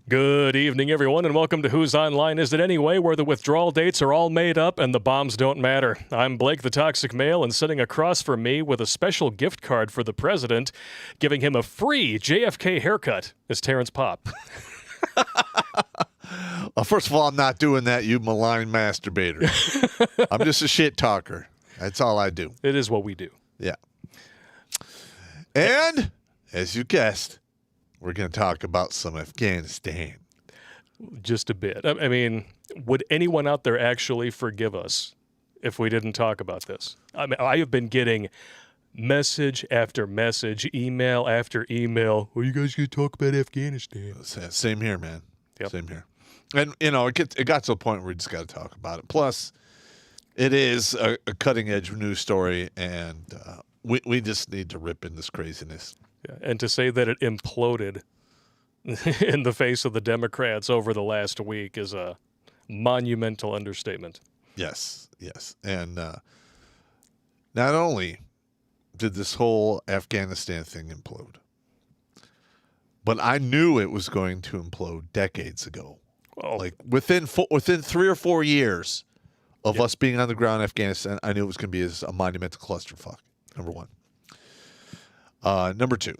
Good evening, everyone, and welcome to Who's Online Is It Anyway, where the withdrawal dates are all made up and the bombs don't matter. I'm Blake the Toxic Male, and sitting across from me with a special gift card for the president, giving him a free JFK haircut, is Terrence Popp. Well, first of all, I'm not doing that, you malign masturbator. I'm just a shit talker. That's all I do. It is what we do. Yeah. And, as you guessed, we're going to talk about some Afghanistan. Just a bit. I mean, would anyone out there actually forgive us if we didn't talk about this? I mean, I have been getting message after message, email after email. Are you guys going to talk about Afghanistan? Same here, man. Yep. Same here. And, you know, it got to a point where we just got to talk about it. Plus, it is a cutting-edge news story, and we just need to rip in this craziness. Yeah. And to say that it imploded in the face of the Democrats over the last week is a monumental understatement. Yes, yes. And not only did this whole Afghanistan thing implode, but I knew it was going to implode decades ago. Oh. Like within 3 or 4 years of us being on the ground in Afghanistan, I knew it was going to be a monumental clusterfuck, number one. Number two,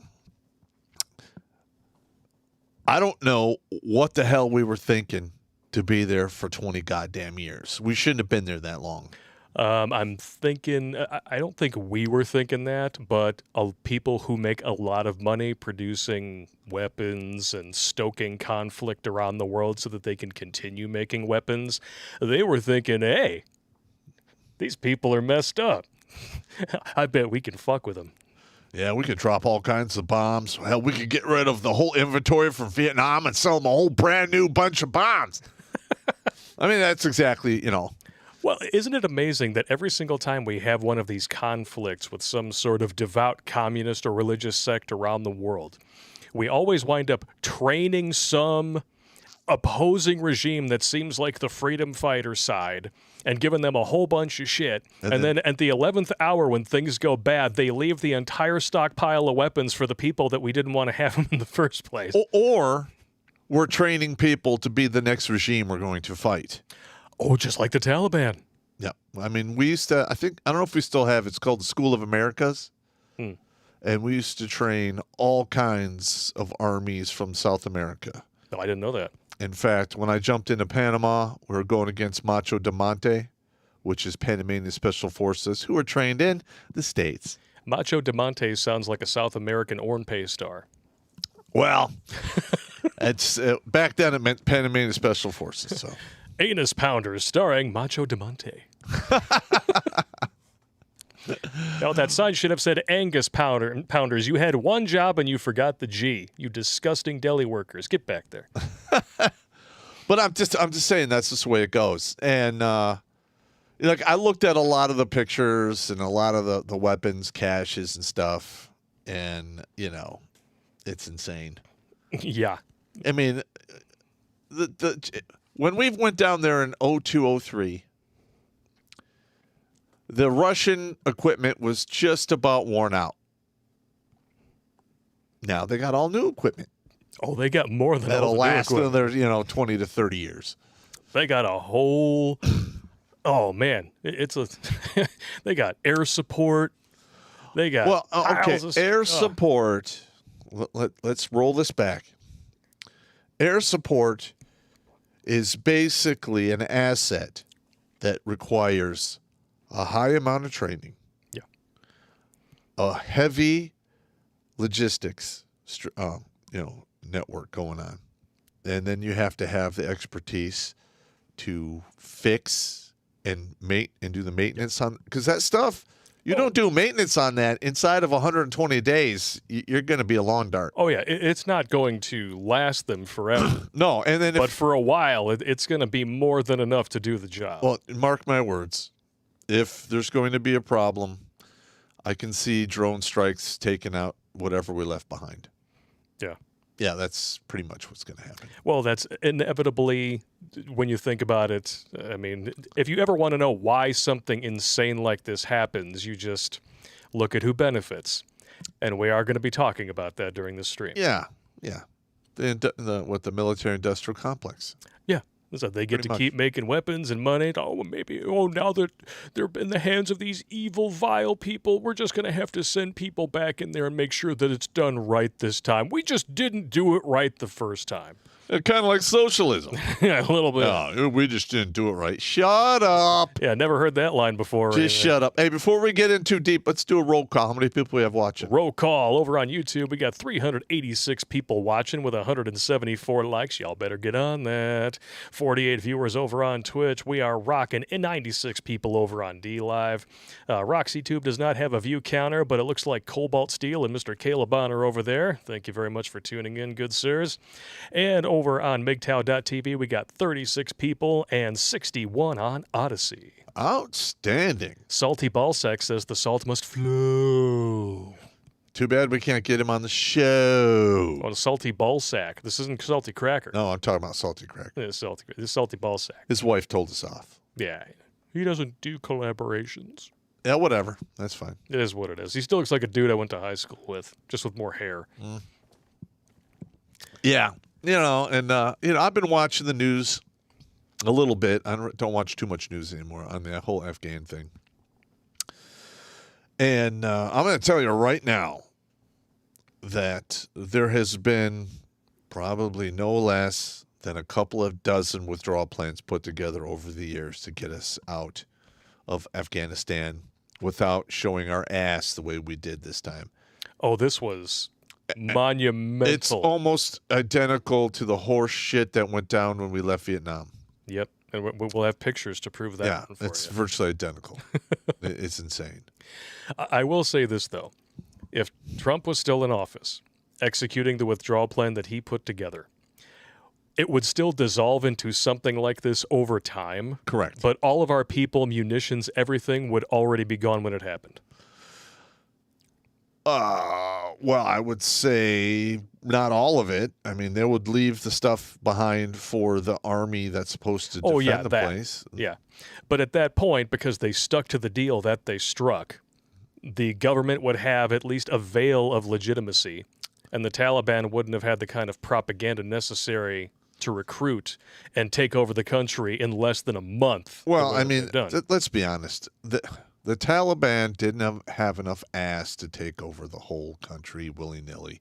I don't know what the hell we were thinking to be there for 20 goddamn years. We shouldn't have been there that long. I'm thinking, I don't think we were thinking that, but people who make a lot of money producing weapons and stoking conflict around the world so that they can continue making weapons, they were thinking, hey, these people are messed up. I bet we can fuck with them. Yeah, we could drop all kinds of bombs. Hell, we could get rid of the whole inventory from Vietnam and sell them a whole brand new bunch of bombs. I mean, that's exactly, you know. Well, isn't it amazing that every single time we have one of these conflicts with some sort of devout communist or religious sect around the world, we always wind up training some opposing regime that seems like the freedom fighter side and giving them a whole bunch of shit. And then at the 11th hour when things go bad, they leave the entire stockpile of weapons for the people that we didn't want to have them in the first place. Or we're training people to be the next regime we're going to fight. Oh, just like the Taliban. Yeah. I mean, we used to, I don't know if we still have, it's called the School of Americas. And we used to train all kinds of armies from South America. No, I didn't know that. In fact, when I jumped into Panama, we were going against Macho Diamante, which is Panamanian Special Forces, who are trained in the States. Macho Diamante sounds like a South American Ornpay star. Well, it's back then it meant Panamanian Special Forces. So, Anus Pounders starring Macho Diamante. Now, that sign should have said Angus Pounders. You had one job and you forgot the G. You disgusting deli workers. Get back there. But I'm just saying that's just the way it goes. And like I looked at a lot of the pictures and a lot of the weapons caches and stuff, and you know, it's insane. Yeah. I mean, when we went down there in 0203, the Russian equipment was just about worn out. Now they got all new equipment. Oh, they got more than That'll all the last new equipment. another, 20 to 30 years. They got a whole. Oh man, it's a. They got air support. They got air support. Let's roll this back. Air support is basically an asset that requires a high amount of training, a heavy logistics, network going on, and then you have to have the expertise to fix and do the maintenance on, because that stuff you don't do maintenance on that inside of 120 days. You're going to be a lawn dart. Oh yeah, it's not going to last them forever. No, and then but for a while, it's going to be more than enough to do the job. Well, mark my words. If there's going to be a problem, I can see drone strikes taking out whatever we left behind. Yeah. Yeah, that's pretty much what's going to happen. Well, that's inevitably, when you think about it, I mean, if you ever want to know why something insane like this happens, you just look at who benefits. And we are going to be talking about that during this stream. Yeah, yeah. the military-industrial complex. Yeah. So they get Pretty to much. keep making weapons and money. Oh, maybe, now that they're in the hands of these evil, vile people, we're just going to have to send people back in there and make sure that it's done right this time. We just didn't do it right the first time. Kind of like socialism. Yeah, a little bit. No, we just didn't do it right. Shut up. Yeah, never heard that line before. Just shut up. Hey, before we get in too deep, let's do a roll call. How many people we have watching? Roll call over on YouTube. We got 386 people watching with 174 likes. Y'all better get on that. 48 viewers over on Twitch. We are rocking 96 people over on DLive. RoxyTube does not have a view counter, but it looks like Cobalt Steel and Mr. Calebon are over there. Thank you very much for tuning in, good sirs. And over on MGTOW.tv, we got 36 people and 61 on Odyssey. Outstanding. Salty Ballsack says the salt must flow. Too bad we can't get him on the show. Oh, Salty Ballsack. This isn't Salty Cracker. No, I'm talking about Salty Cracker. This is Salty Ballsack. His wife told us off. Yeah. He doesn't do collaborations. Yeah, whatever. That's fine. It is what it is. He still looks like a dude I went to high school with, just with more hair. Yeah. I've been watching the news a little bit. I don't watch too much news anymore on the whole Afghan thing. And I'm going to tell you right now that there has been probably no less than a couple of dozen withdrawal plans put together over the years to get us out of Afghanistan without showing our ass the way we did this time. Oh, this was monumental. It's almost identical to the horse shit that went down when we left Vietnam. Yep. And we'll have pictures to prove that. Yeah, one for it's you. virtually identical. It's insane. I will say this, though. If Trump was still in office, executing the withdrawal plan that he put together, it would still dissolve into something like this over time. Correct. But all of our people, munitions, everything would already be gone when it happened. Well, I would say not all of it. I mean, they would leave the stuff behind for the army that's supposed to defend the place. Yeah. But at that point, because they stuck to the deal that they struck, the government would have at least a veil of legitimacy, and the Taliban wouldn't have had the kind of propaganda necessary to recruit and take over the country in less than a month. Well, I mean, let's be honest. The Taliban didn't have enough ass to take over the whole country willy-nilly.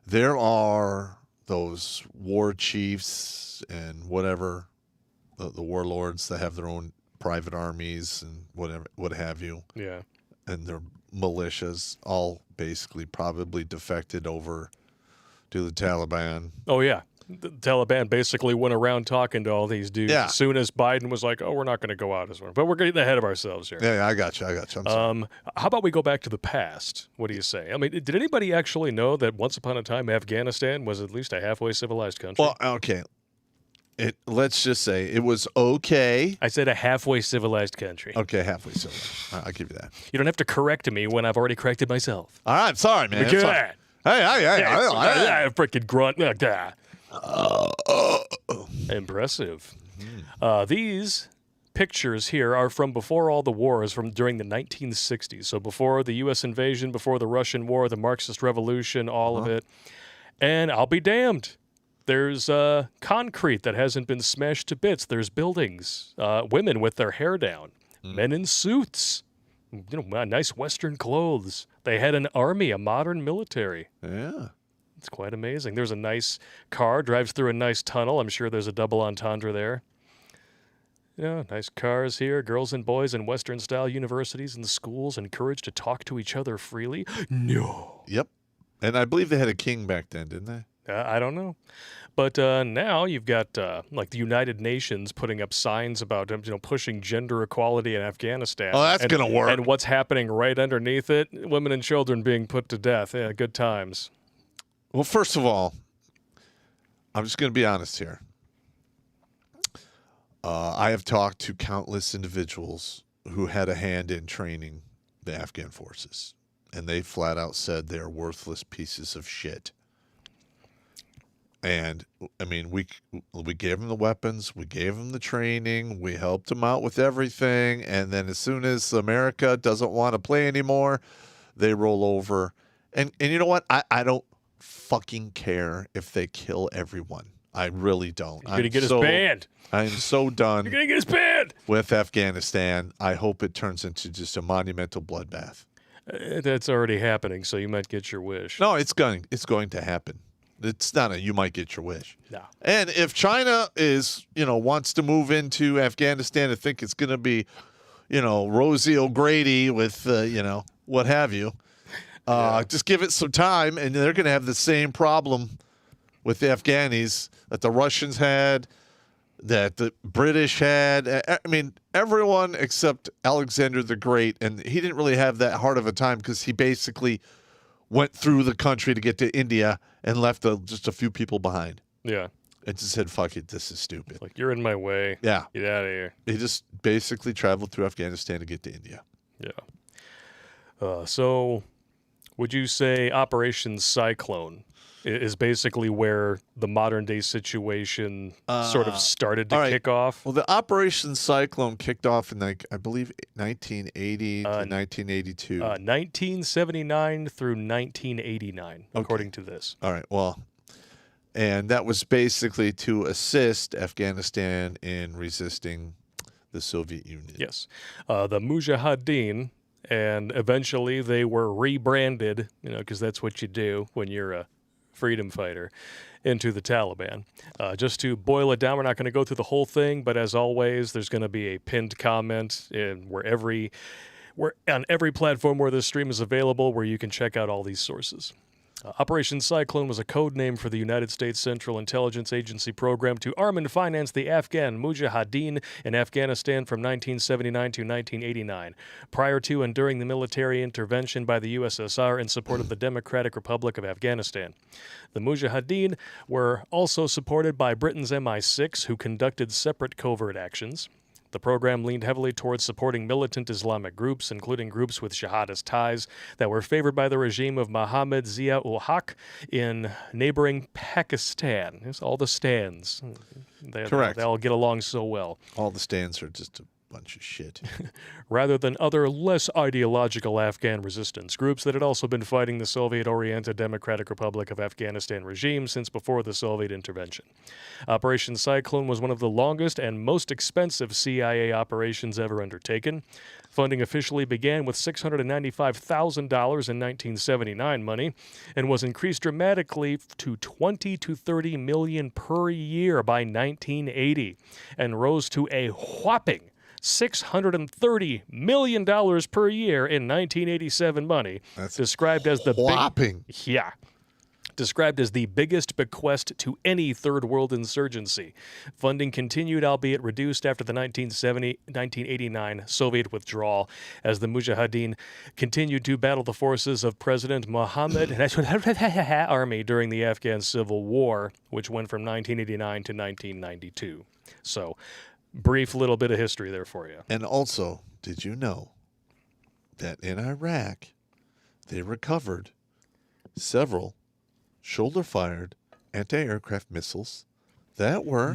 There are those war chiefs and whatever, the warlords that have their own private armies and whatever, what have you. Yeah. And their militias all basically probably defected over to the Taliban. Oh, yeah. The Taliban basically went around talking to all these dudes as soon as Biden was like, oh, we're not going to go out as well. But we're getting ahead of ourselves here. Yeah, I got you. I'm sorry. How about we go back to the past? What do you say? I mean, did anybody actually know that once upon a time Afghanistan was at least a halfway civilized country? Well, okay. Let's just say it was okay. I said a halfway civilized country. Okay, halfway civilized. All right, I'll give you that. You don't have to correct me when I've already corrected myself. All right, I'm sorry, man. Good. Sorry. Hey. Freaking grunt. Impressive. These pictures here are from before all the wars, from during the 1960s. So before the U.S. invasion, before the Russian War, the Marxist Revolution, all of it. And I'll be damned. There's concrete that hasn't been smashed to bits. There's buildings, women with their hair down, men in suits, nice Western clothes. They had an army, a modern military. Yeah. It's quite amazing. There's a nice car, drives through a nice tunnel. I'm sure there's a double entendre there. Yeah, nice cars here. Girls and boys in Western-style universities and schools encouraged to talk to each other freely. No. Yep. And I believe they had a king back then, didn't they? I don't know. But now you've got like the United Nations putting up signs about pushing gender equality in Afghanistan. Oh, that's going to work. And what's happening right underneath it? Women and children being put to death. Yeah, good times. Well, first of all, I'm just going to be honest here. I have talked to countless individuals who had a hand in training the Afghan forces, and they flat out said they're worthless pieces of shit. And, I mean, we gave them the weapons, we gave them the training, we helped them out with everything, and then as soon as America doesn't want to play anymore, they roll over. And you know what? I don't fucking care if they kill everyone. I really don't. You're going to get us banned. I'm so done You're going to get us banned. with Afghanistan. I hope it turns into just a monumental bloodbath. That's already happening, so you might get your wish. No, it's going to happen. It's not a you might get your wish. No. And if China wants to move into Afghanistan and think it's going to be, Rosie O'Grady with, what have you, just give it some time, and they're going to have the same problem with the Afghanis that the Russians had, that the British had. I mean, everyone except Alexander the Great, and he didn't really have that hard of a time because he basically went through the country to get to India and left just a few people behind. Yeah. And just said, fuck it, this is stupid. Like, you're in my way. Yeah. Get out of here. He just basically traveled through Afghanistan to get to India. Yeah. So would you say Operation Cyclone is basically where the modern-day situation sort of started to kick off? Well, the Operation Cyclone kicked off in, I believe, 1980 to 1982. 1979 through 1989, according to this. All right, well, and that was basically to assist Afghanistan in resisting the Soviet Union. Yes. The Mujahideen, and eventually they were rebranded, because that's what you do when you're a freedom fighter, into the Taliban. Just to boil it down, we're not going to go through the whole thing, but as always, there's going to be a pinned comment on every platform where this stream is available, where you can check out all these sources. Operation Cyclone was a code name for the United States Central Intelligence Agency program to arm and finance the Afghan Mujahideen in Afghanistan from 1979 to 1989, prior to and during the military intervention by the USSR in support of the Democratic Republic of Afghanistan. The Mujahideen were also supported by Britain's MI6, who conducted separate covert actions. The program leaned heavily towards supporting militant Islamic groups, including groups with jihadist ties that were favored by the regime of Mohammad Zia-ul-Haq in neighboring Pakistan. It's all the stands. Correct. They all get along so well. All the stands are just a bunch of shit. Rather than other less ideological Afghan resistance groups that had also been fighting the Soviet-oriented Democratic Republic of Afghanistan regime since before the Soviet intervention. Operation Cyclone was one of the longest and most expensive CIA operations ever undertaken. Funding officially began with $695,000 in 1979 money and was increased dramatically to $20 to $30 million per year by 1980 and rose to a whopping $630 million per year in 1987 money. That's described as the whopping. Described as the biggest bequest to any third world insurgency. Funding continued, albeit reduced, after the 1989 Soviet withdrawal, as the Mujahideen continued to battle the forces of President Mohammad army during the Afghan Civil War, which went from 1989 to 1992. So, brief little bit of history there for you. And also, did you know that in Iraq, they recovered several shoulder-fired anti-aircraft missiles that were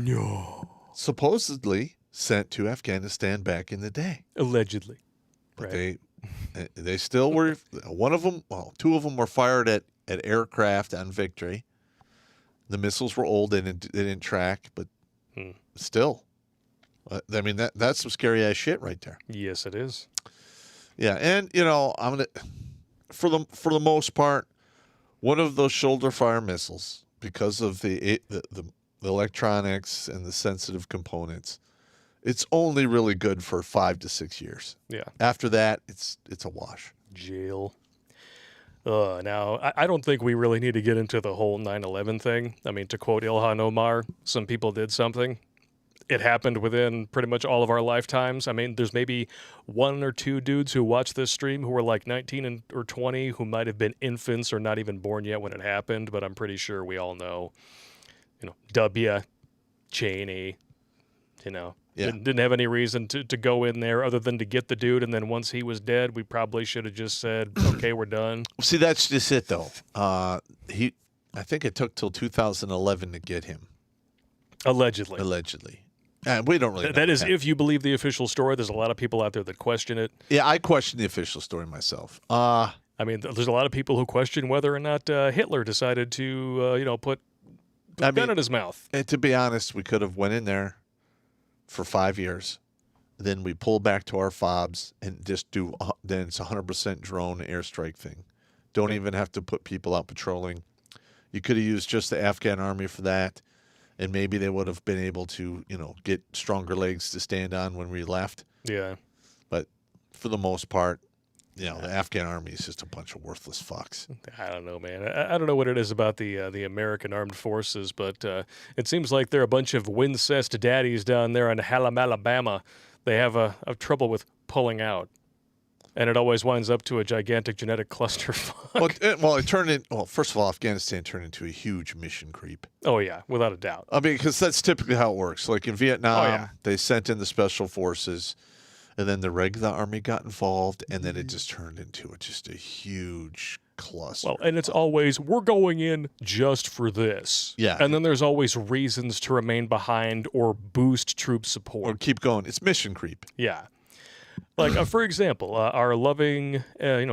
supposedly sent to Afghanistan back in the day. Allegedly. But right. they still were, two of them were fired at aircraft on Victory. The missiles were old and they didn't track, but still. I mean, that's some scary-ass shit right there. Yes, it is. Yeah, and, I'm going to, for the most part, one of those shoulder-fire missiles, because of the electronics and the sensitive components, it's only really good for 5 to 6 years. Yeah. After that, it's a wash. Jail. Now, I don't think we really need to get into the whole 9/11 thing. I mean, to quote Ilhan Omar, some people did something. It happened within pretty much all of our lifetimes. I mean, there's maybe 1 or 2 dudes who watch this stream who were like 19 or 20 who might have been infants or not even born yet when it happened, but I'm pretty sure we all know, W. Cheney, didn't have any reason to go in there other than to get the dude, and then once he was dead, we probably should have just said, okay, we're done. See, that's just it, though. I think it took till 2011 to get him. Allegedly. And we don't really know that is, if you believe the official story. There's a lot of people out there that question it. Yeah, I question the official story myself. I I mean, there's a lot of people who question whether or not Hitler decided to, put a gun in his mouth. And to be honest, we could have went in there for 5 years. Then we pull back to our fobs and just do, then it's 100% drone airstrike thing. Don't even have to put people out patrolling. You could have used just the Afghan army for that, and maybe they would have been able to, get stronger legs to stand on when we left. Yeah. But for the most part, the Afghan army is just a bunch of worthless fucks. I don't know, man. I don't know what it is about the American armed forces, but it seems like they're a bunch of wincest daddies down there in Hallam, Alabama. They have a trouble with pulling out, and it always winds up to a gigantic genetic clusterfuck. Well, it turned in. Well, first of all, Afghanistan turned into a huge mission creep. Oh yeah, without a doubt. I mean, because that's typically how it works. Like in Vietnam, they sent in the special forces, and then the regular army got involved, and then it just turned into just a huge cluster. Well, and it's always, we're going in just for this. Yeah. And then there's always reasons to remain behind or boost troop support. Or keep going. It's mission creep. Yeah. Like, for example, our loving,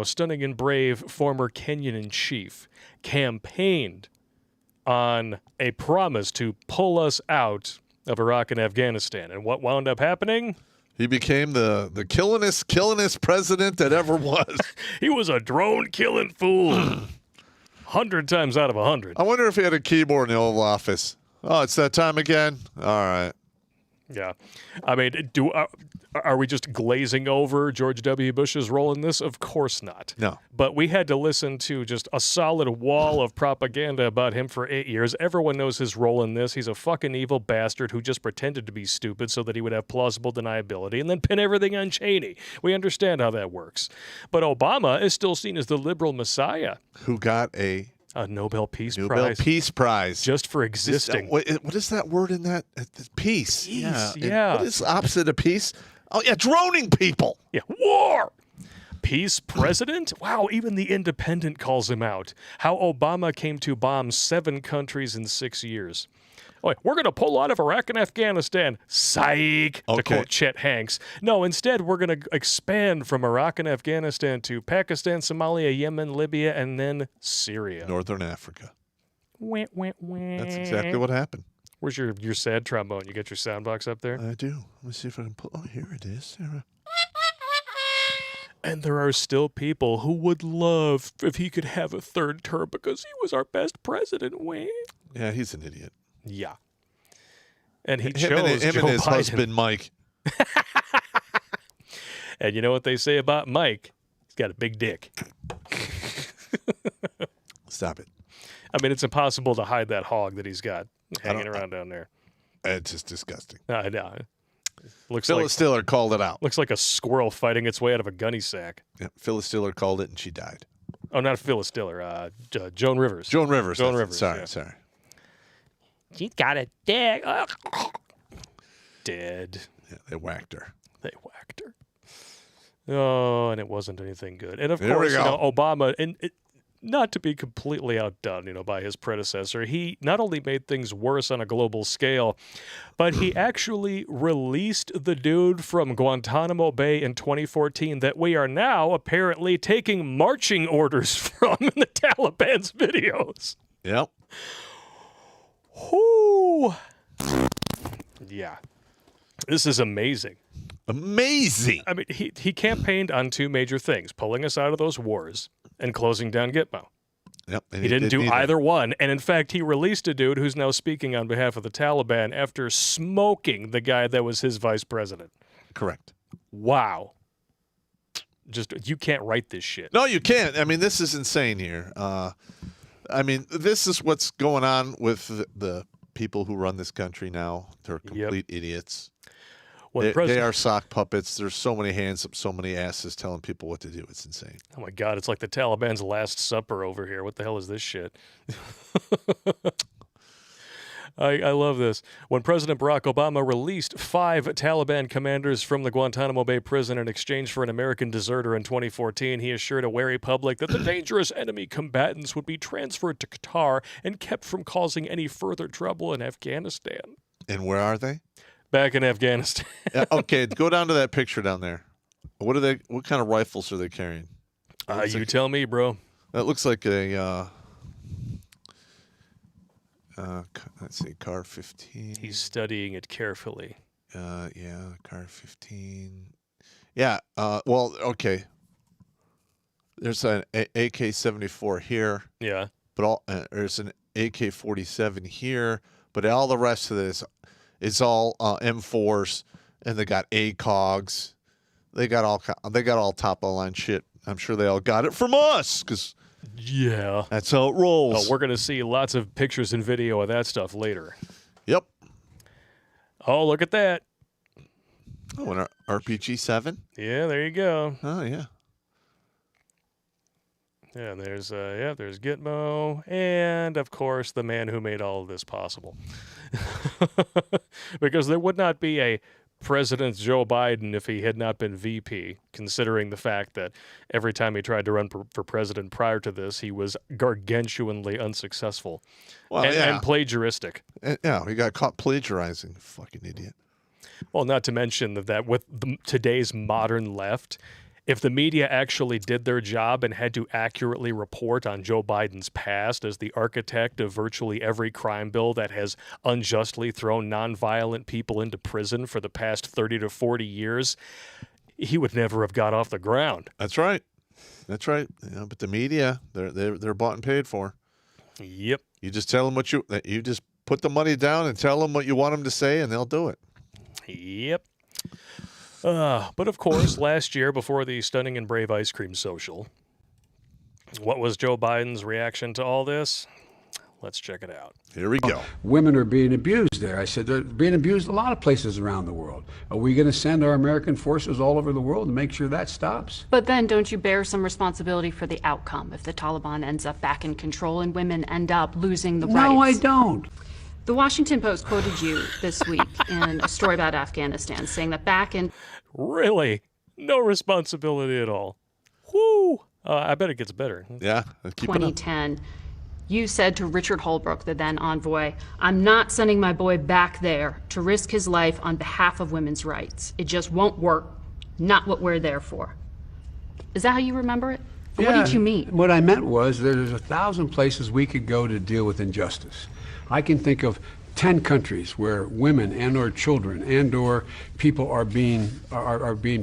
stunning and brave former Kenyan-in-chief campaigned on a promise to pull us out of Iraq and Afghanistan. And what wound up happening? He became the killingest president that ever was. He was a drone-killing fool. 100 times out of 100. I wonder if he had a keyboard in the Oval Office. Oh, it's that time again? All right. Yeah. I mean, are we just glazing over George W. Bush's role in this? Of course not. No. But we had to listen to just a solid wall of propaganda about him for 8 years. Everyone knows his role in this. He's a fucking evil bastard who just pretended to be stupid so that he would have plausible deniability and then pin everything on Cheney. We understand how that works. But Obama is still seen as the liberal messiah. Who got a Nobel Peace Prize. Nobel Peace Prize. Just for existing. What is that word in that? Peace. Yeah. What is the opposite of peace? Oh, yeah, droning people. Yeah, war. Peace president? Wow, even The Independent calls him out. How Obama came to bomb 7 countries in 6 years. Oh, we're going to pull out of Iraq and Afghanistan. Psych, to quote Chet Hanks. No, instead, we're going to expand from Iraq and Afghanistan to Pakistan, Somalia, Yemen, Libya, and then Syria. Northern Africa. Wah, wah, wah. That's exactly what happened. Where's your sad trombone? You got your sound box up there? I do. Let me see if I can pull. Oh, here it is. And there are still people who would love if he could have a third term because he was our best president. Yeah, he's an idiot. Yeah. And he him chose and Joe his Biden. husband, Mike. And you know what they say about Mike? He's got a big dick. Stop it. I mean, it's impossible to hide that hog that he's got hanging around down there. It's just disgusting. I know. Phyllis Diller called it out. Looks like a squirrel fighting its way out of a gunny sack. Yeah, Phyllis Diller called it, and she died. Oh, not Phyllis Diller. Joan Rivers. Joan Rivers. Sorry. She's got a dick. Dead. Yeah, they whacked her. Oh, and it wasn't anything good. And of There course, we go. Obama, and not to be completely outdone, by his predecessor, he not only made things worse on a global scale, but he actually released the dude from Guantanamo Bay in 2014 that we are now apparently taking marching orders from in the Taliban's videos. Yep. Whoo! Yeah. This is amazing. Amazing. I mean, he campaigned on 2 major things, pulling us out of those wars and closing down Gitmo. Yep. And He didn't do either one. And in fact, he released a dude who's now speaking on behalf of the Taliban after smoking the guy that was his vice president. Correct. Wow. You can't write this shit. No, you can't. I mean, this is insane here. This is what's going on with the people who run this country now. They're complete idiots. They are sock puppets. There's so many hands up, so many asses telling people what to do. It's insane. Oh, my God. It's like the Taliban's Last Supper over here. What the hell is this shit? I love this. When President Barack Obama released 5 Taliban commanders from the Guantanamo Bay prison in exchange for an American deserter in 2014, he assured a wary public that the dangerous enemy combatants would be transferred to Qatar and kept from causing any further trouble in Afghanistan. And where are they? Back in Afghanistan. Okay, go down to that picture down there. What kind of rifles are they carrying? You tell me, bro. That looks like a. Let's see, car 15. He's studying it carefully. Yeah, car 15. Yeah. Well, okay. There's an AK-74 here. Yeah. But there's an AK-47 here. But all the rest of this is all M4s, and they got ACOGs. They got all top of the line shit. I'm sure they all got it from us, because yeah, that's how it rolls. Oh, we're gonna see lots of pictures and video of that stuff later. Yep. Oh, look at that. Oh, an RPG-7. Yeah, there you go. Oh yeah. Yeah, there's Gitmo, and of course the man who made all of this possible. Because there would not be a President Joe Biden if he had not been VP, considering the fact that every time he tried to run for president prior to this, he was gargantuanly unsuccessful and plagiaristic. Yeah, he got caught plagiarizing. Fucking idiot. Well, not to mention that with today's modern left, if the media actually did their job and had to accurately report on Joe Biden's past as the architect of virtually every crime bill that has unjustly thrown nonviolent people into prison for the past 30 to 40 years, he would never have got off the ground. That's right. That's right. Yeah, but the media, they're bought and paid for. Yep. You just tell them you just put the money down and tell them what you want them to say, and they'll do it. Yep. But of course, last year, before the Stunning and Brave Ice Cream Social, what was Joe Biden's reaction to all this? Let's check it out. Here we go. Women are being abused there. I said they're being abused a lot of places around the world. Are we going to send our American forces all over the world to make sure that stops? But then don't you bear some responsibility for the outcome if the Taliban ends up back in control and women end up losing the rights? No, I don't. The Washington Post quoted you this week in a story about Afghanistan, saying that back in... Really? No responsibility at all. Whoo! I bet it gets better. Yeah, keep it up. 2010, you said to Richard Holbrooke, the then envoy, "I'm not sending my boy back there to risk his life on behalf of women's rights. It just won't work. Not what we're there for." Is that how you remember it? Or what did you mean? What I meant was there's 1,000 places we could go to deal with injustice. I can think of 10 countries where women and or children and or people are being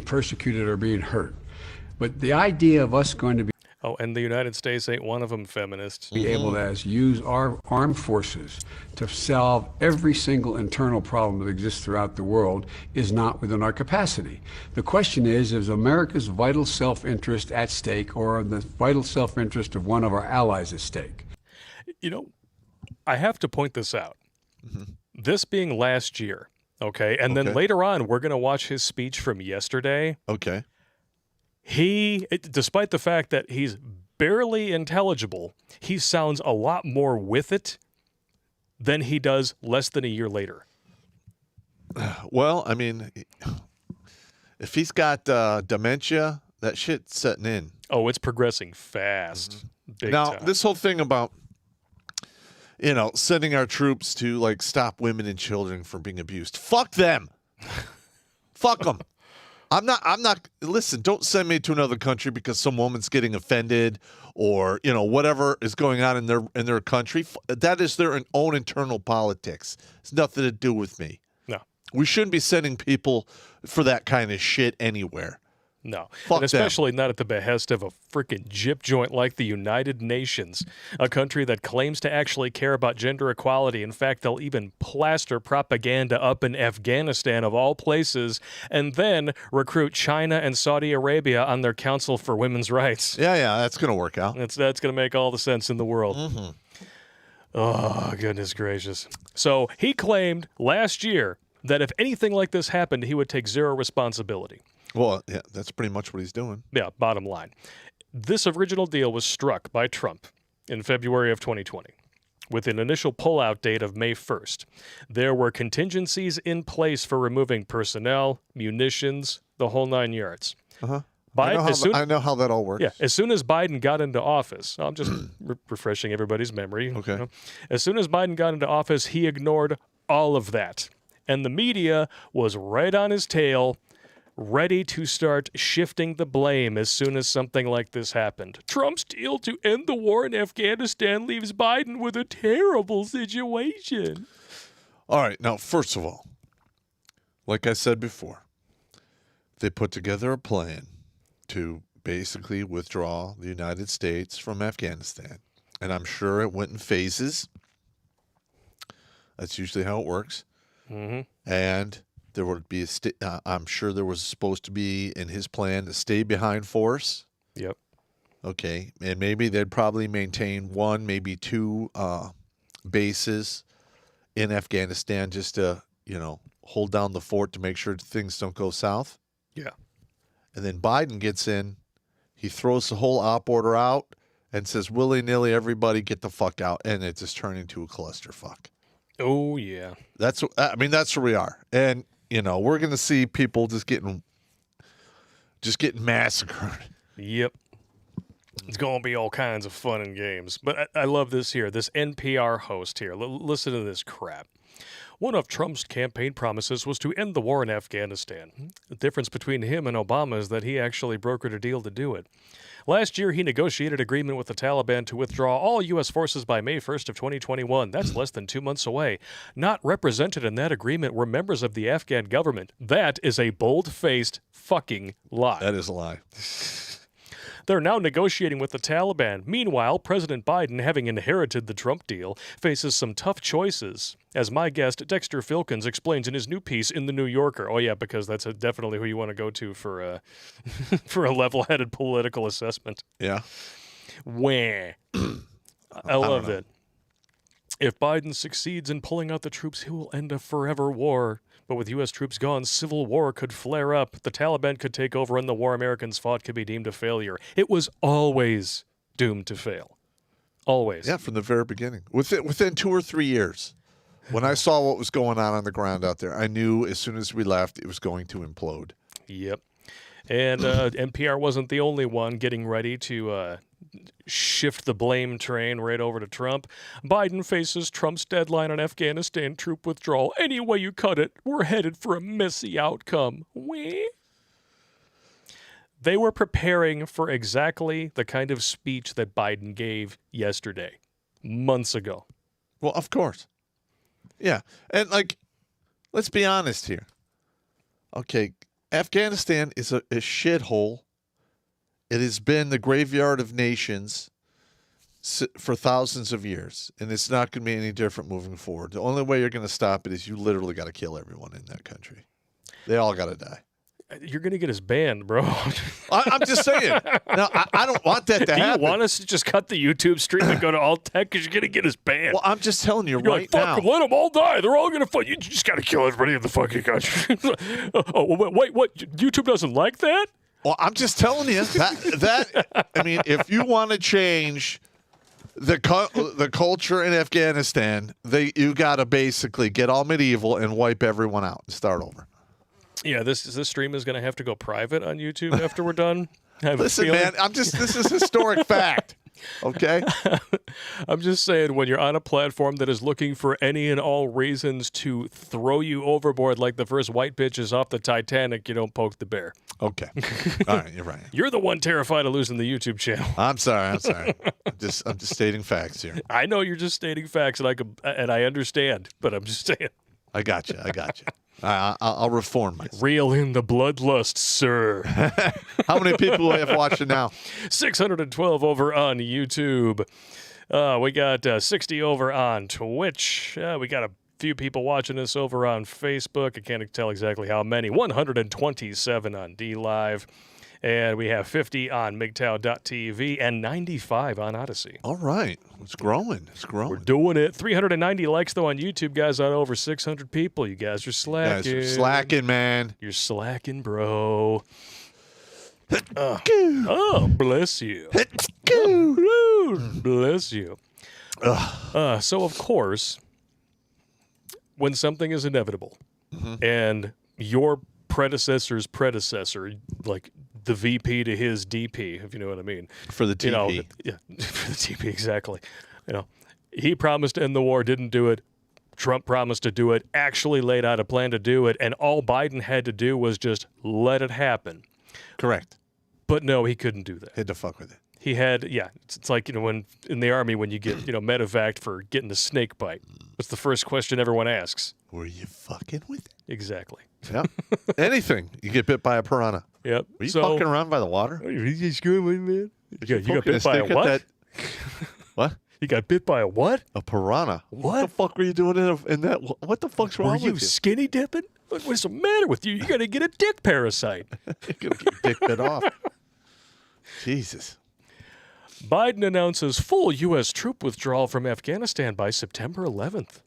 persecuted or being hurt. But the idea of us going to be And the United States ain't one of them, feminists. be able to use our armed forces to solve every single internal problem that exists throughout the world is not within our capacity. The question is America's vital self-interest at stake, or the vital self-interest of one of our allies at stake? You know, I have to point this out. This being last year, okay? And then later on, we're going to watch his speech from yesterday. Okay. Despite the fact that he's barely intelligible, he sounds a lot more with it than he does less than a year later. Well, I mean, if he's got dementia, that shit's setting in. Oh, it's progressing fast. Big Now, time. this whole thing about, sending our troops to, stop women and children from being abused. Fuck them. Fuck them. I'm not, listen, don't send me to another country because some woman's getting offended or, whatever is going on in their country. That is their own internal politics. It's nothing to do with me. No. We shouldn't be sending people for that kind of shit anywhere. No, Fuck and especially not at the behest of a freaking gyp joint like the United Nations, a country that claims to actually care about gender equality. In fact, they'll even plaster propaganda up in Afghanistan, of all places, and then recruit China and Saudi Arabia on their Council for Women's Rights. Yeah, that's going to work out. That's going to make all the sense in the world. Oh, goodness gracious. So he claimed last year that if anything like this happened, he would take zero responsibility. Well, yeah, that's pretty much what he's doing. Yeah, bottom line. This original deal was struck by Trump in February of 2020 with an initial pullout date of May 1st. There were contingencies in place for removing personnel, munitions, the whole 9 yards. I know how that all works. Yeah, as soon as Biden got into office, I'm just refreshing everybody's memory. Okay. As soon as Biden got into office, he ignored all of that. And the media was right on his tail, ready to start shifting the blame as soon as something like this happened. Trump's deal to end the war in Afghanistan leaves Biden with a terrible situation. All right. Now, first of all, like I said before, they put together a plan to basically withdraw the United States from Afghanistan. And I'm sure it went in phases. That's usually how it works. Mm-hmm. And there would be I'm sure there was supposed to be in his plan to stay behind force. Yep. Okay. And maybe they'd probably maintain one, maybe two bases in Afghanistan just to, hold down the fort to make sure things don't go south. Yeah. And then Biden gets in, he throws the whole op order out and says, willy-nilly, everybody get the fuck out. And it just turned into a clusterfuck. Oh, yeah. That's where we are. And, we're going to see people just getting massacred. Yep. It's going to be all kinds of fun and games. But I love this here, this NPR host here. Listen to this crap. One of Trump's campaign promises was to end the war in Afghanistan. The difference between him and Obama is that he actually brokered a deal to do it. Last year, he negotiated agreement with the Taliban to withdraw all U.S. forces by May 1st of 2021. That's less than 2 months away. Not represented in that agreement were members of the Afghan government. That is a bold-faced fucking lie. That is a lie. They're now negotiating with the Taliban. Meanwhile, President Biden, having inherited the Trump deal, faces some tough choices. As my guest, Dexter Filkins, explains in his new piece in The New Yorker. Oh, yeah, because that's definitely who you want to go to for for a level-headed political assessment. Yeah. Wah. I love that. If Biden succeeds in pulling out the troops, he will end a forever war. But with U.S. troops gone, civil war could flare up. The Taliban could take over, and the war Americans fought could be deemed a failure. It was always doomed to fail. Always. Yeah, from the very beginning. Within 2 or 3 years, when I saw what was going on the ground out there, I knew as soon as we left it was going to implode. Yep. And NPR wasn't the only one getting ready to shift the blame train right over to Trump. Biden faces Trump's deadline on Afghanistan troop withdrawal. Any way you cut it, we're headed for a messy outcome. Wee? They were preparing for exactly the kind of speech that Biden gave yesterday, months ago. Well, of course. Yeah. And, let's be honest here. Okay, Afghanistan is a shithole. It has been the graveyard of nations for thousands of years, and it's not going to be any different moving forward. The only way you're going to stop it is you literally got to kill everyone in that country. They all got to die. You're going to get us banned, bro. I'm just saying. Now, I don't want that to happen. Do you want us to just cut the YouTube stream and go to alt tech because you're going to get us banned? Well, I'm just telling you You're right like, fuck now. them, let them all die. They're all going to fight. You just got to kill everybody in the fucking country. Oh, wait, what? YouTube doesn't like that? Well, I'm just telling you that I mean, if you want to change the culture in Afghanistan, you got to basically get all medieval and wipe everyone out and start over. Yeah, this stream is going to have to go private on YouTube after we're done. Listen, man, this is historic fact. Okay? I'm just saying, when you're on a platform that is looking for any and all reasons to throw you overboard like the first white bitch is off the Titanic, you don't poke the bear. Okay. All right, you're right. You're the one terrified of losing the YouTube channel. I'm sorry. I'm just stating facts here. I know you're just stating facts, and I understand, but I'm just saying. I got you. I'll reform myself. Reel in the bloodlust, sir. How many people have watched it now? 612 over on YouTube. We got 60 over on Twitch. We got a few people watching us over on Facebook. I can't tell exactly how many. 127 on DLive. And we have 50 on MGTOW.tv and 95 on Odyssey. All right. It's growing. We're doing it. 390 likes, though, on YouTube, guys, on over 600 people. You guys are slacking. Guys are slacking, man. You're slacking, bro. Oh, bless you. Bless you. So, of course, when something is inevitable and your predecessor's predecessor, like the VP to his DP, if you know what I mean. For the TP. Yeah, for the TP, exactly. He promised to end the war, didn't do it. Trump promised to do it, actually laid out a plan to do it, and all Biden had to do was just let it happen. Correct. But no, he couldn't do that. Had to fuck with it. He had, it's like, when in the Army, when you get, medevaced for getting a snake bite. What's the first question everyone asks? Were you fucking with it? Exactly. Yep. Anything. You get bit by a piranha. Yep. Were you fucking around by the water? You screwing with me, man? You got Poking bit by a stick at what? that- What? You got bit by a what? A piranha. What? the fuck were you doing in that? What the fuck's wrong Were with you you? skinny dipping? What's the matter with you? You got to get a dick parasite. You're gonna get dick bit off. Jesus. Biden announces full U.S. troop withdrawal from Afghanistan by September 11th.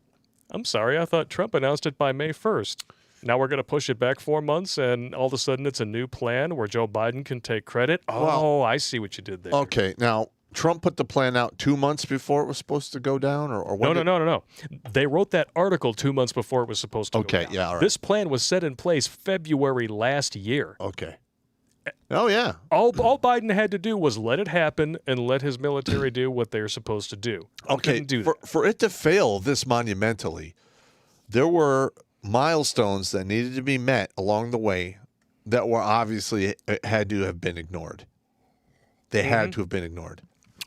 I'm sorry, I thought Trump announced it by May 1st. Now we're going to push it back 4 months, and all of a sudden it's a new plan where Joe Biden can take credit. Oh, I see what you did there. Okay, now Trump put the plan out 2 months before it was supposed to go down, or when No. They wrote that article 2 months before it was supposed to go Okay, down. yeah, all right. This plan was set in place February last year. Okay. Oh yeah. All Biden had to do was let it happen and let his military do what they're supposed to do. Okay. Couldn't do that. For it to fail this monumentally, there were milestones that needed to be met along the way that were obviously had to have been ignored. They had to have been ignored.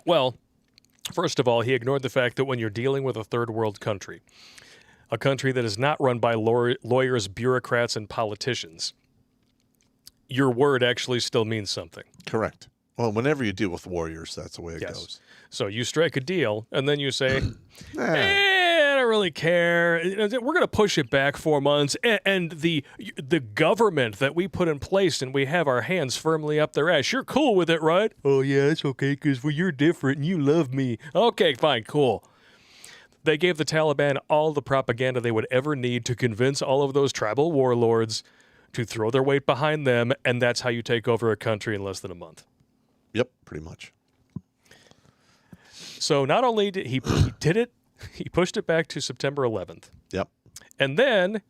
Well, first of all, he ignored the fact that when you're dealing with a third world country, a country that is not run by lawyers, bureaucrats, and politicians, your word actually still means something. Correct. Well, whenever you deal with warriors, that's the way it goes. So you strike a deal, and then you say, I don't really care. We're going to push it back 4 months, and the government that we put in place and we have our hands firmly up their ass, you're cool with it, right? Oh, yeah, it's okay, because you're different and you love me. Okay, fine, cool. They gave the Taliban all the propaganda they would ever need to convince all of those tribal warlords to throw their weight behind them, and that's how you take over a country in less than a month. Yep, pretty much. So not only did he did it, he pushed it back to September 11th. Yep. And then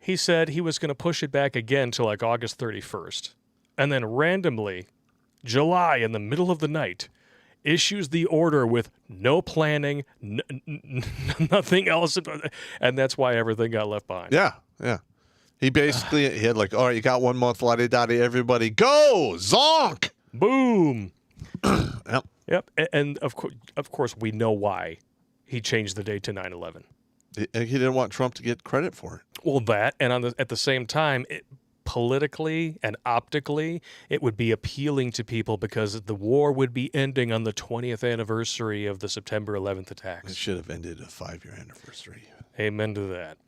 he said he was going to push it back again to like August 31st. And then randomly, July in the middle of the night, issues the order with no planning, nothing else. And that's why everything got left behind. Yeah, yeah. He basically he had like, all right, you got 1 month, la-di-da-di, everybody go, zonk. Boom. Yep. Yep. And of course, we know why he changed the date to 9/11. He didn't want Trump to get credit for it. Well, that, and at the same time, politically and optically, it would be appealing to people because the war would be ending on the 20th anniversary of the September 11th It attacks. should have ended a 5-year anniversary. Amen to that.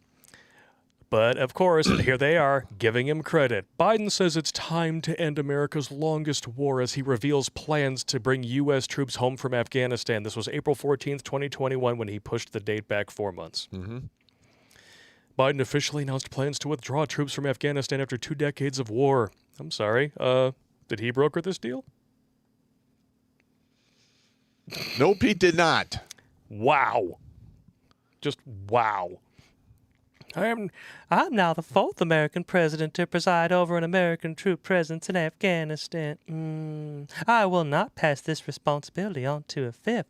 But, of course, here they are, giving him credit. Biden says it's time to end America's longest war as he reveals plans to bring U.S. troops home from Afghanistan. This was April 14th, 2021, when he pushed the date back 4 months. Mm-hmm. Biden officially announced plans to withdraw troops from Afghanistan after 2 decades of war. I'm sorry, did he broker this deal? Nope, he did not. Wow. Just wow. I'm now the 4th American president to preside over an American troop presence in Afghanistan. I will not pass this responsibility on to a 5th.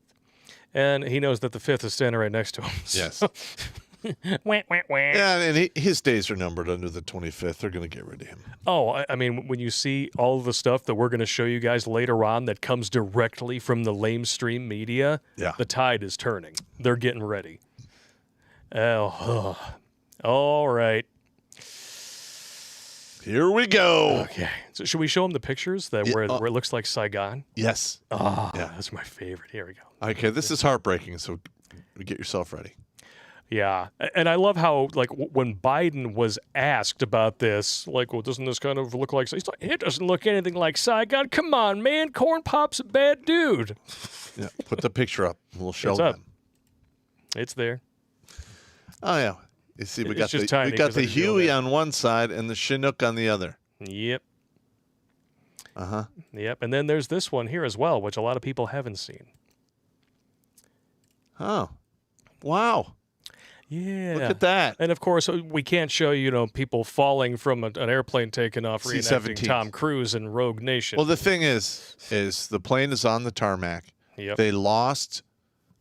And he knows that the 5th is standing right next to him. Yes. Wah, wah, wah. Yeah, and his days are numbered under the 25th. They're going to get rid of him. Oh, I mean, when you see all of the stuff that we're going to show you guys later on that comes directly from the lamestream media, Yeah. the tide is turning. They're getting ready. Oh, all right. Here we go. Okay. So should we show them the pictures where it looks like Saigon? Yes. Oh, Yeah. that's my favorite. Here we go. Okay, this is heartbreaking, so get yourself ready. Yeah. And I love how, like, when Biden was asked about this, like, well, doesn't this kind of look like... He's like, it doesn't look anything like Saigon. Come on, man. Corn Pop's a bad dude. Yeah, put the picture up. We'll show It's up. them. It's there. Oh, yeah. You see, we It's got just tiny we got 'cause the I can feel Huey that. on one side and the Chinook on the other. Yep. Uh-huh. Yep. And then there's this one here as well, which a lot of people haven't seen. Oh. Wow. Yeah. Look at that. And of course, we can't show, people falling from an airplane taking off, reenacting C-17. Tom Cruise in Rogue Nation. Well, the thing is the plane is on the tarmac. Yep. They lost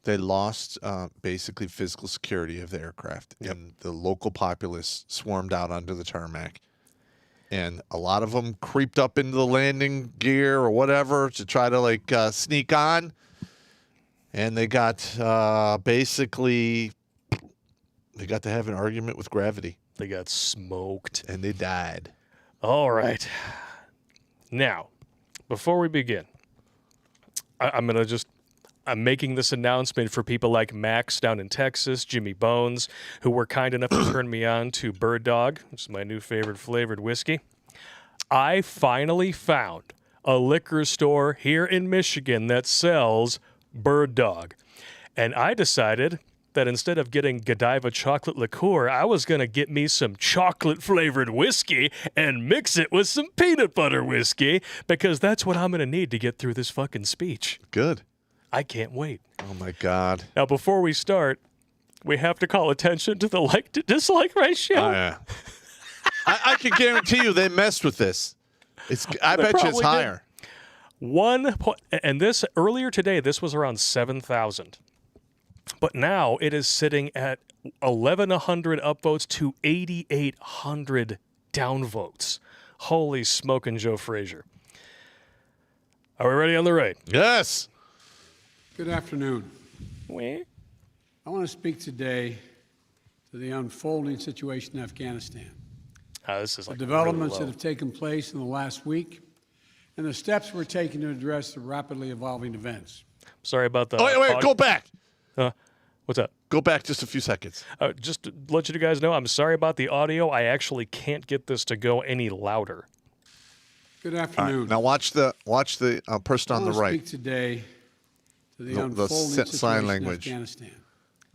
They lost basically physical security of the aircraft, and the local populace swarmed out onto the tarmac. And a lot of them creeped up into the landing gear or whatever to try to sneak on. And they got basically, they got to have an argument with gravity. They got smoked. And they died. All right. Now, before we begin, I'm making this announcement for people like Max down in Texas, Jimmy Bones, who were kind enough to turn me on to Bird Dog, which is my new favorite flavored whiskey. I finally found a liquor store here in Michigan that sells Bird Dog. And I decided that instead of getting Godiva chocolate liqueur, I was going to get me some chocolate-flavored whiskey and mix it with some peanut butter whiskey, because that's what I'm going to need to get through this fucking speech. Good. I can't wait. Oh, my God. Now, before we start, we have to call attention to the like-to-dislike ratio. Oh, yeah. I can guarantee you they messed with this. I bet you it's higher. And this, earlier today, this was around 7,000. But now it is sitting at 1,100 upvotes to 8,800 downvotes. Holy smoking Joe Frazier. Are we ready on the right? Yes. Good afternoon. We? I want to speak today to the unfolding situation in Afghanistan. This is The like developments really that low. have taken place in the last week and the steps we're taking to address the rapidly evolving events. Sorry about the... Oh, wait, go back. What's up? Go back just a few seconds. Just to let you guys know, I'm sorry about the audio. I actually can't get this to go any louder. Good All afternoon. right, now watch the person on the I want to right. speak today to the The unfolding sign situation language. in Afghanistan.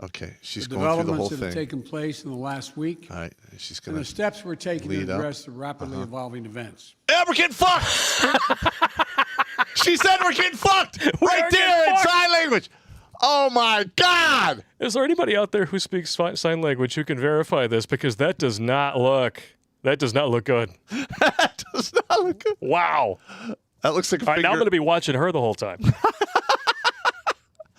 Okay, she's The going through the whole developments that have thing. taken place in the last week All right, she's and going the to steps we're taking to lead up. address the rapidly evolving events. Yeah, we're getting fucked. She said we're getting fucked right there in sign language. Oh my God! Is there anybody out there who speaks sign language who can verify this? Because that does not look good. That does not look good. Wow. That looks like a All right, figure. now I'm going to be watching her the whole time.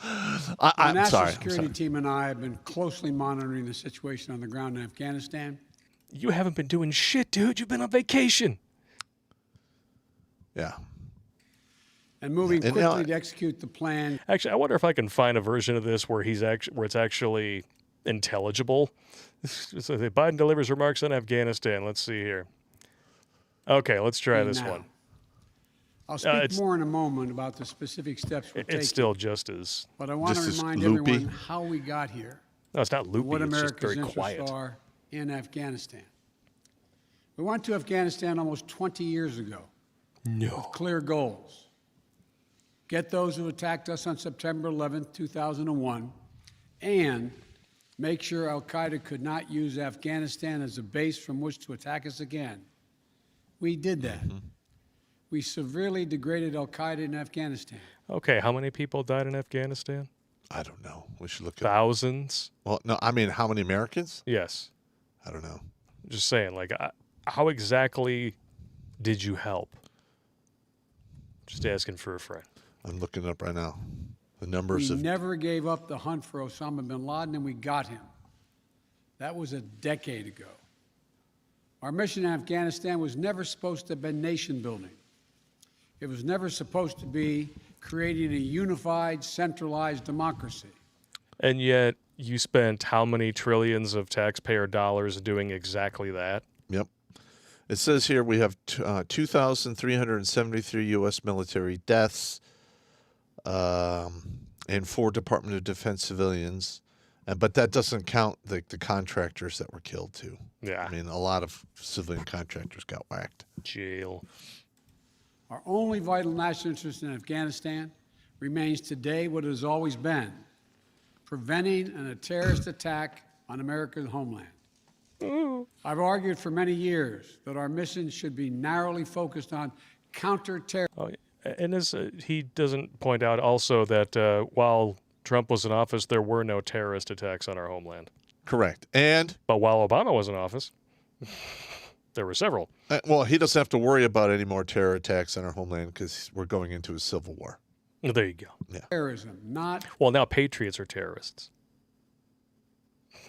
The I'm National sorry. Security Team and I have been closely monitoring the situation on the ground in Afghanistan. You haven't been doing shit, dude. You've been on vacation. Yeah. And moving And quickly now- to execute the plan. Actually, I wonder if I can find a version of this where it's actually intelligible. So Biden delivers remarks on Afghanistan. Let's see here. Okay, let's try this now. one. I'll speak it's- more in a moment about the specific steps we're taking. It's still just as... But I want to just as remind loopy. everyone how we got here, No, it's not and loopy. what It's just America's very interests quiet. are in Afghanistan. We went to Afghanistan almost 20 years ago No. with clear goals. Get those who attacked us on September 11th, 2001, and make sure al-Qaeda could not use Afghanistan as a base from which to attack us again. We did that. We severely degraded al-Qaeda in Afghanistan. Okay, how many people died in Afghanistan? I don't know. We should look at. Thousands? Well, no, I mean, how many Americans? Yes. I don't know. Just saying, like, how exactly did you help? Just asking for a friend. I'm looking it up right now. The We numbers of. never gave up the hunt for Osama bin Laden, and we got him. That was a decade ago. Our mission in Afghanistan was never supposed to have been nation building. It was never supposed to be creating a unified, centralized democracy. And yet, you spent how many trillions of taxpayer dollars doing exactly that? Yep. It says here we have 2,373 U.S. military deaths and 4 Department of Defense civilians. But that doesn't count the contractors that were killed, too. Yeah. I mean, a lot of civilian contractors got whacked. Jail. Our only vital national interest in Afghanistan remains today what it has always been, preventing a terrorist attack on America's homeland. I've argued for many years that our mission should be narrowly focused on counter-terrorism. Oh, and he doesn't point out also that while Trump was in office, there were no terrorist attacks on our homeland. Correct. And, But while Obama was in office, there were several. well, he doesn't have to worry about any more terror attacks on our homeland because we're going into a civil war. Well, there you go. terrorism, not Well, now patriots are terrorists.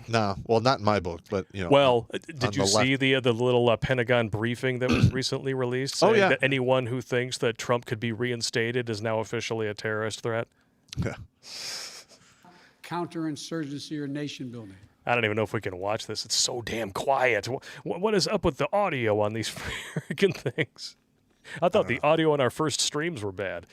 No, well, not in my book, but Well, on did you the left. see the little Pentagon briefing that was recently released? Saying yeah. that anyone who thinks that Trump could be reinstated is now officially a terrorist threat. Yeah. counterinsurgency or nation building. I don't even know if we can watch this. It's so damn quiet. What is up with the audio on these freaking things? I thought the audio on our first streams were bad.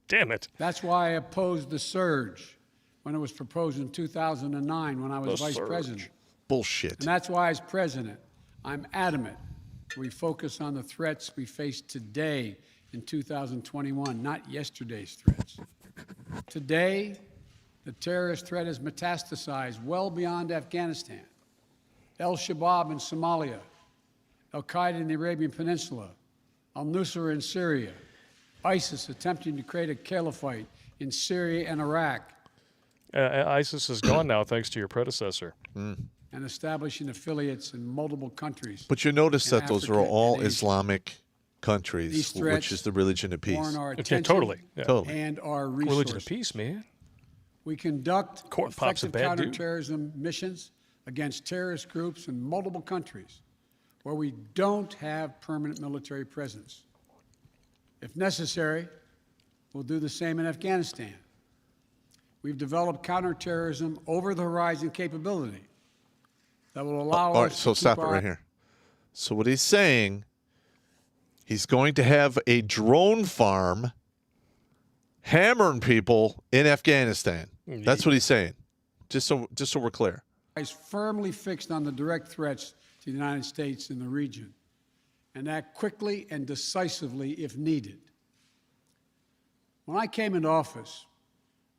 Damn it. That's why I opposed the surge when it was proposed in 2009 when I was vice president. Bullshit. And that's why, as president, I'm adamant we focus on the threats we face today in 2021, not yesterday's threats. Today, the terrorist threat has metastasized well beyond Afghanistan. Al-Shabaab in Somalia, Al-Qaeda in the Arabian Peninsula, al-Nusra in Syria, ISIS attempting to create a caliphate in Syria and Iraq, ISIS is gone now thanks to your predecessor. and establishing affiliates in multiple countries. But you notice in that those are Africa all and Asia. Islamic countries, These which threats is the religion of peace. warrant our Yeah, attention totally. Yeah. Totally. and our resources. Religion of peace, man. We conduct Corn Pop's a effective bad dude. counterterrorism missions against terrorist groups in multiple countries where we don't have permanent military presence. If necessary, we'll do the same in Afghanistan. We've developed counterterrorism over-the-horizon capability that will allow All right, us so to keep stop it our right here. So what he's saying, he's going to have a drone farm hammering people in Afghanistan. That's what he's saying. Just so we're clear. eyes firmly fixed on the direct threats to the United States and the region, and act quickly and decisively if needed. When I came into office,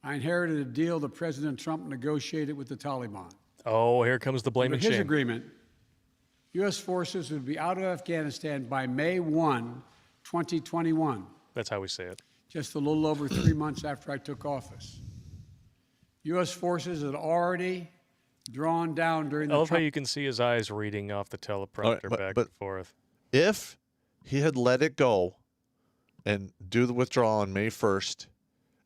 I inherited a deal that President Trump negotiated with the Taliban. Oh, here comes the blame Under and his shame. agreement, U.S. forces would be out of Afghanistan by May 1, 2021, That's how we say it. just a little over 3 months after I took office. U.S. forces had already drawn down during I the love how Trump you can see his eyes reading off the teleprompter back but- and forth. If he had let it go and do the withdrawal on May 1st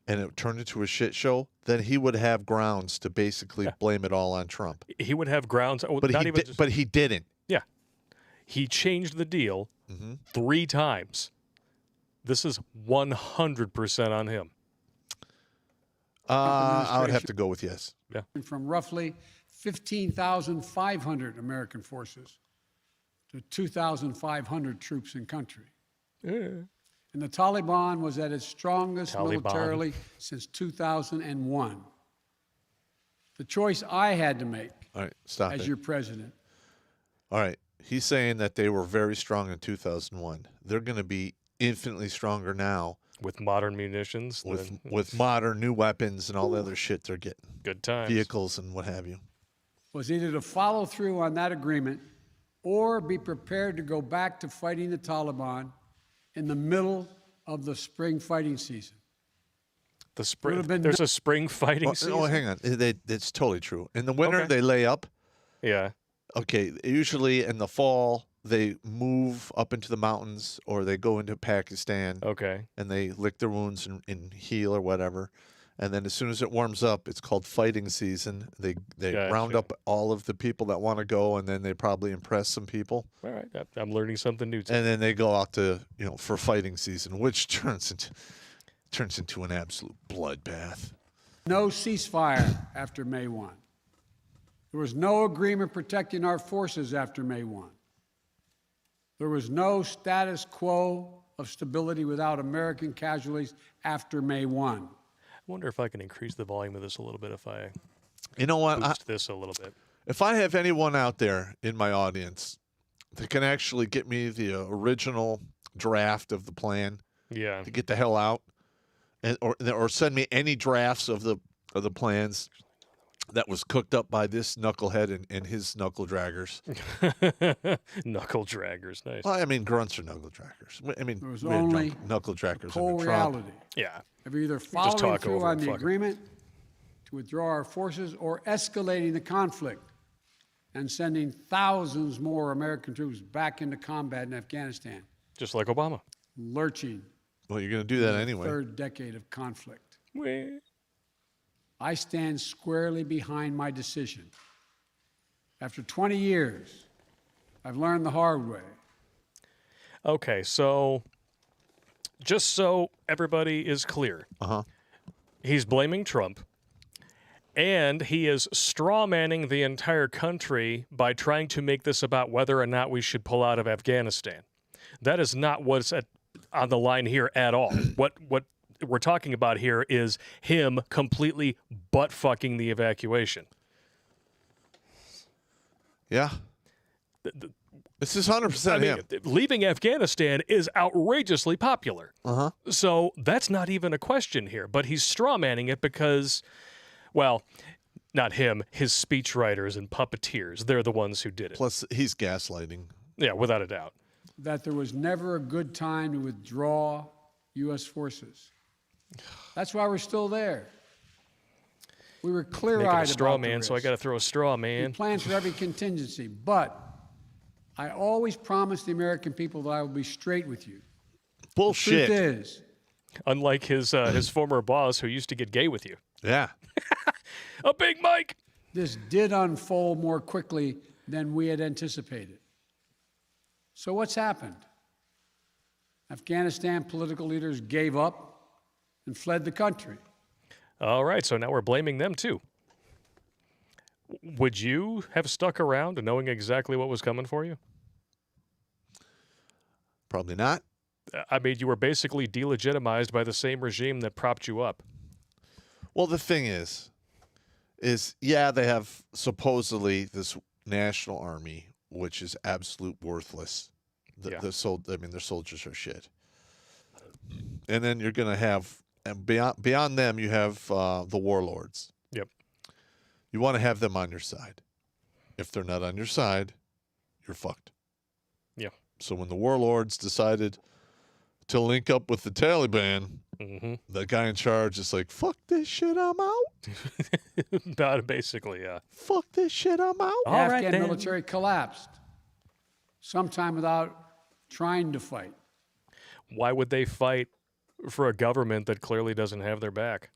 and it turned into a shit show, then he would have grounds to basically blame it all on Trump. He would have grounds. Oh, But not he even did, just, but he didn't. yeah. He changed the deal 3 times. This is 100% on him. I would have to go with yes. from roughly 15,500 American forces to 2,500 troops in country. And the Taliban was at its strongest Taliban. militarily since 2001. The choice I had to make All right, stop as it. your president All right. He's saying that they were very strong in 2001. They're going to be infinitely stronger now With modern munitions, then with modern new weapons and all the other shit they're getting, good times. vehicles and what have you. was either to follow through on that agreement or be prepared to go back to fighting the Taliban in the middle of the spring fighting season. The spring. Would've been There's a spring fighting Oh, season. hang on. It's totally true. In the winter, Okay. they lay up. Yeah. Okay. Usually in the fall, they move up into the mountains or they go into Pakistan Okay. and they lick their wounds and heal or whatever. And then as soon as it warms up, it's called fighting season. They round Gotcha. up all of the people that want to go, and then they probably impress some people. All right. I'm learning something new today. And then they go out to, for fighting season, which turns into an absolute bloodbath. No ceasefire after May 1. There was no agreement protecting our forces after May 1. There was no status quo of stability without American casualties after May 1. I wonder if I can increase the volume of this a little bit if I You know what? boost this a little bit. If I have anyone out there in my audience that can actually get me the original draft of the plan Yeah. to get the hell out, or send me any drafts of the plans that was cooked up by this knucklehead and his knuckle draggers. Knuckle draggers. Nice. Well, I mean, grunts are knuckle draggers. I mean, There was we had only knuckle draggers Cold under Trump. reality Yeah. of either just following talk through over on and the fuck it. agreement to withdraw our forces or escalating the conflict and sending thousands more American troops back into combat in Afghanistan, Just like Obama. lurching Well, you're going to do that the anyway. third decade of conflict. Weh. I stand squarely behind my decision. After 20 years, I've learned the hard way. Okay, so just so everybody is clear, he's blaming Trump, and he is strawmanning the entire country by trying to make this about whether or not we should pull out of Afghanistan. That is not what's on the line here at all. What we're talking about here is him completely butt-fucking the evacuation. Yeah. This is 100% him. Leaving Afghanistan is outrageously popular. So that's not even a question here. But he's strawmanning it because, well, not him, his speechwriters and puppeteers. They're the ones who did it. Plus, he's gaslighting. Yeah, without a doubt. That there was never a good time to withdraw U.S. forces. That's why we're still there. We were Making clear-eyed a straw about the man, so I risk. got to throw a straw We man. planned for every contingency, but I always promised the American people that I would be straight with you. Bullshit. The truth is, Unlike his former boss who used to get gay with you. Yeah. A big Mike! this did unfold more quickly than we had anticipated. So what's happened? Afghanistan political leaders gave up and fled the country. All right, so now we're blaming them too. Would you have stuck around knowing exactly what was coming for you? Probably not. I mean, you were basically delegitimized by the same regime that propped you up. Well, the thing is yeah, they have supposedly this national army, which is absolute worthless. Yeah. Their soldiers are shit. And then you're gonna have, and beyond them, you have the warlords. Yep. You want to have them on your side. If they're not on your side, you're fucked. Yeah. So when the warlords decided to link up with the Taliban, the guy in charge is like, fuck this shit, I'm out. About basically, yeah. Fuck this shit, I'm out. The All right, Afghan then. military collapsed, sometime without trying to fight. Why would they fight for a government that clearly doesn't have their back?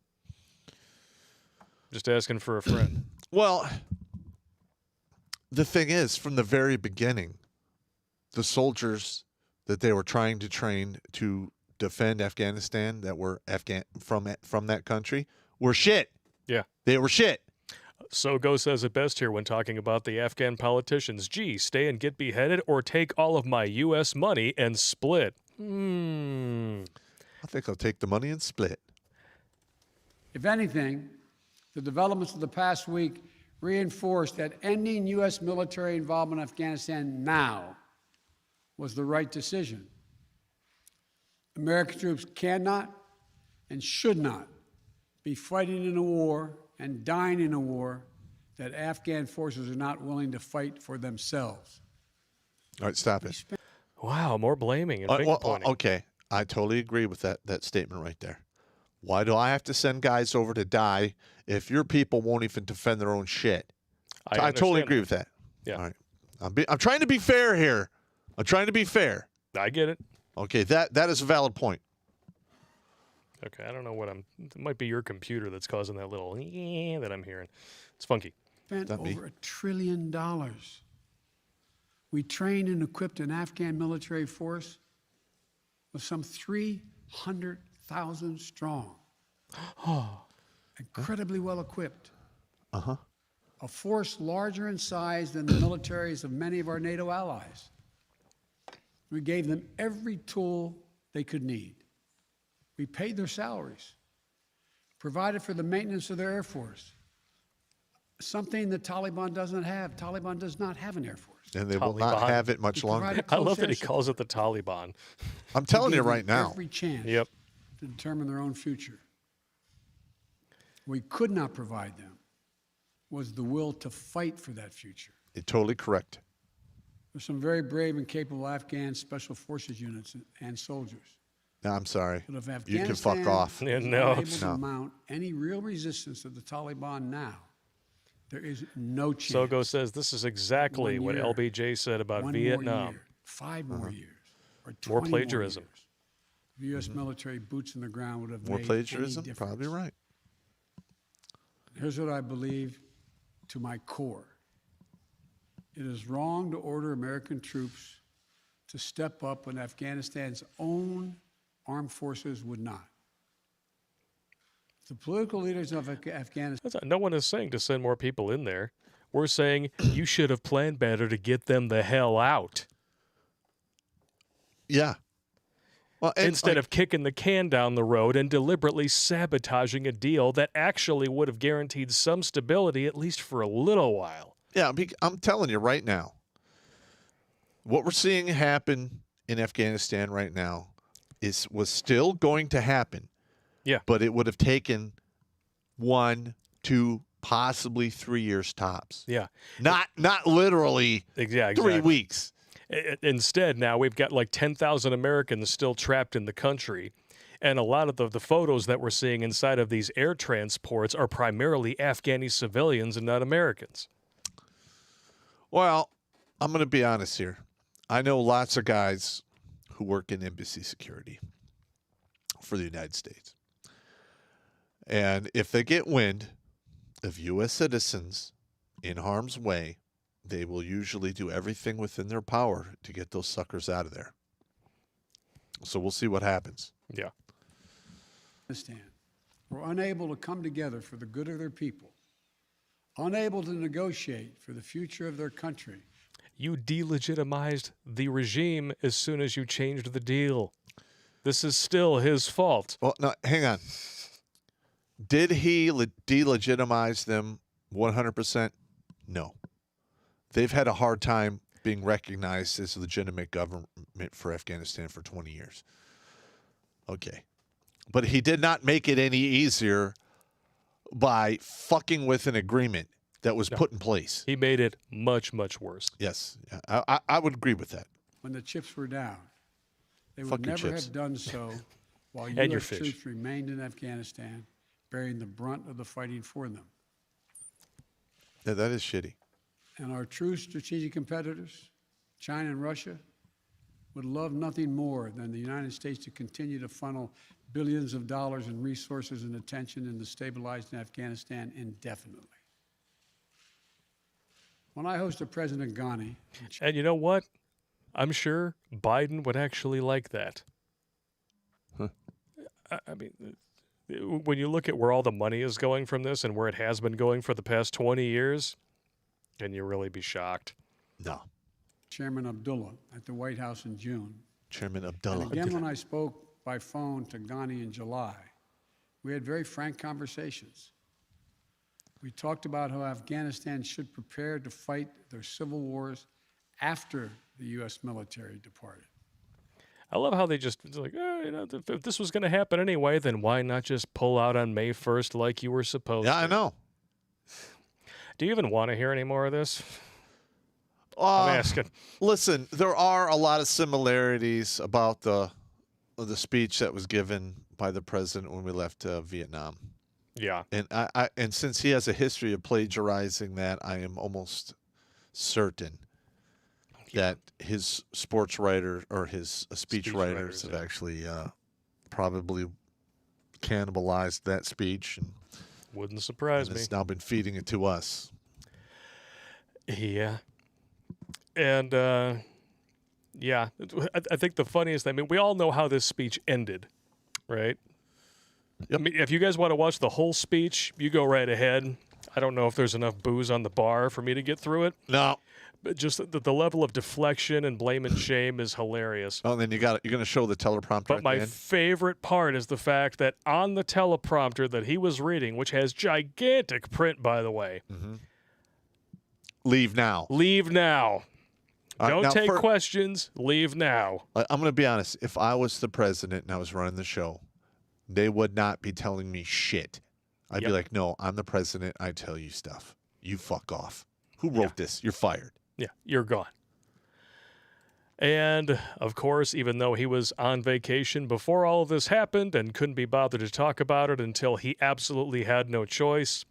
Just asking for a friend. Well, the thing is, from the very beginning, the soldiers that they were trying to train to defend Afghanistan that were from that country were shit. Yeah. They were shit. Sogo says it best here when talking about the Afghan politicians. Gee, stay and get beheaded or take all of my U.S. money and split. I think I'll take the money and split. If anything, the developments of the past week reinforced that ending U.S. military involvement in Afghanistan now was the right decision. American troops cannot and should not be fighting in a war and dying in a war that Afghan forces are not willing to fight for themselves. All right, stop it. Wow, more blaming and finger pointing. Okay, I totally agree with that statement right there. Why do I have to send guys over to die if your people won't even defend their own shit? I totally agree with that. Yeah. All right. I'm trying to be fair here. I'm trying to be fair. I get it. Okay, that is a valid point. Okay, I don't know what it might be your computer that's causing that little that I'm hearing. It's funky. Spent Not me. over $1 trillion. We trained and equipped an Afghan military force with some 300,000 strong. Incredibly well equipped. A force larger in size than the militaries of many of our NATO allies. We gave them every tool they could need. We paid their salaries, provided for the maintenance of their Air Force, something the Taliban doesn't have. Taliban does not have an Air Force. And they will not Taliban. have it much We longer. provided I love close that he airship. calls it the Taliban. I'm telling We you gave right them now. every chance Yep. to determine their own future. We could not provide them was the will to fight for that future. You're totally correct. There's some very brave and capable Afghan special forces units and soldiers. No, I'm sorry. But if You can fuck Afghanistan off. Yeah, is no. unable to mount any real resistance to the Taliban now, there is no chance. Sogo says this is exactly what 1 year, LBJ said about one Vietnam. more year, 5 more years, or 20 More plagiarism. years. The U.S. military boots on the ground would have More made plagiarism? any difference. Probably right. Here's what I believe to my core. It is wrong to order American troops to step up when Afghanistan's own armed forces would not. The political leaders of Afghanistan. No one is saying to send more people in there. We're saying you should have planned better to get them the hell out. Yeah. Well, and Instead of kicking the can down the road and deliberately sabotaging a deal that actually would have guaranteed some stability, at least for a little while. Yeah, I'm telling you right now, what we're seeing happen in Afghanistan right now was still going to happen. Yeah. But it would have taken 1, 2, possibly 3 years tops. Yeah. Not literally Exactly. 3 weeks. Instead, now we've got like 10,000 Americans still trapped in the country. And a lot of the photos that we're seeing inside of these air transports are primarily Afghani civilians and not Americans. Well, I'm going to be honest here. I know lots of guys who work in embassy security for the United States. And if they get wind of U.S. citizens in harm's way, they will usually do everything within their power to get those suckers out of there. So we'll see what happens. Yeah. Were unable to come together for the good of their people, unable to negotiate for the future of their country. You delegitimized the regime as soon as you changed the deal. This is still his fault. Well, no, hang on. Did he delegitimize them 100%? No. They've had a hard time being recognized as a legitimate government for Afghanistan for 20 years. Okay. But he did not make it any easier by fucking with an agreement that was put in place. He made it much, much worse. Yes. I would agree with that. When the chips were down, they Fuck would your never chips. have done so while And your U.S. fish. troops remained in Afghanistan, bearing the brunt of the fighting for them. Yeah, that is shitty. And our true strategic competitors, China and Russia, would love nothing more than the United States to continue to funnel billions of dollars in resources and attention into stabilizing Afghanistan indefinitely. When I hosted President Ghani, And you know what? I'm sure Biden would actually like that. I mean, when you look at where all the money is going from this and where it has been going for the past 20 years, can you really be shocked? No. Chairman Abdullah at the White House in June, Chairman and Abdullah. again when I spoke by phone to Ghani in July, we had very frank conversations. We talked about how Afghanistan should prepare to fight their civil wars after the U.S. military departed. I love how they just it's like, if this was going to happen anyway, then why not just pull out on May 1st like you were supposed to? Yeah, I know. Do you even want to hear any more of this? I'm asking. Listen, there are a lot of similarities about the speech that was given by the president when we left Vietnam. Yeah. And since he has a history of plagiarizing that, I am almost certain that his sports writer or his speech writers have actually probably cannibalized that speech and Wouldn't surprise me. it's now been feeding it to us. Yeah. And, yeah, I think the funniest thing, I mean, we all know how this speech ended, right? Yep. I mean, if you guys want to watch the whole speech, you go right ahead. I don't know if there's enough booze on the bar for me to get through it. No. But just the level of deflection and blame and shame is hilarious. Oh, and then you're going to show the teleprompter But at my the end? favorite part is the fact that on the teleprompter that he was reading, which has gigantic print, by the way, Leave now. leave now. Don't now take for- questions. Leave now. I'm going to be honest. If I was the president and I was running the show, they would not be telling me shit. I'd be Yep. like, no, I'm the president. I tell you stuff. You fuck off. Who wrote this? You're fired. Yeah, you're gone. And, of course, even though he was on vacation before all of this happened and couldn't be bothered to talk about it until he absolutely had no choice,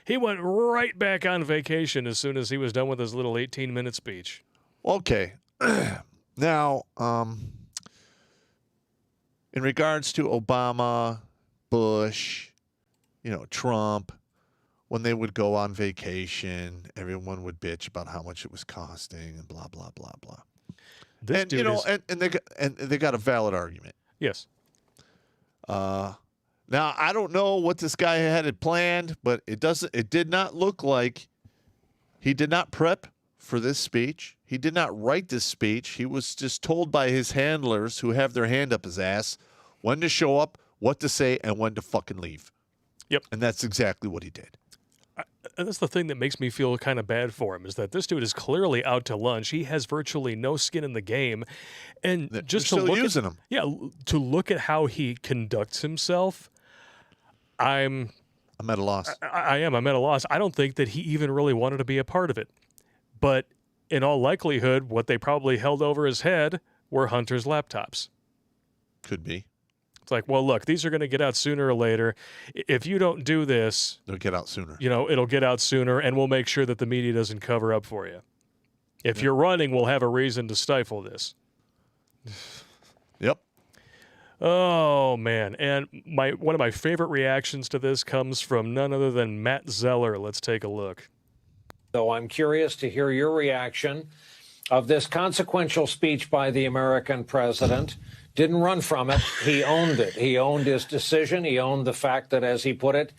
he went right back on vacation as soon as he was done with his little 18-minute speech. Okay. Now, in regards to Obama, Bush, Trump, when they would go on vacation, everyone would bitch about how much it was costing and blah blah blah blah. This And dude is, and they got a valid argument. yes. Now I don't know what this guy had it planned, but it did not look like he did not prep for this speech. He did not write this speech. He was just told by his handlers, who have their hand up his ass, when to show up, what to say, and when to fucking leave. Yep. And that's exactly what he did. And that's the thing that makes me feel kind of bad for him, is that this dude is clearly out to lunch. He has virtually no skin in the game, and just to still look using at, him. Yeah, to look at how he conducts himself, I'm at a loss. I'm at a loss. I don't think that he even really wanted to be a part of it. But in all likelihood, what they probably held over his head were Hunter's laptops. Could be. It's like, well, look, these are going to get out sooner or later. If you don't do this, They'll get out sooner. it'll get out sooner, and we'll make sure that the media doesn't cover up for you. If you're running, we'll have a reason to stifle this. Yep. Oh, man. And one of my favorite reactions to this comes from none other than Matt Zeller. Let's take a look. So I'm curious to hear your reaction of this consequential speech by the American president. Didn't run from it. He owned it. He owned his decision. He owned the fact that, as he put it,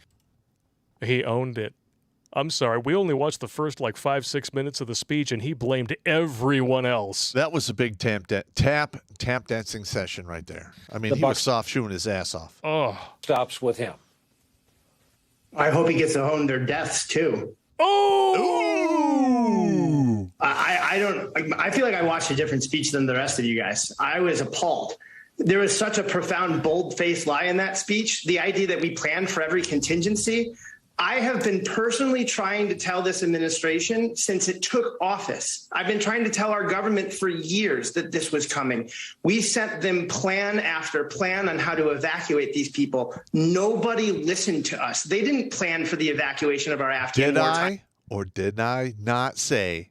He owned it. I'm sorry. We only watched the first 5-6 minutes of the speech, and he blamed everyone else. That was a big tap dancing session right there. I mean, he buck was soft shoeing his ass off. Oh. stops with him. I hope he gets to own their deaths too. Oh! I feel like I watched a different speech than the rest of you guys. I was appalled. There was such a profound, bold-faced lie in that speech. The idea that we planned for every contingency. I have been personally trying to tell this administration since it took office. I've been trying to tell our government for years that this was coming. We sent them plan after plan on how to evacuate these people. Nobody listened to us. They didn't plan for the evacuation of our Afghan wartime. Did I not say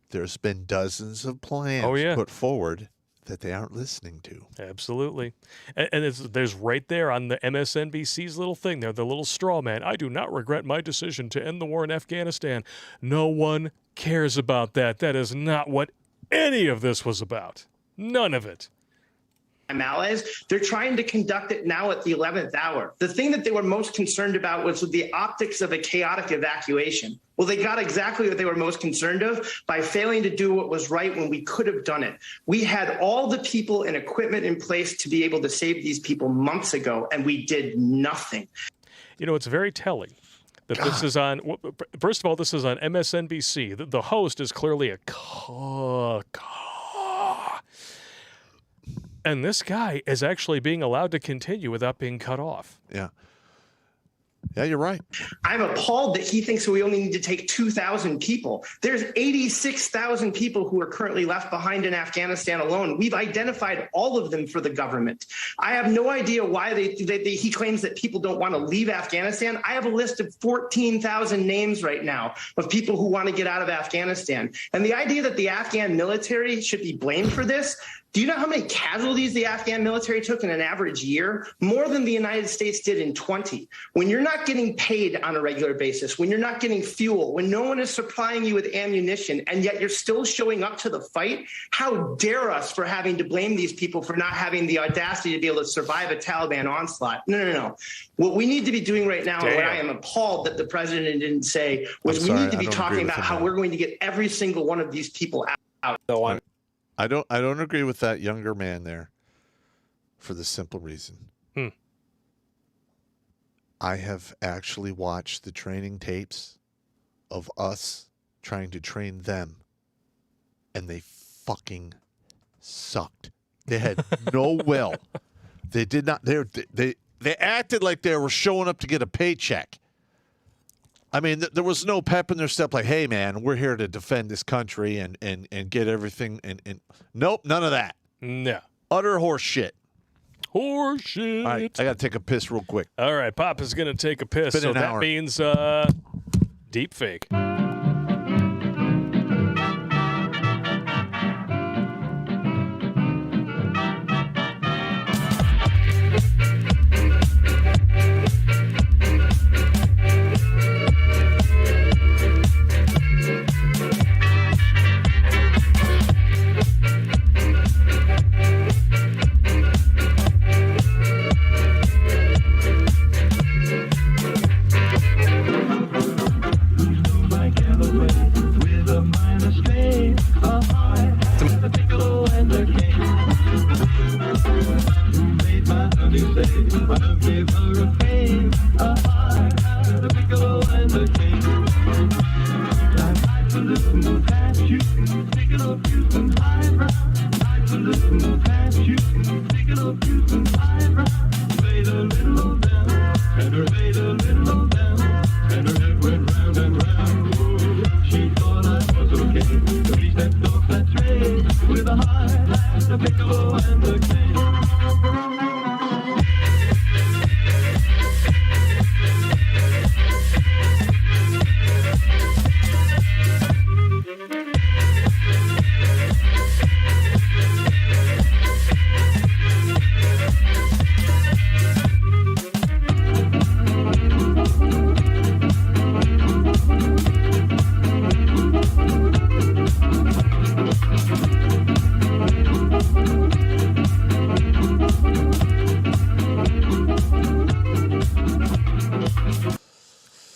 there's been dozens of plans put forward that they aren't listening to? Absolutely. And there's right there on the MSNBC's little thing there, the little straw man. I do not regret my decision to end the war in Afghanistan. No one cares about that. That is not what any of this was about. None of it. Allies, they're trying to conduct it now at the 11th hour. The thing that they were most concerned about was the optics of a chaotic evacuation. Well, they got exactly what they were most concerned of by failing to do what was right when we could have done it. We had all the people and equipment in place to be able to save these people months ago, and we did nothing. It's very telling that this is on, first of all, this is on MSNBC. The host is clearly a and this guy is actually being allowed to continue without being cut off. Yeah. Yeah, you're right. I'm appalled that he thinks we only need to take 2,000 people. There's 86,000 people who are currently left behind in Afghanistan alone. We've identified all of them for the government. I have no idea why he claims that people don't want to leave Afghanistan. I have a list of 14,000 names right now of people who want to get out of Afghanistan. And the idea that the Afghan military should be blamed for this, do you know how many casualties the Afghan military took in an average year? More than the United States did in 20. When you're not getting paid on a regular basis, when you're not getting fuel, when no one is supplying you with ammunition, and yet you're still showing up to the fight, how dare us for having to blame these people for not having the audacity to be able to survive a Taliban onslaught? No. What we need to be doing right now, and what I am appalled that the president didn't say, was we need to be talking about how we're going to get every single one of these people out. So I don't agree with that younger man there for the simple reason. I have actually watched the training tapes of us trying to train them, and they fucking sucked. They had no will. They did not. They acted like they were showing up to get a paycheck. I mean, there was no pep in their step like, hey, man, we're here to defend this country and get everything. And nope, none of that. No. Utter horse shit. Horse shit. All right, I got to take a piss real quick. All right, Popp is going to take a piss, Been so an that hour. means deep fake. I gave her a cane, a hi-hat, a piccolo, and a cane. Highfalutin pants, you can pick it up, you can highbrow. Highfalutin pants, you can pick it up, you can highbrow. Played a little old down, and her played a little old down, and her head went round and round. Whoa, she thought I was okay, so he stepped off that train with a hi-hat, a piccolo, and a cane.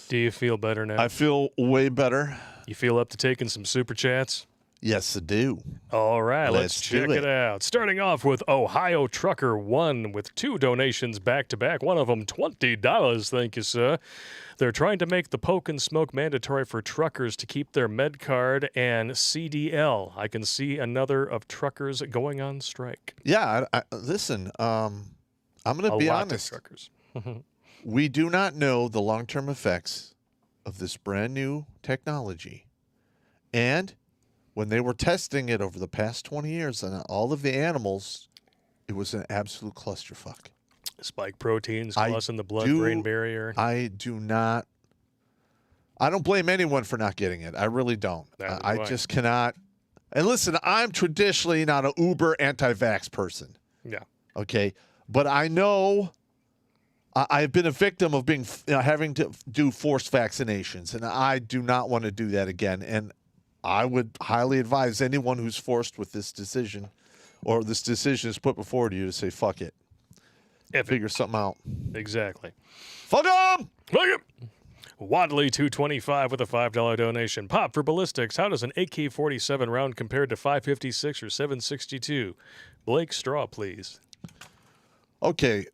Do you feel better now? I feel way better. You feel up to taking some super chats? Yes, I do. All right, let's Let's do check it out. Starting off with Ohio Trucker 1 with 2 donations back-to-back. One of them $20. Thank you, sir. They're trying to make the poke and smoke mandatory for truckers to keep their med card and CDL. I can see another of truckers going on strike. Yeah, listen, I'm going to be honest. Truckers. We do not know the long-term effects of this brand new technology. And when they were testing it over the past 20 years on all of the animals, it was an absolute clusterfuck. Spike proteins crossing the blood-brain barrier. I don't blame anyone for not getting it. I really don't. I just cannot. And listen, I'm traditionally not an uber anti-vax person. Yeah. Okay. But I know I've been a victim of being having to do forced vaccinations, and I do not want to do that again. And I would highly advise anyone who's forced with this decision, or this decision is put before you, to say, fuck it. Figure something out. Exactly. Fuck 'em! Fuck 'em! Wadley 225 with a $5 donation. Pop, for ballistics, how does an AK-47 round compare to 5.56 or 7.62? Blake Straw, please. Okay.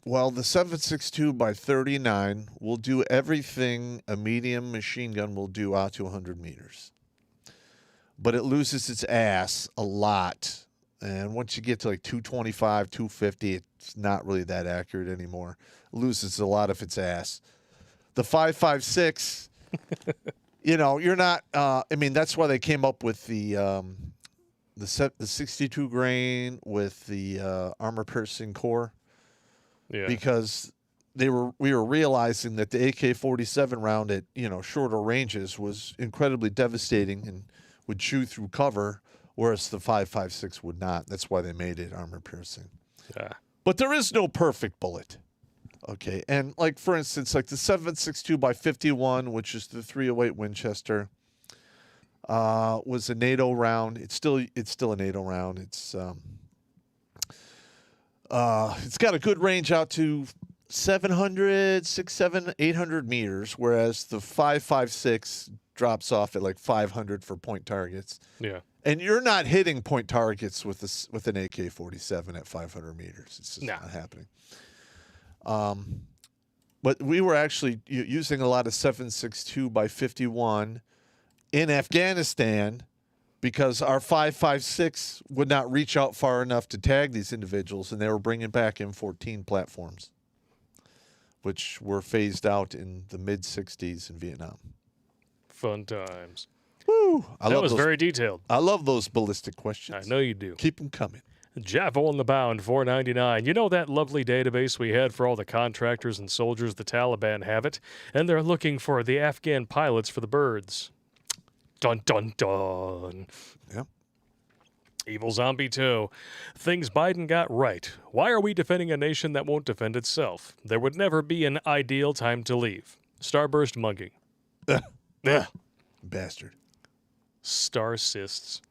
Well, the 7.62 by 39 will do everything a medium machine gun will do out to 100 meters. But it loses its ass a lot. And once you get to like 225, 250, it's not really that accurate anymore. It loses a lot of its ass. The 5.56, you're not. I mean, that's why they came up with the 62 grain with the armor-piercing core. Yeah. Because we were realizing that the AK-47 round at shorter ranges was incredibly devastating and would chew through cover, whereas the 5.56 would not. That's why they made it armor piercing. Yeah. But there is no perfect bullet. Okay, and like for instance, like the 7.62 by 51, which is the 308 Winchester, was a NATO round. It's still a NATO round. It's got a good range out to 700, 600, 800 meters, whereas the 5.56 drops off at like 500 for point targets. Yeah. And you're not hitting point targets with an AK-47 at 500 meters. It's just not happening. But we were actually using a lot of 7.62 by 51 in Afghanistan because our 5.56 would not reach out far enough to tag these individuals, and they were bringing back M14 platforms, which were phased out in the mid-'60s in Vietnam. Fun times. Woo! That was very detailed. I love those ballistic questions. I know you do. Keep them coming. Jaffle in the Bound, $4.99. You know that lovely database we had for all the contractors and soldiers? The Taliban have it, and they're looking for the Afghan pilots for the birds. Dun, dun, dun. Yep. Evil Zombie 2. Things Biden got right. Why are we defending a nation that won't defend itself? There would never be an ideal time to leave. Starburst Mugging. Yeah. Bastard. Star Cysts.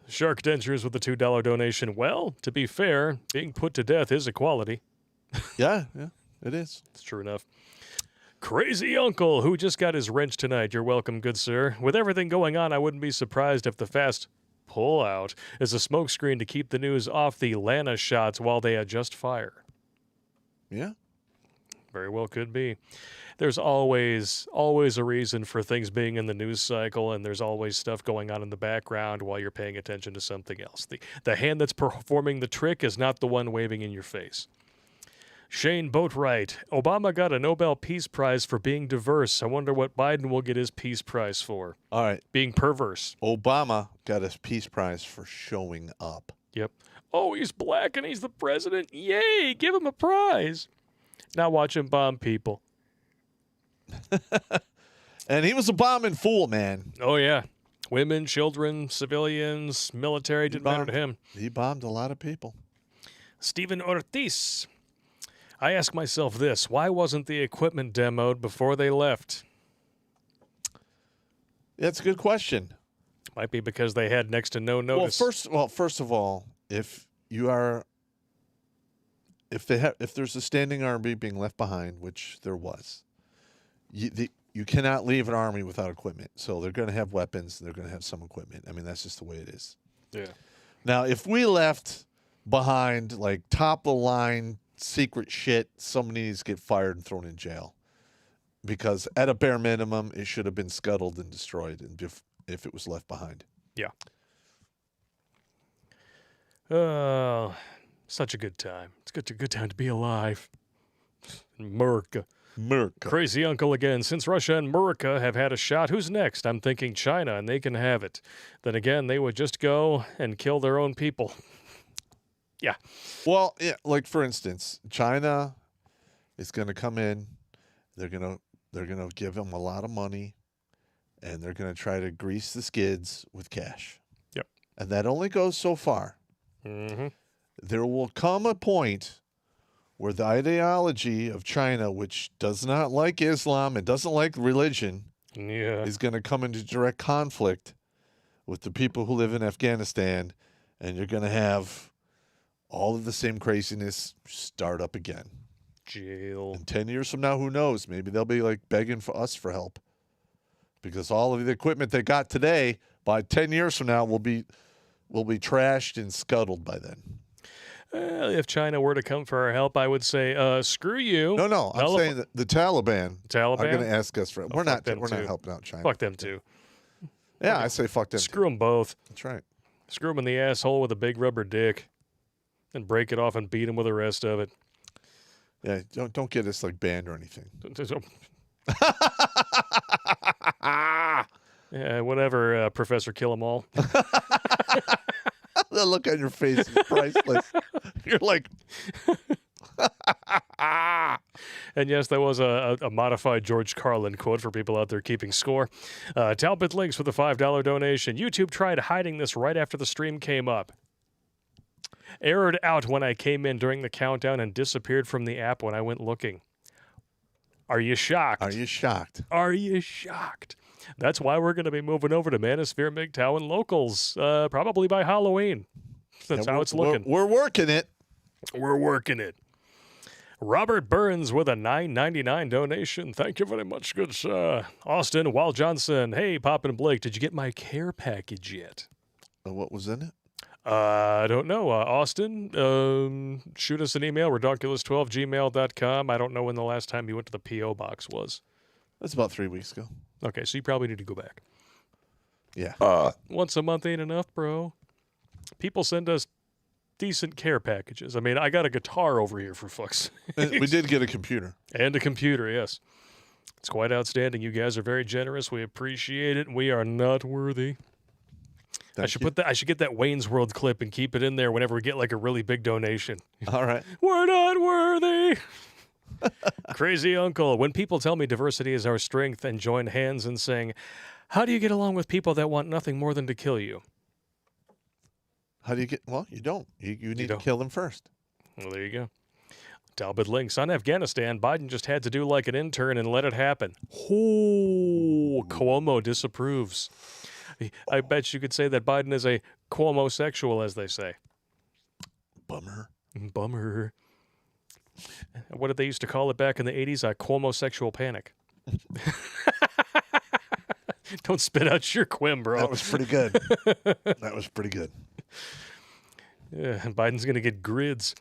Shark Dentures with a $2 donation. Well, to be fair, being put to death is equality. Yeah, it is. It's true enough. Crazy Uncle, who just got his wrench tonight. You're welcome, good sir. With everything going on, I wouldn't be surprised if the fast pullout is a smokescreen to keep the news off the Lana shots while they adjust fire. Yeah. Very well could be. There's always a reason for things being in the news cycle, and there's always stuff going on in the background while you're paying attention to something else. The hand that's performing the trick is not the one waving in your face. Shane Boatwright, Obama got a Nobel Peace Prize for being diverse. I wonder what Biden will get his Peace Prize for. All right. Being perverse. Obama got his Peace Prize for showing up. Yep. Oh, he's black and he's the president. Yay, give him a prize. Now watch him bomb people. And he was a bombing fool, man. Oh, yeah. Women, children, civilians, military, didn't matter to him. He bombed a lot of people. Stephen Ortiz. I ask myself this. Why wasn't the equipment demoed before they left? That's a good question. Might be because they had next to no notice. First of all, if there's a standing army being left behind, which there was, you cannot leave an army without equipment. So they're going to have weapons. They're going to have some equipment. I mean, that's just the way it is. Yeah. Now, if we left behind like top of the line secret shit, somebody needs to get fired and thrown in jail, because at a bare minimum, it should have been scuttled and destroyed, and if it was left behind. Yeah. Such a good time. It's a good time to be alive. America. Crazy uncle again. Since Russia and America have had a shot, who's next? I'm thinking China, and they can have it. Then again, they would just go and kill their own people. Yeah. Well, yeah, like for instance, China is going to come in. They're going to give them a lot of money, and they're going to try to grease the skids with cash. Yep. And that only goes so far. Mm-hmm. There will come a point where the ideology of China, which does not like Islam and doesn't like religion, is going to come into direct conflict with the people who live in Afghanistan, and you're going to have all of the same craziness start up again. Jail. And 10 years from now, who knows? Maybe they'll be like begging for us for help, because all of the equipment they got today, by 10 years from now, will be trashed and scuttled by then. If China were to come for our help, I would say, screw you. No. I'm saying that the Taliban are going to ask us for it. We're not helping out China. Fuck them too. Yeah, I say fuck them. Screw them both. That's right. Screw them in the asshole with a big rubber dick, and break it off and beat them with the rest of it. Yeah, don't get us like banned or anything. Yeah, whatever, Professor Kill 'Em All. The look on your face is priceless. You're like, and yes, that was a modified George Carlin quote for people out there keeping score. Talbot Links with a $5 donation. YouTube tried hiding this right after the stream came up. Errored out when I came in during the countdown and disappeared from the app when I went looking. Are you shocked? Are you shocked? Are you shocked? That's why we're going to be moving over to Manosphere, MGTOW, and locals probably by Halloween. That's how it's looking. We're working it. We're working it. Robert Burns with a $9.99 donation. Thank you very much, good sir. Austin Wal Johnson. Hey, Popp and Blake, did you get my care package yet? What was in it? I don't know. Austin, shoot us an email, redonkulous12gmail.com. I don't know when the last time you went to the P.O. box was. That's about 3 weeks ago. Okay, so you probably need to go back. Yeah. Once a month ain't enough, bro. People send us decent care packages. I mean, I got a guitar over here, for fuck's sake. We did get a computer. And a computer, yes. It's quite outstanding. You guys are very generous. We appreciate it. We are not worthy. I should get that Wayne's World clip and keep it in there whenever we get like a really big donation. All right. We're not worthy. Crazy uncle. When people tell me diversity is our strength and join hands in saying, how do you get along with people that want nothing more than to kill you? How do you get? Well, you don't. You need to kill them first. Well, there you go. Talbot Links. On Afghanistan, Biden just had to do like an intern and let it happen. Oh, Cuomo disapproves. I bet you could say that Biden is a Cuomo-sexual, as they say. Bummer. What did they used to call it back in the 80s? A Cuomo-sexual panic. Don't spit out your quim, bro. That was pretty good. That was pretty good. Yeah, Biden's going to get grids.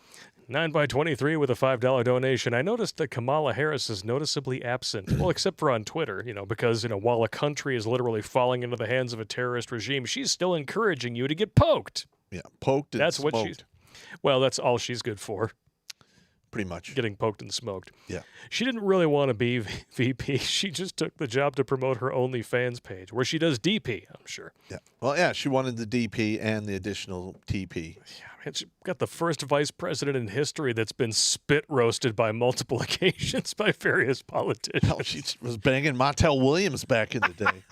9x23 with a $5 donation. I noticed that Kamala Harris is noticeably absent. Well, except for on Twitter, because, while a country is literally falling into the hands of a terrorist regime, she's still encouraging you to get poked. Yeah, poked and That's smoked. what she's. Well, that's all she's good for. Pretty much. Getting poked and smoked. Yeah. She didn't really want to be VP. She just took the job to promote her OnlyFans page, where she does DP, I'm sure. Yeah. Well, yeah, she wanted the DP and the additional TP. Yeah, man, she got the first vice president in history that's been spit roasted by multiple occasions by various politicians. Hell, she was banging Montel Williams back in the day.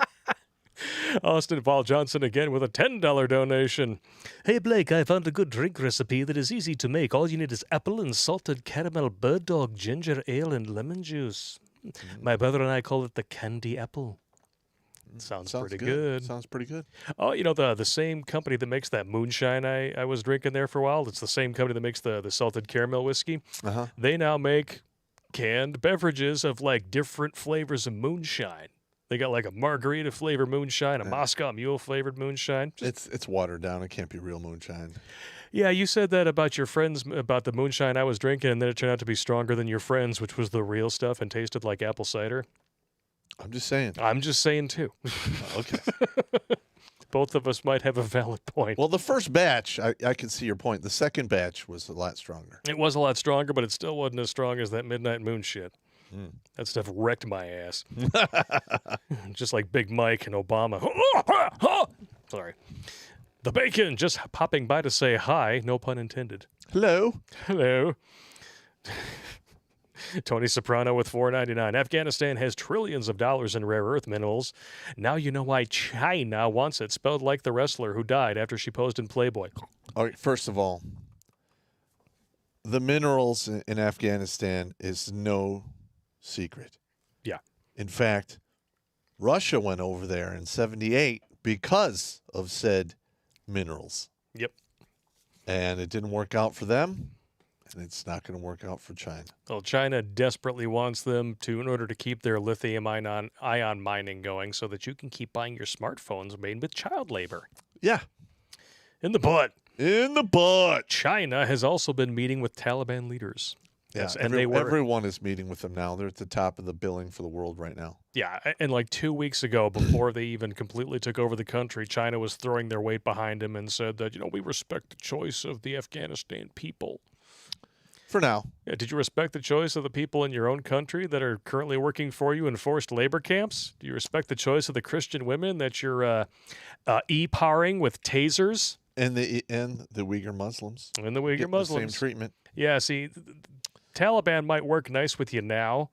Austin Paul Johnson again with a $10 donation. Hey, Blake, I found a good drink recipe that is easy to make. All you need is apple and salted caramel bird dog, ginger ale, and lemon juice. My brother and I call it the candy apple. Sounds pretty good. Sounds pretty good. Oh, the same company that makes that moonshine I was drinking there for a while, it's the same company that makes the salted caramel whiskey. Uh-huh. They now make canned beverages of like different flavors of moonshine. They got like a margarita flavored moonshine, a Moscow Mule flavored moonshine. It's watered down. It can't be real moonshine. Yeah, you said that about your friends, about the moonshine I was drinking, and then it turned out to be stronger than your friends, which was the real stuff and tasted like apple cider. I'm just saying. I'm just saying, too. Okay. Both of us might have a valid point. Well, the first batch, I can see your point. The second batch was a lot stronger. It was a lot stronger, but it still wasn't as strong as that Midnight Moon shit. That stuff wrecked my ass. Just like Big Mike and Obama. Sorry. The Bacon just popping by to say hi, no pun intended. Hello. Hello. Tony Soprano with $4.99. Afghanistan has trillions of dollars in rare earth minerals. Now you know why China wants it, spelled like the wrestler who died after she posed in Playboy. All right, first of all, the minerals in Afghanistan is no secret. Yeah. In fact, Russia went over there in 1978 because of said minerals. Yep. And it didn't work out for them, and it's not going to work out for China. Well, China desperately wants them to, in order to keep their lithium-ion mining going so that you can keep buying your smartphones made with child labor. Yeah. In the butt. In the butt. China has also been meeting with Taliban leaders. Yes, and they were. Everyone is meeting with them now. They're at the top of the billing for the world right now. Yeah, and like 2 weeks ago, before they even completely took over the country, China was throwing their weight behind them and said that, we respect the choice of the Afghanistan people. For now. Yeah, did you respect the choice of the people in your own country that are currently working for you in forced labor camps? Do you respect the choice of the Christian women that you're e-powering with tasers? And the Uyghur Muslims. And the Uyghur Get Muslims. The same treatment. Yeah, see, Taliban might work nice with you now,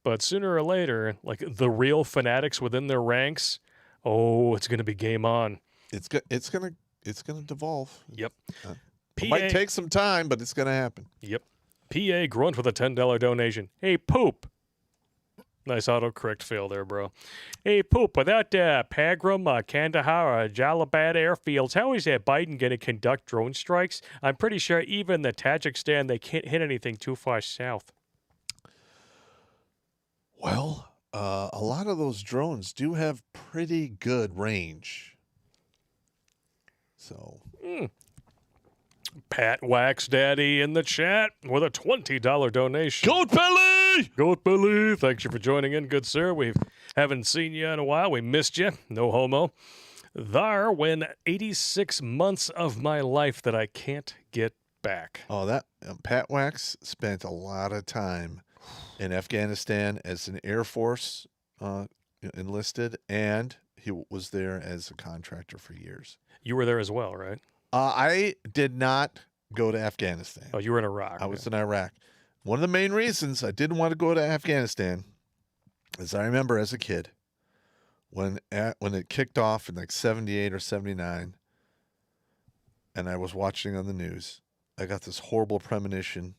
but sooner or later, like the real fanatics within their ranks, it's going to be game on. It's going to devolve. Yep. It might take some time, but it's going to happen. Yep. PA Grunt with a $10 donation. Hey, Poop. Nice autocorrect fail there, bro. Hey, Poop, without Pagram, Kandahar, Jalabad airfields, how is Biden going to conduct drone strikes? I'm pretty sure even the Tajikistan, they can't hit anything too far south. Well, a lot of those drones do have pretty good range. So... Pat Wax Daddy in the chat with a $20 donation. Goat Belly! Goat Belly, thanks you for joining in, good sir. We haven't seen you in a while. We missed you. No homo. There went 86 months of my life that I can't get back. Oh, that Pat Wax spent a lot of time in Afghanistan as an Air Force enlisted, and he was there as a contractor for years. You were there as well, right? I did not go to Afghanistan. Oh, you were in Iraq. I was in Iraq. One of the main reasons I didn't want to go to Afghanistan is I remember as a kid when it kicked off in like 78 or 79 and I was watching on the news, I got this horrible premonition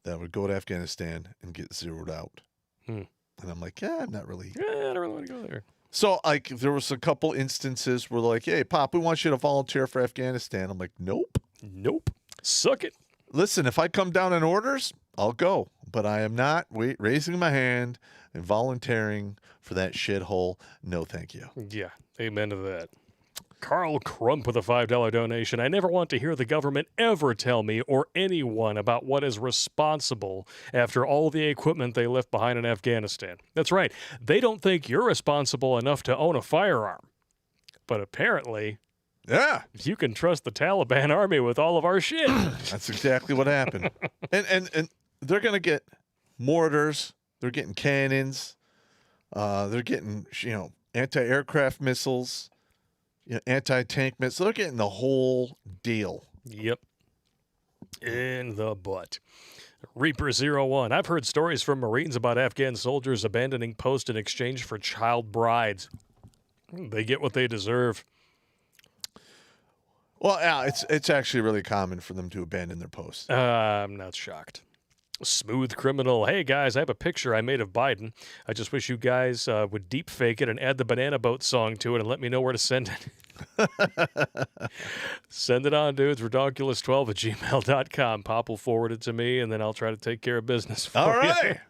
that I would go to Afghanistan and get zeroed out. And I'm like, I don't really want to go there. So, like, there was a couple instances where, like, hey, Pop, we want you to volunteer for Afghanistan. I'm like, nope. Nope. Suck it. Listen, if I come down in orders, I'll go. but I am not raising my hand and volunteering for that shithole. No, thank you. Yeah, amen to that. Carl Crump with a $5 donation. I never want to hear the government ever tell me or anyone about what is responsible after all the equipment they left behind in Afghanistan. That's right. They don't think you're responsible enough to own a firearm. But apparently, Yeah, you can trust the Taliban army with all of our shit. that's exactly what happened. And they're going to get mortars. They're getting cannons. They're getting, anti-aircraft missiles, anti-tank missiles. They're getting the whole deal. Yep. In the butt. Reaper 01. I've heard stories from Marines about Afghan soldiers abandoning post in exchange for child brides. They get what they deserve. Well, yeah, it's actually really common for them to abandon their posts. I'm not shocked. Smooth Criminal. Hey, guys, I have a picture I made of Biden. I just wish you guys would deep fake it and add the Banana Boat song to it and let me know where to send it. Send it on, dudes. Redonkulous12@gmail.com. Pop will forward it to me, and then I'll try to take care of business for All you. right.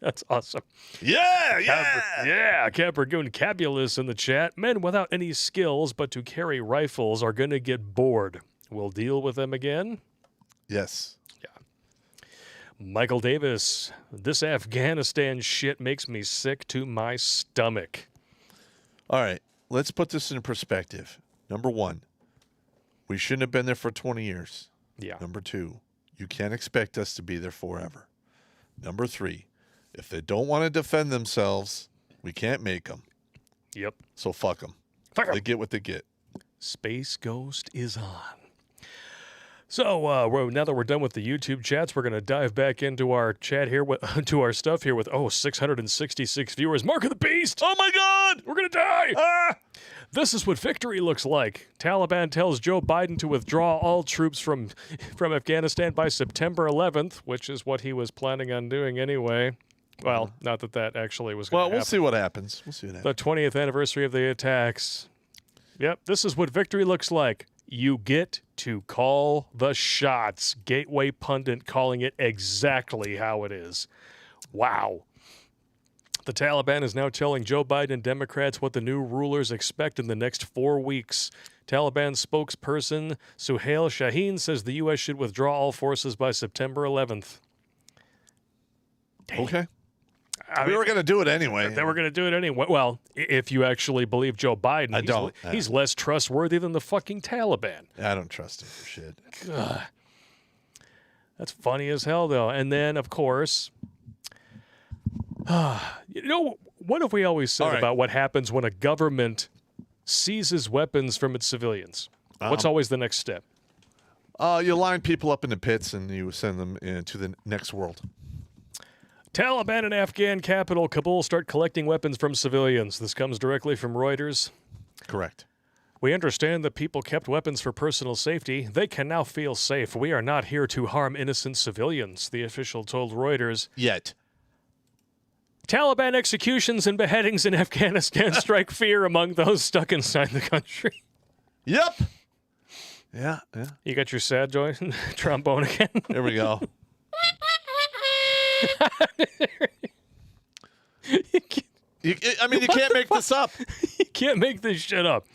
That's awesome. Yeah. Capricorn Cabulus in the chat. Men without any skills but to carry rifles are going to get bored. We'll deal with them again. Yes. Michael Davis, this Afghanistan shit makes me sick to my stomach. All right. Let's put this in perspective. Number one, we shouldn't have been there for 20 years. Yeah. Number two, you can't expect us to be there forever. Number three, if they don't want to defend themselves, we can't make them. Yep. So fuck them. Fuck 'em. They get what they get. Space Ghost is on. So now that we're done with the YouTube chats, we're going to dive back into our chat here, to our stuff here with, 666 viewers. Mark of the Beast! Oh, my God! We're going to die! Ah! This is what victory looks like. Taliban tells Joe Biden to withdraw all troops from Afghanistan by September 11th, which is what he was planning on doing anyway. Well, not that actually was going to happen. Well, we'll see what happens. The 20th anniversary of the attacks. Yep, this is what victory looks like. You get to call the shots. Gateway Pundit calling it exactly how it is. Wow. The Taliban is now telling Joe Biden and Democrats what the new rulers expect in the next 4 weeks. Taliban spokesperson Suhail Shaheen says the U.S. should withdraw all forces by September 11th. Okay. We were going to do it anyway. They were going to do it anyway. Well, if you actually believe Joe Biden, he's less trustworthy than the fucking Taliban. I don't trust him for shit. God. That's funny as hell, though. And then, of course, what have we always said about what happens when a government seizes weapons from its civilians? What's always the next step? You line people up in the pits and you send them into the next world. Taliban and Afghan capital Kabul start collecting weapons from civilians. This comes directly from Reuters. Correct. We understand that people kept weapons for personal safety. They can now feel safe. We are not here to harm innocent civilians, the official told Reuters. Yet. Taliban executions and beheadings in Afghanistan strike fear among those stuck inside the country. Yep. Yeah. You got your sad joy trombone again? There we go. You can't make this up. You can't make this shit up.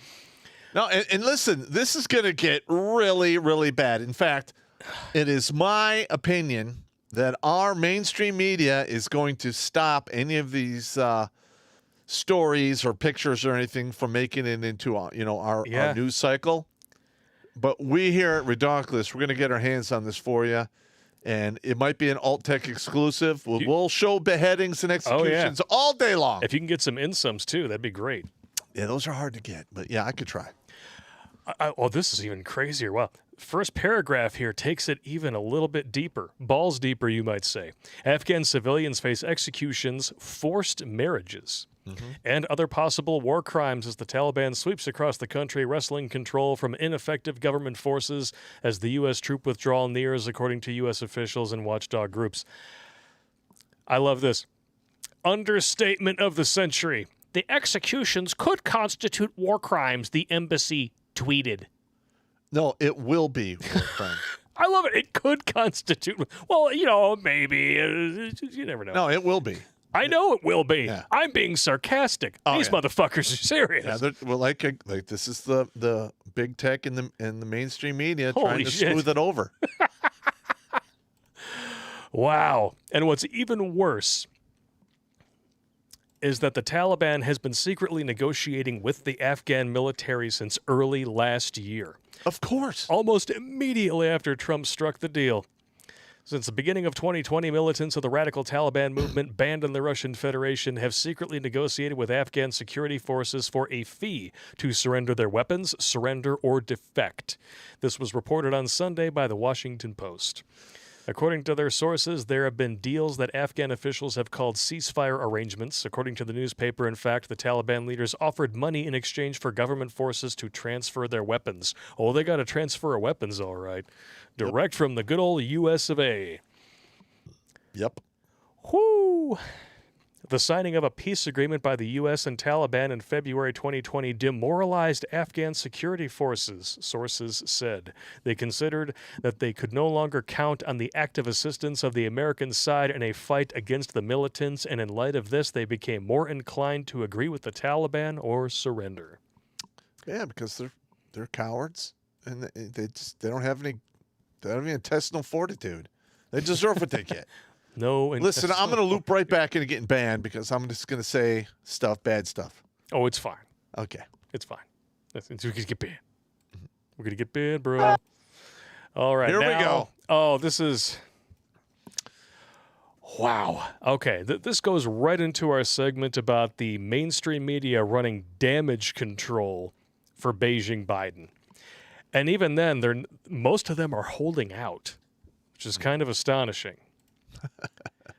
No, and listen, this is going to get really, really bad. In fact, it is my opinion that our mainstream media is going to stop any of these stories or pictures or anything from making it into our news cycle. But we here at Redonkulous, we're going to get our hands on this for you. And it might be an alt-tech exclusive. We'll show beheadings and executions all day long. If you can get some insums, too, that'd be great. Yeah, those are hard to get. But, yeah, I could try. This is even crazier. Wow. First paragraph here takes it even a little bit deeper. Balls deeper, you might say. Afghan civilians face executions, forced marriages, and other possible war crimes as the Taliban sweeps across the country, wresting control from ineffective government forces as the U.S. troop withdrawal nears, according to U.S. officials and watchdog groups. I love this. Understatement of the century. The executions could constitute war crimes, the embassy tweeted. No, it will be war crime. I love it. It could constitute. Well, maybe. You never know. No, it will be. I know it will be. Yeah. I'm being sarcastic. These motherfuckers are serious. Yeah, well, like this is the big tech and the mainstream media trying Holy to shit. smooth it over. Wow. And what's even worse is that the Taliban has been secretly negotiating with the Afghan military since early last year, Of course. almost immediately after Trump struck the deal. Since the beginning of 2020, militants of the radical Taliban movement banned in the Russian Federation have secretly negotiated with Afghan security forces for a fee to surrender their weapons, surrender, or defect. This was reported on Sunday by the Washington Post. According to their sources, there have been deals that Afghan officials have called ceasefire arrangements. According to the newspaper, in fact, the Taliban leaders offered money in exchange for government forces to transfer their weapons. Oh, they got to transfer weapons, all right. Direct from the good old U.S. of A. Yep. Whoo! The signing of a peace agreement by the U.S. and Taliban in February 2020 demoralized Afghan security forces, sources said. They considered that they could no longer count on the active assistance of the American side in a fight against the militants, and in light of this, they became more inclined to agree with the Taliban or surrender. Yeah, because they're cowards and they don't have any intestinal fortitude. They deserve what they get. No. Listen, I'm going to loop right back into getting banned because I'm just going to say bad stuff. Oh, it's fine. Okay. It's fine. We're going to get banned. We're going to get banned, bro. All right. Here we go. Oh, this is... Wow. Okay, this goes right into our segment about the mainstream media running damage control for Beijing Biden. And even then, most of them are holding out, which is kind of astonishing.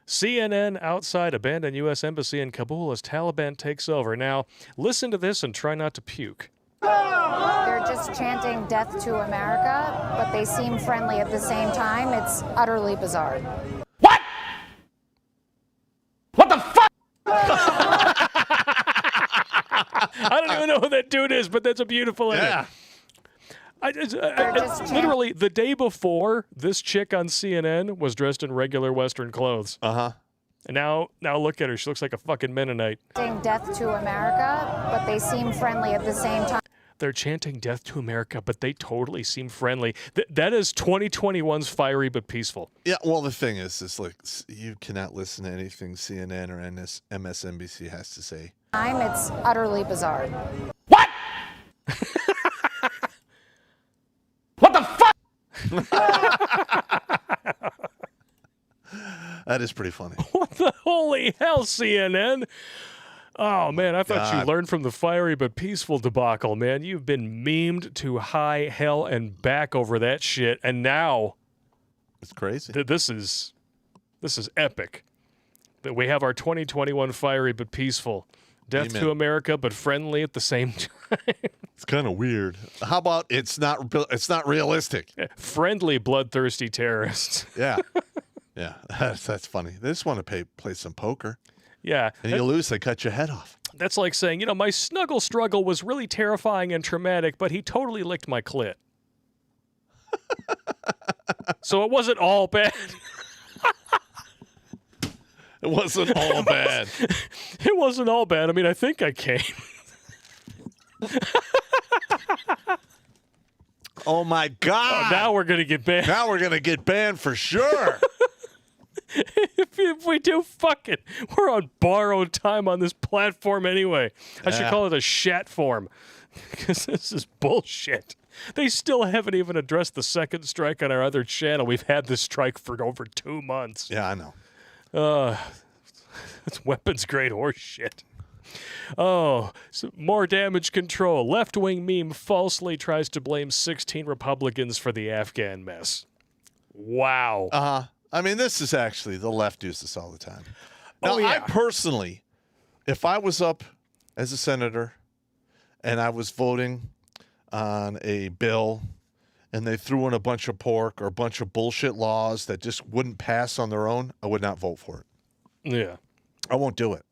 CNN outside abandoned U.S. Embassy in Kabul as Taliban takes over. Now, listen to this and try not to puke. They're just chanting death to America, but they seem friendly at the same time. It's utterly bizarre. What? What the fuck? I don't even know who that dude is, but that's a beautiful image. Literally, the day before, this chick on CNN was dressed in regular Western clothes. Uh-huh. And now look at her. She looks like a fucking Mennonite. Chanting death to America, but they seem friendly at the same time. They're chanting death to America, but they totally seem friendly. That is 2021's fiery but peaceful. Yeah, well, the thing is like you cannot listen to anything CNN or MSNBC has to say. It's utterly bizarre. What? What the fuck? That is pretty funny. What the holy hell, CNN? Oh, man, I thought you learned from the fiery but peaceful debacle, man. You've been memed to high hell and back over that shit, and now... It's crazy. This is epic. That we have our 2021 fiery but peaceful. Death to America, but friendly at the same time. It's kind of weird. How about it's not realistic? Friendly, bloodthirsty terrorists. Yeah. Yeah, that's funny. They just want to play some poker. Yeah. And you lose, they cut your head off. That's like saying, my snuggle struggle was really terrifying and traumatic, but he totally licked my clit. So it wasn't all bad. It wasn't all bad. It wasn't all bad. I mean, I think I came. Oh, my God. Oh, now we're going to get banned. Now we're going to get banned for sure. If we do, fuck it. We're on borrowed time on this platform anyway. I should call it a shat form because this is bullshit. They still haven't even addressed the second strike on our other channel. We've had this strike for over 2 months. Yeah, I know. It's weapons grade horse shit. Oh, so more damage control. Left-wing meme falsely tries to blame 16 Republicans for the Afghan mess. Wow. I mean, this is actually, the left does this all the time. Now, Oh, yeah. I personally, if I was up as a senator and I was voting on a bill and they threw in a bunch of pork or a bunch of bullshit laws that just wouldn't pass on their own, I would not vote for it. Yeah. I won't do it.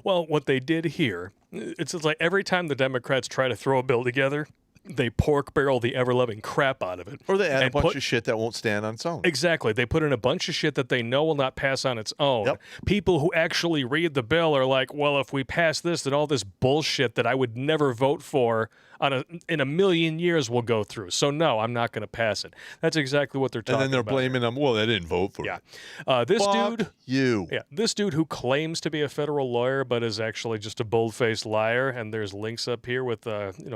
Well, what they did here, it's like every time the Democrats try to throw a bill together, They pork barrel the ever-loving crap out of it. Or they add a and bunch of shit that won't stand on its own. Exactly. They put in a bunch of shit that they know will not pass on its own. Yep. People who actually read the bill are like, well, if we pass this, then all this bullshit that I would never vote for in a million years will go through. So, no, I'm not going to pass it. That's exactly what they're talking about. And then they're blaming them, well, they didn't vote for Yeah. it. This Fuck dude... you. Yeah, this dude who claims to be a federal lawyer but is actually just a bold-faced liar, and there's links up here with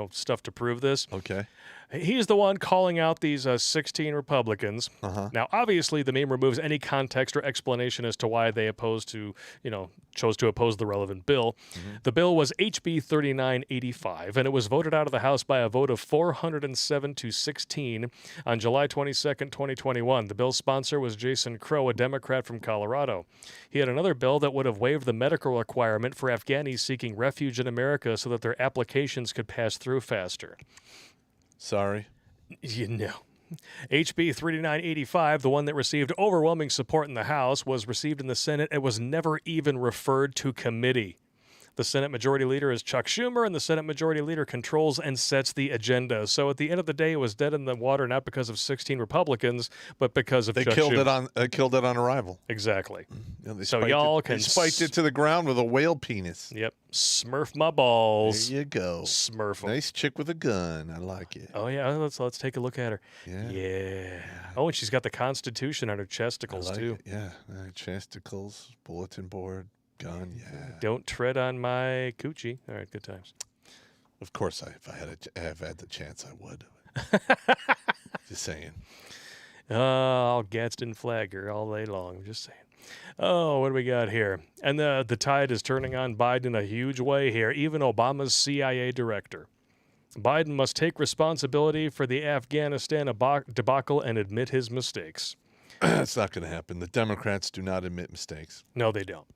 stuff to prove this. Okay. He's the one calling out these 16 Republicans. Now, obviously, the meme removes any context or explanation as to why they chose to oppose the relevant bill. The bill was HB 3985, and it was voted out of the House by a vote of 407 to 16 on July 22nd, 2021. The bill's sponsor was Jason Crow, a Democrat from Colorado. He had another bill that would have waived the medical requirement for Afghanis seeking refuge in America so that their applications could pass through faster. Sorry. You know. HB 3985, the one that received overwhelming support in the House, was received in the Senate and was never even referred to committee. The Senate Majority Leader is Chuck Schumer, and the Senate Majority Leader controls and sets the agenda. So at the end of the day, it was dead in the water not because of 16 Republicans, but because of Chuck Schumer. They killed it on arrival. Exactly. They So y'all can... They spiked it to the ground with a whale penis. Yep. Smurf my balls. There you go. Smurf 'em. Nice chick with a gun. I like it. Oh, yeah. Let's take a look at her. Yeah. Oh, and she's got the Constitution on her chesticles, I like too. it. Yeah. Chesticles, bulletin board, gun. Yeah. Don't tread on my coochie. All right, good times. Of course, if I had the chance, I would. Just saying. I'll Gadsden flag her all day long. I'm just saying. Oh, what do we got here? And the tide is turning on Biden in a huge way here, even Obama's CIA director. Biden must take responsibility for the Afghanistan debacle and admit his mistakes. That's not going to happen. The Democrats do not admit mistakes. No, they don't.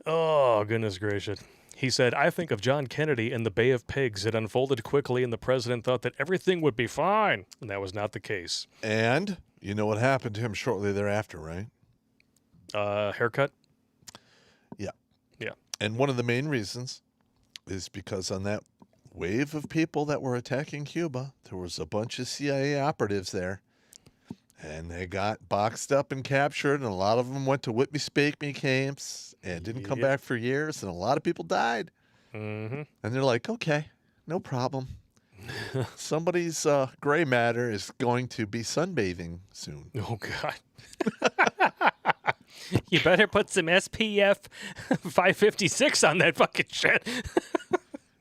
Oh, goodness gracious. He said, I think of John Kennedy and the Bay of Pigs. It unfolded quickly, and the president thought that everything would be fine. And that was not the case. And you know what happened to him shortly thereafter, right? Haircut? Yeah. Yeah. And one of the main reasons is because on that wave of people that were attacking Cuba, there was a bunch of CIA operatives there. And they got boxed up and captured, and a lot of them went to Whitney Speak Me camps and didn't come back for years, and a lot of people died. Mm-hmm. And they're like, okay, no problem. Somebody's gray matter is going to be sunbathing soon. Oh, God. You better put some SPF 556 on that fucking shit.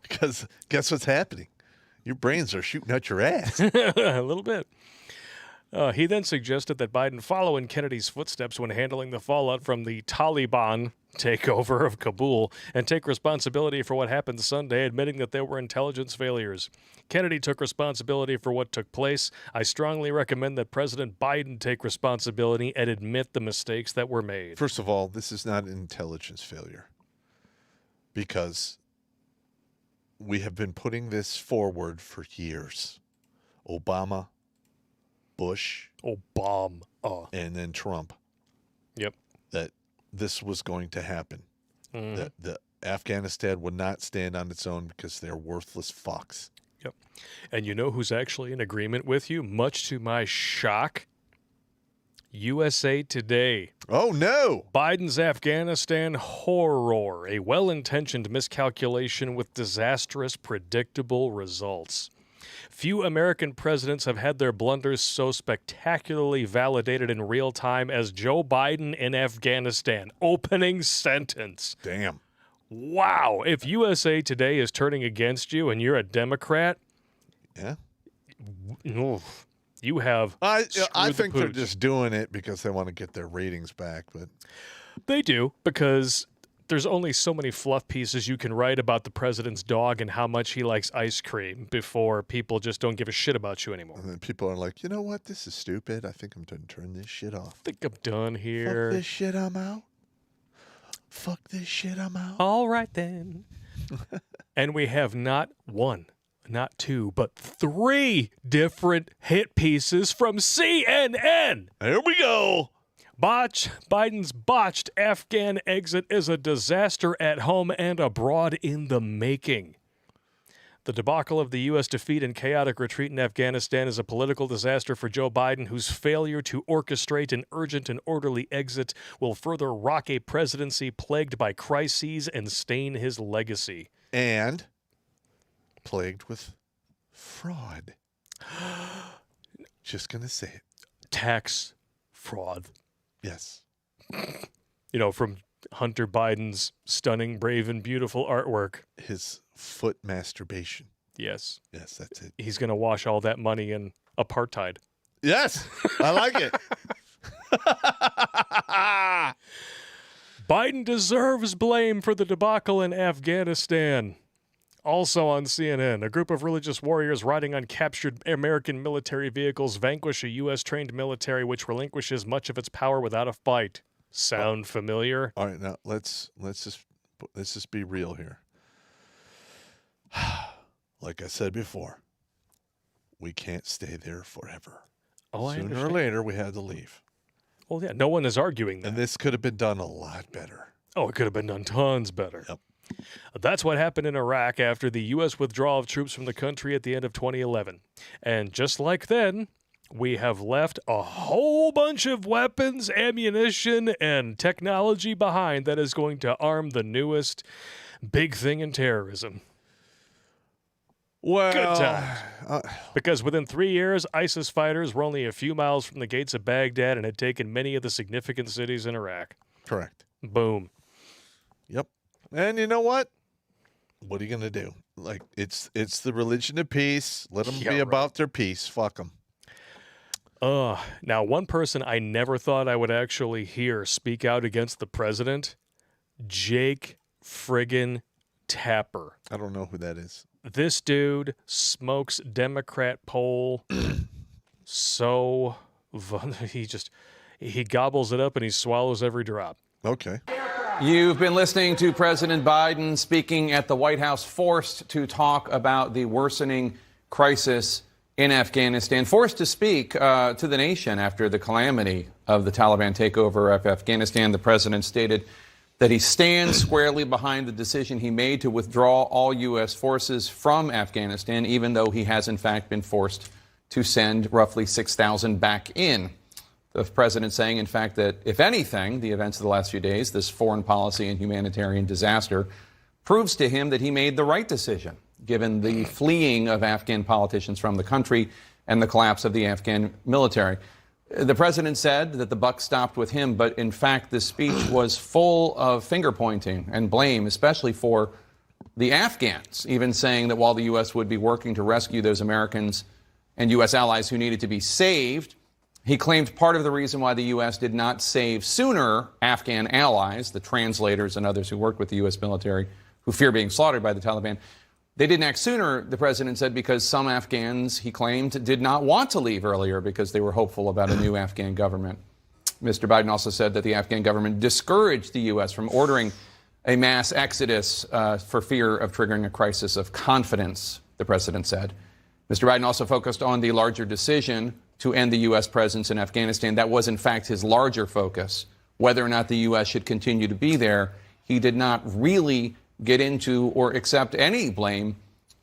Because guess what's happening? Your brains are shooting out your ass. A little bit. He then suggested that Biden follow in Kennedy's footsteps when handling the fallout from the Taliban takeover of Kabul and take responsibility for what happened Sunday, admitting that there were intelligence failures. Kennedy took responsibility for what took place. I strongly recommend that President Biden take responsibility and admit the mistakes that were made. First of all, this is not an intelligence failure because we have been putting this forward for years. Obama, Bush, Obama, and then Trump. Yep. That this was going to happen. Mm-hmm. That the Afghanistan would not stand on its own because they're worthless fucks. Yep. And you know who's actually in agreement with you? Much to my shock, USA Today. Oh, no. Biden's Afghanistan horror, a well-intentioned miscalculation with disastrous, predictable results. Few American presidents have had their blunders so spectacularly validated in real time as Joe Biden in Afghanistan. Opening sentence. Damn. Wow. If USA Today is turning against you and you're a Democrat, yeah, you have. I think they're pooch. just doing it because they want to get their ratings back, but They do, because there's only so many fluff pieces you can write about the president's dog and how much he likes ice cream before people just don't give a shit about you anymore. And then people are like, you know what? This is stupid. I think I'm going to turn this shit off. I think I'm done here. Fuck this shit, I'm out. Fuck this shit, I'm out. All right, then. And we have not one, not two, but three different hit pieces from CNN. Here we go. Biden's botched Afghan exit is a disaster at home and abroad in the making. The debacle of the U.S. defeat and chaotic retreat in Afghanistan is a political disaster for Joe Biden, whose failure to orchestrate an urgent and orderly exit will further rock a presidency plagued by crises and stain his legacy. And plagued with fraud. Just going to say it. Tax fraud. Yes. You know, from Hunter Biden's stunning, brave, and beautiful artwork. His foot masturbation. Yes. Yes, that's it. He's going to wash all that money in apartheid. Yes, I like it. Biden deserves blame for the debacle in Afghanistan. Also on CNN, a group of religious warriors riding on captured American military vehicles vanquish a U.S.-trained military which relinquishes much of its power without a fight. Sound familiar? All right, now let's just be real here. Like I said before, we can't stay there forever. Oh, I Sooner or understand. later, we had to leave. Well, yeah, no one is arguing that. And this could have been done a lot better. Oh, it could have been done tons better. Yep. That's what happened in Iraq after the U.S. withdrawal of troops from the country at the end of 2011. And just like then, we have left a whole bunch of weapons, ammunition, and technology behind that is going to arm the newest big thing in terrorism. Well, Good times. Because within 3 years, ISIS fighters were only a few miles from the gates of Baghdad and had taken many of the significant cities in Iraq. correct. Boom. Yep. And you know what? What are you going to do? Like, it's the religion of peace. Let them Yeah, be right. about their peace. Fuck them. Now, one person I never thought I would actually hear speak out against the president, Jake friggin' Tapper. I don't know who that is. This dude smokes Democrat pole so he gobbles it up and he swallows every drop. Okay. You've been listening to President Biden speaking at the White House, forced to talk about the worsening crisis in Afghanistan, forced to speak to the nation after the calamity of the Taliban takeover of Afghanistan. The president stated that he stands squarely behind the decision he made to withdraw all U.S. forces from Afghanistan, even though he has, in fact, been forced to send roughly 6,000 back in. The president saying, in fact, that if anything, the events of the last few days, this foreign policy and humanitarian disaster, proves to him that he made the right decision, given the fleeing of Afghan politicians from the country and the collapse of the Afghan military. The president said that the buck stopped with him, but in fact, this speech was full of finger-pointing and blame, especially for the Afghans, even saying that while the U.S. would be working to rescue those Americans and U.S. allies who needed to be saved, he claimed part of the reason why the U.S. did not save sooner Afghan allies, the translators and others who worked with the U.S. military, who fear being slaughtered by the Taliban, they didn't act sooner, the president said, because some Afghans, he claimed, did not want to leave earlier because they were hopeful about a new Afghan government. Mr. Biden also said that the Afghan government discouraged the U.S. from ordering a mass exodus for fear of triggering a crisis of confidence, the president said. Mr. Biden also focused on the larger decision to end the U.S. presence in Afghanistan. That was, in fact, his larger focus, whether or not the U.S. should continue to be there. He did not really get into or accept any blame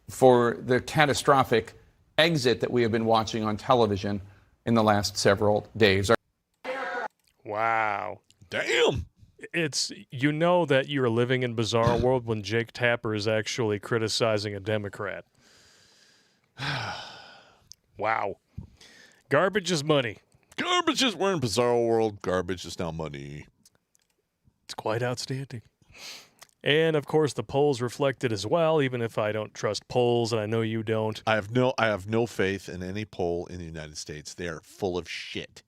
for the catastrophic exit that we have been watching on television in the last several days. Wow. Damn. It's, you know that you're living in bizarre world when Jake Tapper is actually criticizing a Democrat. Wow. Garbage is money. Garbage is, we're in bizarre world. Garbage is now money. It's quite outstanding. And, of course, the polls reflected as well, even if I don't trust polls, and I know you don't. I have no faith in any poll in the United States. They are full of shit.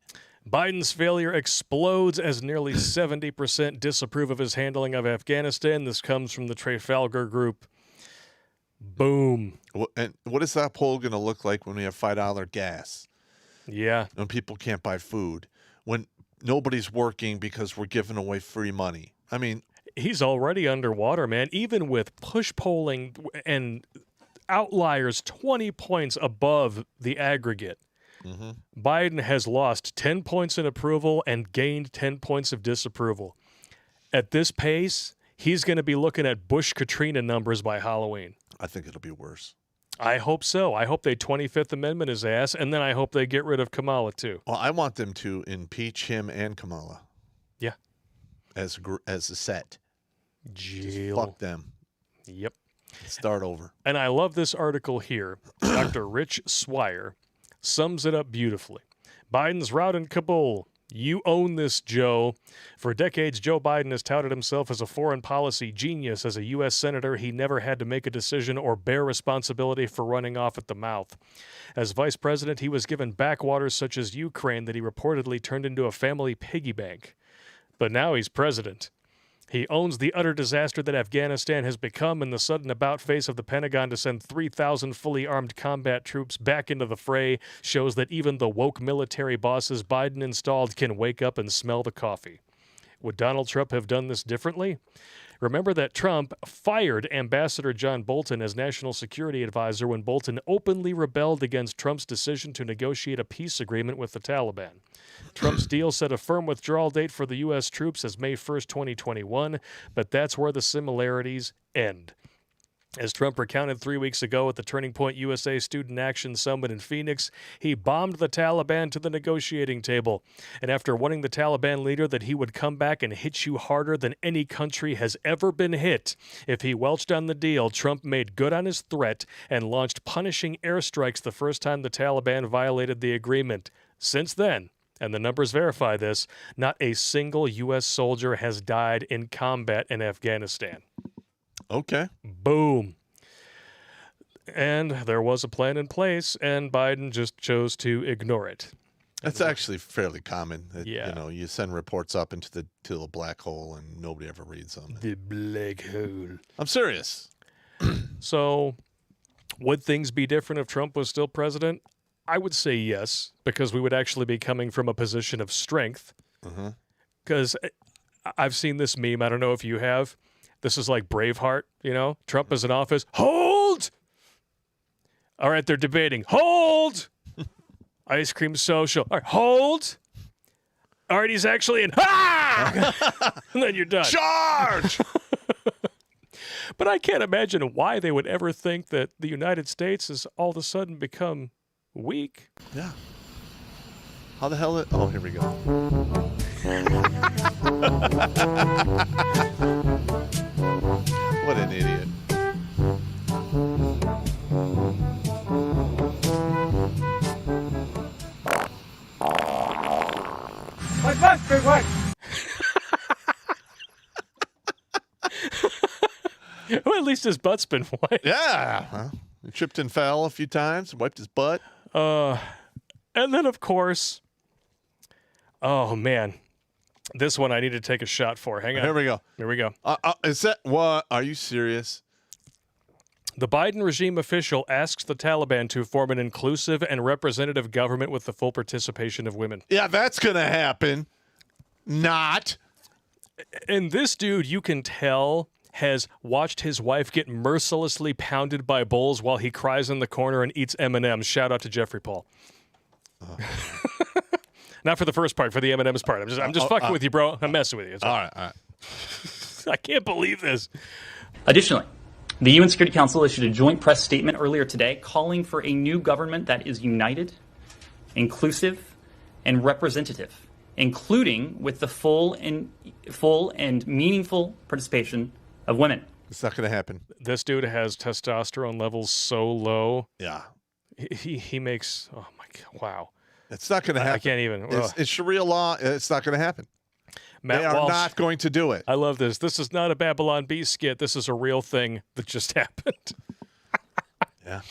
Biden's failure explodes as nearly 70% disapprove of his handling of Afghanistan. This comes from the Trafalgar Group. Boom. And what is that poll going to look like when we have $5 gas? Yeah. When people can't buy food? When nobody's working because we're giving away free money? I mean, he's already underwater, man. Even with push polling and outliers 20 points above the aggregate, Biden has lost 10 points in approval and gained 10 points of disapproval. At this pace, he's going to be looking at Bush-Katrina numbers by Halloween. I think it'll be worse. I hope so. I hope they 25th Amendment his ass, and then I hope they get rid of Kamala, too. Well, I want them to impeach him and Kamala. Yeah. As a set. Jail. Just fuck them. Yep. Start over. And I love this article here. Dr. Rich Swire sums it up beautifully. Biden's rout in Kabul. You own this, Joe. For decades, Joe Biden has touted himself as a foreign policy genius. As a U.S. senator, he never had to make a decision or bear responsibility for running off at the mouth. As vice president, he was given backwaters such as Ukraine that he reportedly turned into a family piggy bank. But now he's president. He owns the utter disaster that Afghanistan has become, and the sudden about-face of the Pentagon to send 3,000 fully armed combat troops back into the fray shows that even the woke military bosses Biden installed can wake up and smell the coffee. Would Donald Trump have done this differently? Remember that Trump fired Ambassador John Bolton as National Security Advisor when Bolton openly rebelled against Trump's decision to negotiate a peace agreement with the Taliban. Trump's deal set a firm withdrawal date for the U.S. troops as May 1st, 2021, but that's where the similarities end. As Trump recounted 3 weeks ago at the Turning Point USA Student Action Summit in Phoenix, he bombed the Taliban to the negotiating table. And after warning the Taliban leader that he would come back and hit you harder than any country has ever been hit if he welched on the deal, Trump made good on his threat and launched punishing airstrikes the first time the Taliban violated the agreement. Since then, and the numbers verify this, not a single U.S. soldier has died in combat in Afghanistan. Okay. Boom. And there was a plan in place, and Biden just chose to ignore it. That's actually fairly common. That, Yeah. You know, you send reports up into the black hole, and nobody ever reads them. The black hole. I'm serious. So, would things be different if Trump was still president? I would say yes, because we would actually be coming from a position of strength. Because I've seen this meme. I don't know if you have. This is like Braveheart, you know? Trump is in office. Hold! All right, they're debating. Hold! Ice cream social. All right, hold! All right, he's actually in. Ha! And then you're done. Charge! But I can't imagine why they would ever think that the United States has all of a sudden become weak. Yeah. How the hell? Oh, here we go. What an idiot. Well, at least his butt's been wiped. Yeah. Well, he tripped and fell a few times, wiped his butt. And then, of course, oh, man. This one I need to take a shot for. Hang on. Here we go. Here we go. Is that what? Are you serious? The Biden regime official asks the Taliban to form an inclusive and representative government with the full participation of women. Yeah, that's going to happen. Not. And this dude, you can tell, has watched his wife get mercilessly pounded by bulls while he cries in the corner and eats M&Ms. Shout out to Jeffrey Paul. Not for the first part, for the M&M's part. I'm just fucking with you, bro. I'm messing with you. All right. I can't believe this. Additionally, the UN Security Council issued a joint press statement earlier today calling for a new government that is united, inclusive, and representative, including with the full and meaningful participation of women. It's not going to happen. This dude has testosterone levels so low. Yeah. He makes, oh my God, wow. It's not going to happen. I can't even. It's Sharia law. It's not going to happen. Matt they are Walsh, not going to do it. I love this. This is not a Babylon Bee skit. This is a real thing that just happened. Yeah.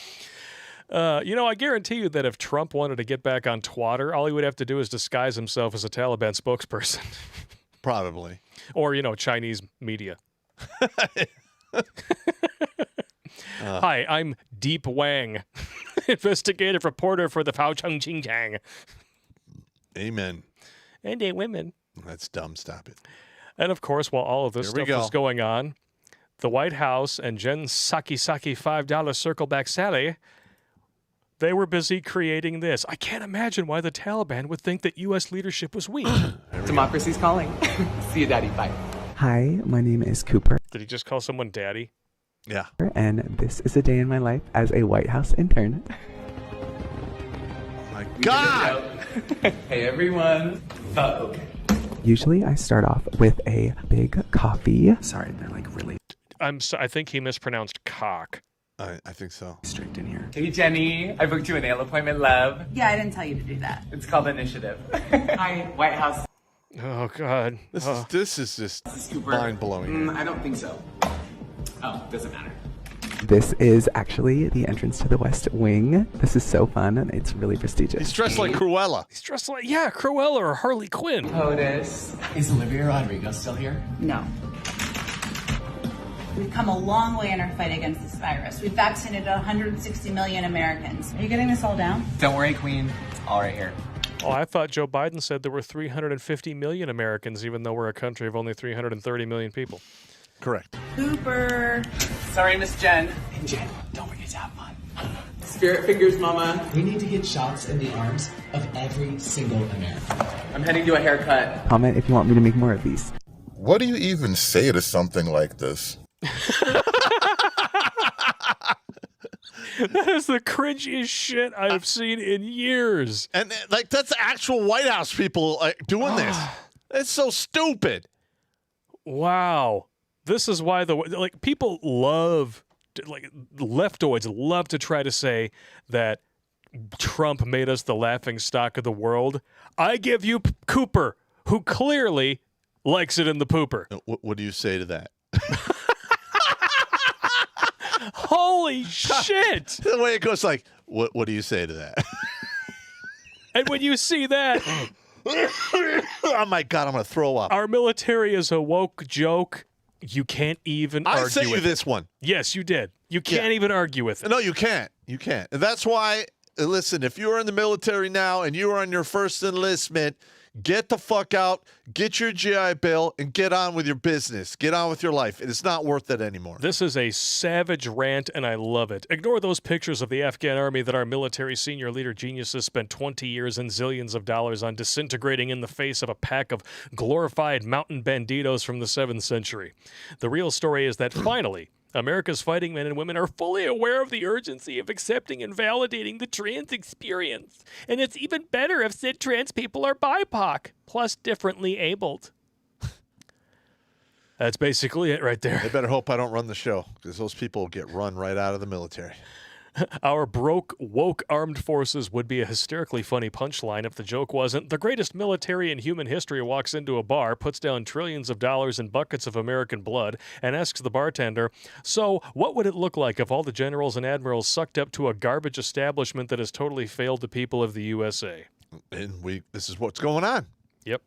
I guarantee you that if Trump wanted to get back on Twitter, all he would have to do is disguise himself as a Taliban spokesperson. Probably. Or, Chinese media. Hi, I'm Deep Wang, investigative reporter for the Fao Chung Ching Chang. Amen. And a women. That's dumb. Stop it. And of course, while all of this stuff was going on, the White House and Jen Psaki $5 Circleback Sally, they were busy creating this. I can't imagine why the Taliban would think that U.S. leadership was weak. Democracy's calling. See you, Daddy. Bye. Hi, my name is Cooper. Did he just call someone daddy? Yeah. And this is a day in my life as a White House intern. My God! Hey, everyone. Okay. Usually I start off with a big coffee. Sorry, they're like really I think he mispronounced cock. I think so. strict in here. Hey, Jenny. I booked you a nail appointment, love. Yeah, I didn't tell you to do that. It's called Initiative. Hi, White House. Oh, God. This is just mind-blowing. I don't think so. Oh, doesn't matter. This is actually the entrance to the West Wing. This is so fun, and it's really prestigious. He's dressed like Cruella. He's dressed like, Cruella or Harley Quinn. POTUS. Is Olivia Rodrigo still here? No. We've come a long way in our fight against this virus. We've vaccinated 160 million Americans. Are you getting this all down? Don't worry, Queen. All right here. Oh, I thought Joe Biden said there were 350 million Americans, even though we're a country of only 330 million people. Correct. Cooper. Sorry, Miss Jen. And Jen, don't forget to have fun. Spirit fingers, Mama. We need to get shots in the arms of every single American. I'm heading to a haircut. Comment if you want me to make more of these. What do you even say to something like this? That is the cringiest shit I've seen in years. And like that's actual White House people doing this. It's so stupid. Wow. This is why people love, leftoids love to try to say that Trump made us the laughing stock of the world. I give you Cooper, who clearly likes it in the pooper. What do you say to that? Holy shit! The way it goes, like, what do you say to that? And when you see that, oh my God, I'm gonna throw up. Our military is a woke joke. You can't even argue I sent you with this one. Yes, you did. You can't even argue with it. No, you can't. You can't. And that's why, listen, if you're in the military now and you're on your first enlistment, get the fuck out, get your GI Bill, and get on with your business. Get on with your life. It's not worth it anymore. This is a savage rant, and I love it. Ignore those pictures of the Afghan army that our military senior leader geniuses spent 20 years and zillions of dollars on disintegrating in the face of a pack of glorified mountain banditos from the 7th century. The real story is that finally, America's fighting men and women are fully aware of the urgency of accepting and validating the trans experience. And it's even better if said trans people are BIPOC, plus differently abled. That's basically it right there. They better hope I don't run the show, because those people get run right out of the military. Our broke, woke armed forces would be a hysterically funny punchline if the joke wasn't. The greatest military in human history walks into a bar, puts down trillions of dollars in buckets of American blood, and asks the bartender, so what would it look like if all the generals and admirals sucked up to a garbage establishment that has totally failed the people of the USA? And this is what's going on. Yep.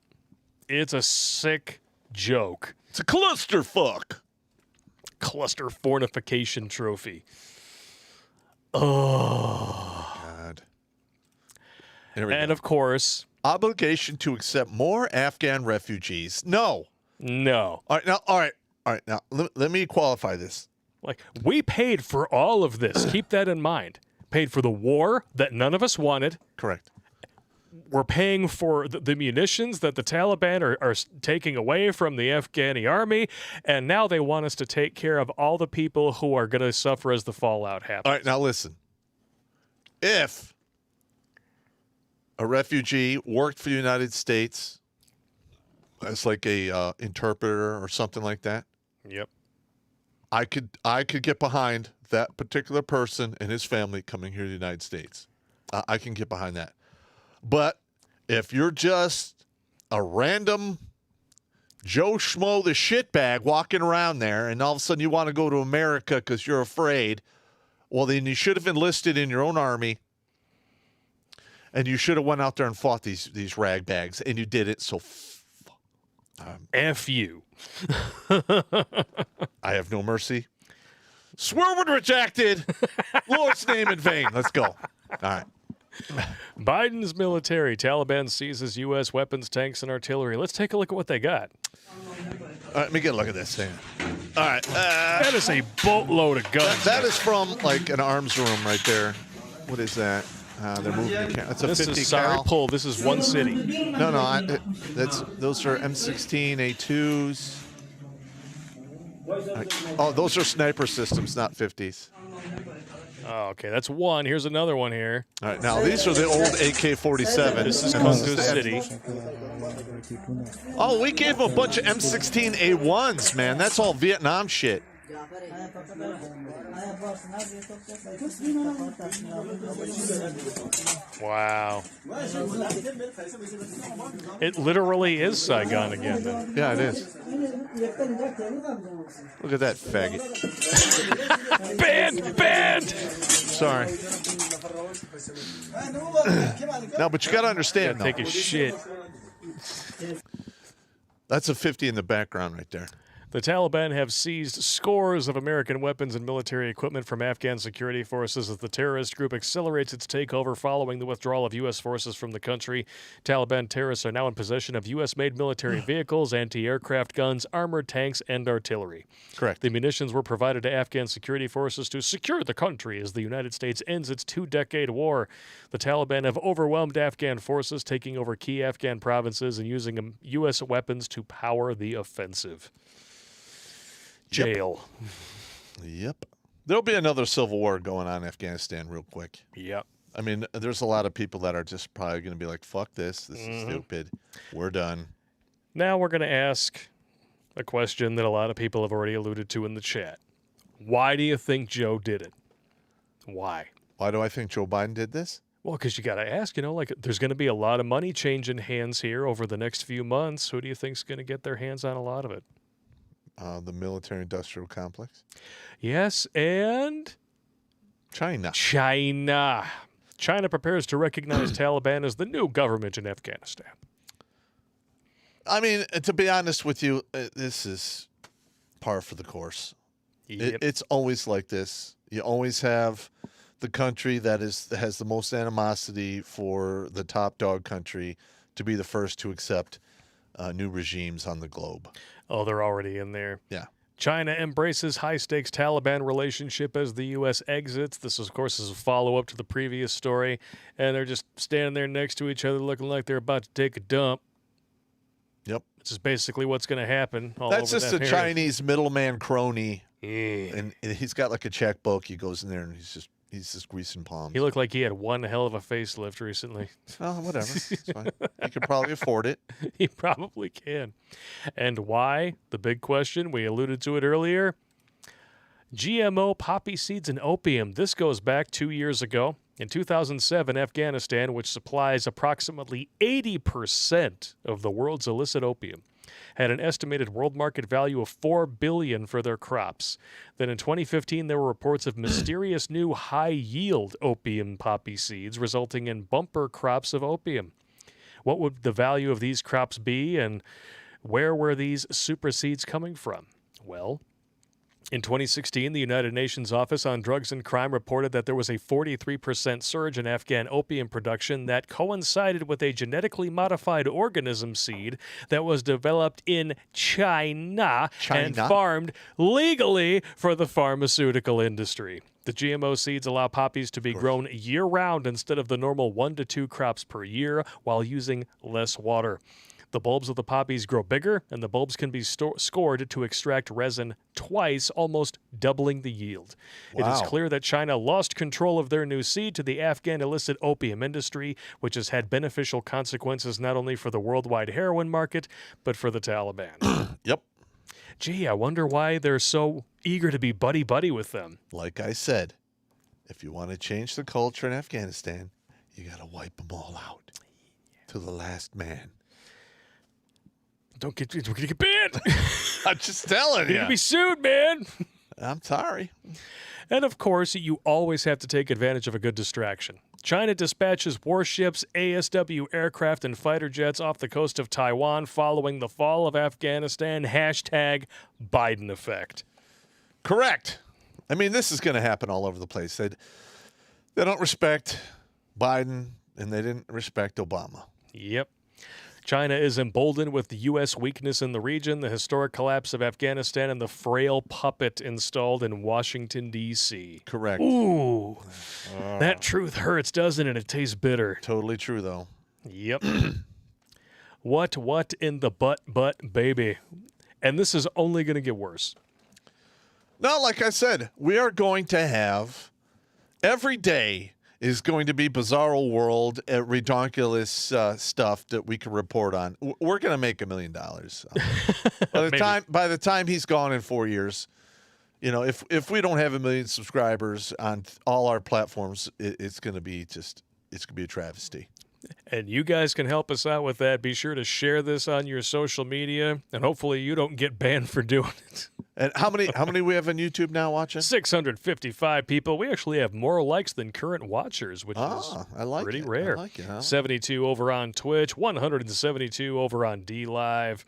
It's a sick joke. It's a clusterfuck. Cluster fornification trophy. Oh, God. And of course, obligation to accept more Afghan refugees. No. No. All right. Now, let me qualify this. Like, we paid for all of this. Keep that in mind. Paid for the war that none of us wanted. Correct. We're paying for the munitions that the Taliban are taking away from the Afghani army, and now they want us to take care of all the people who are going to suffer as the fallout happens. All right, now listen. If a refugee worked for the United States as like a interpreter or something like that, yep, I could get behind that particular person and his family coming here to the United States. I can get behind that. But if you're just a random Joe Schmo the shitbag walking around there and all of a sudden you want to go to America because you're afraid, well, then you should have enlisted in your own army and you should have went out there and fought these rag bags, and you did it, so F you. I have no mercy. Swear when rejected. Lord's name in vain. Let's go. All right. Biden's military. Taliban seizes U.S. weapons, tanks, and artillery. Let's take a look at what they got. All right, let me get a look at this thing. All right. That is a boatload of guns. That is from, like, an arms room right there. What is that? They're moving the camera. That's a this 50 is sorry, cal. pull. This is one city. No. Those are M16 A2s. Oh, those are sniper systems, not 50s. Oh, okay, that's one. Here's another one here. All right, now these are the old AK-47. This is Kunduz City. Oh, we gave them a bunch of M16A1s, man. That's all Vietnam shit. Wow. It literally is Saigon again, then. Yeah, it is. Look at that faggot. Banned! Sorry. No, but you got to understand. Take a shit. That's a 50 in the background right there. The Taliban have seized scores of American weapons and military equipment from Afghan security forces as the terrorist group accelerates its takeover following the withdrawal of U.S. forces from the country. Taliban terrorists are now in possession of U.S.-made military vehicles, anti-aircraft guns, armored tanks, and artillery. Correct. The munitions were provided to Afghan security forces to secure the country as the United States ends its two-decade war. The Taliban have overwhelmed Afghan forces, taking over key Afghan provinces and using U.S. weapons to power the offensive. Jail. Yep. There'll be another civil war going on in Afghanistan real quick. Yep. I mean, there's a lot of people that are just probably going to be like, fuck this. This is stupid. We're done. Now we're going to ask a question that a lot of people have already alluded to in the chat. Why do you think Joe did it? Why? Why do I think Joe Biden did this? Well, because you got to ask, like there's going to be a lot of money changing hands here over the next few months. Who do you think's going to get their hands on a lot of it? The military-industrial complex. Yes, and China. China prepares to recognize Taliban as the new government in Afghanistan. I mean, to be honest with you, this is par for the course. Yep. It's always like this. You always have the country that has the most animosity for the top dog country to be the first to accept new regimes on the globe. Oh, they're already in there. Yeah. China embraces high-stakes Taliban relationship as the U.S. exits. This, of course, is a follow-up to the previous story. And they're just standing there next to each other looking like they're about to take a dump. Yep. Which is basically what's going to happen all That's over just that a area. Chinese middleman crony. Yeah. And he's got like a checkbook. He goes in there and he's just greasing palms. He looked like he had one hell of a facelift recently. Oh, whatever. It's fine. He could probably afford it. He probably can. And why? The big question. We alluded to it earlier. GMO poppy seeds and opium. This goes back 2 years ago. In 2007, Afghanistan, which supplies approximately 80% of the world's illicit opium, had an estimated world market value of $4 billion for their crops. Then in 2015, there were reports of mysterious new high-yield opium poppy seeds, resulting in bumper crops of opium. What would the value of these crops be, and where were these super seeds coming from? Well, in 2016, the United Nations Office on Drugs and Crime reported that there was a 43% surge in Afghan opium production that coincided with a genetically modified organism seed that was developed in China and farmed legally for the pharmaceutical industry. The GMO seeds allow poppies to be grown year-round instead of the normal 1 to 2 crops per year while using less water. The bulbs of the poppies grow bigger, and the bulbs can be scored to extract resin twice, almost doubling the yield. Wow. It is clear that China lost control of their new seed to the Afghan illicit opium industry, which has had beneficial consequences not only for the worldwide heroin market, but for the Taliban. Yep. Gee, I wonder why they're so eager to be buddy-buddy with them. Like I said, if you want to change the culture in Afghanistan, you got to wipe them all out to the last man. We're going to get banned. I'm just telling you. You're going to be sued, man. I'm sorry. And of course, you always have to take advantage of a good distraction. China dispatches warships, ASW aircraft, and fighter jets off the coast of Taiwan following the fall of Afghanistan. Hashtag Biden effect. Correct. I mean, this is going to happen all over the place. They don't respect Biden, and they didn't respect Obama. Yep. China is emboldened with the U.S. weakness in the region, the historic collapse of Afghanistan, and the frail puppet installed in Washington, D.C. Correct. Ooh, that truth hurts, doesn't it? It tastes bitter. Totally true, though. Yep. What in the butt, baby? And this is only going to get worse. No, like I said, we are going to have every day is going to be bizarro world, redonkulous stuff that we can report on. We're going to make $1 million. By the time he's gone in 4 years, you know, if we don't have 1 million subscribers on all our platforms, it's going to be a travesty. And you guys can help us out with that. Be sure to share this on your social media, and hopefully you don't get banned for doing it. And how many we have on YouTube now watching? 655 people. We actually have more likes than current watchers, which is pretty rare. I like it, huh? 72 over on Twitch, 172 over on DLive,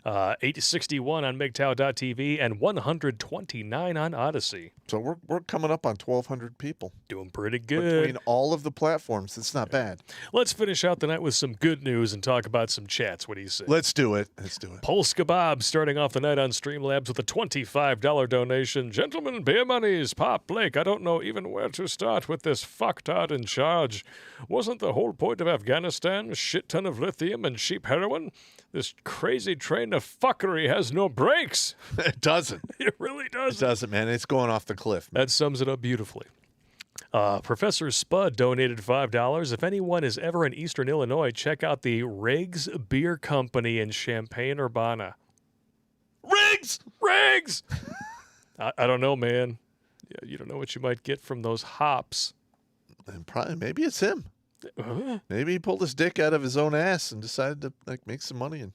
861 on MGTOW.tv, and 129 on Odyssey. So we're coming up on 1,200 people. Doing pretty good. Between all of the platforms. It's not bad. Let's finish out the night with some good news and talk about some chats. What do you say? Let's do it. Polska Bob starting off the night on Streamlabs with a $25 donation. Gentlemen, beer monies. Pop Blake, I don't know even where to start with this fucktard in charge. Wasn't the whole point of Afghanistan a shit ton of lithium and cheap heroin? This crazy train of fuckery has no brakes. It doesn't. It really doesn't. It doesn't, man. It's going off the cliff. Man. That sums it up beautifully. Professor Spud donated $5. If anyone is ever in Eastern Illinois, check out the Riggs Beer Company in Champaign-Urbana. Riggs! I don't know, man. You don't know what you might get from those hops. And maybe it's him. Maybe he pulled his dick out of his own ass and decided to make some money and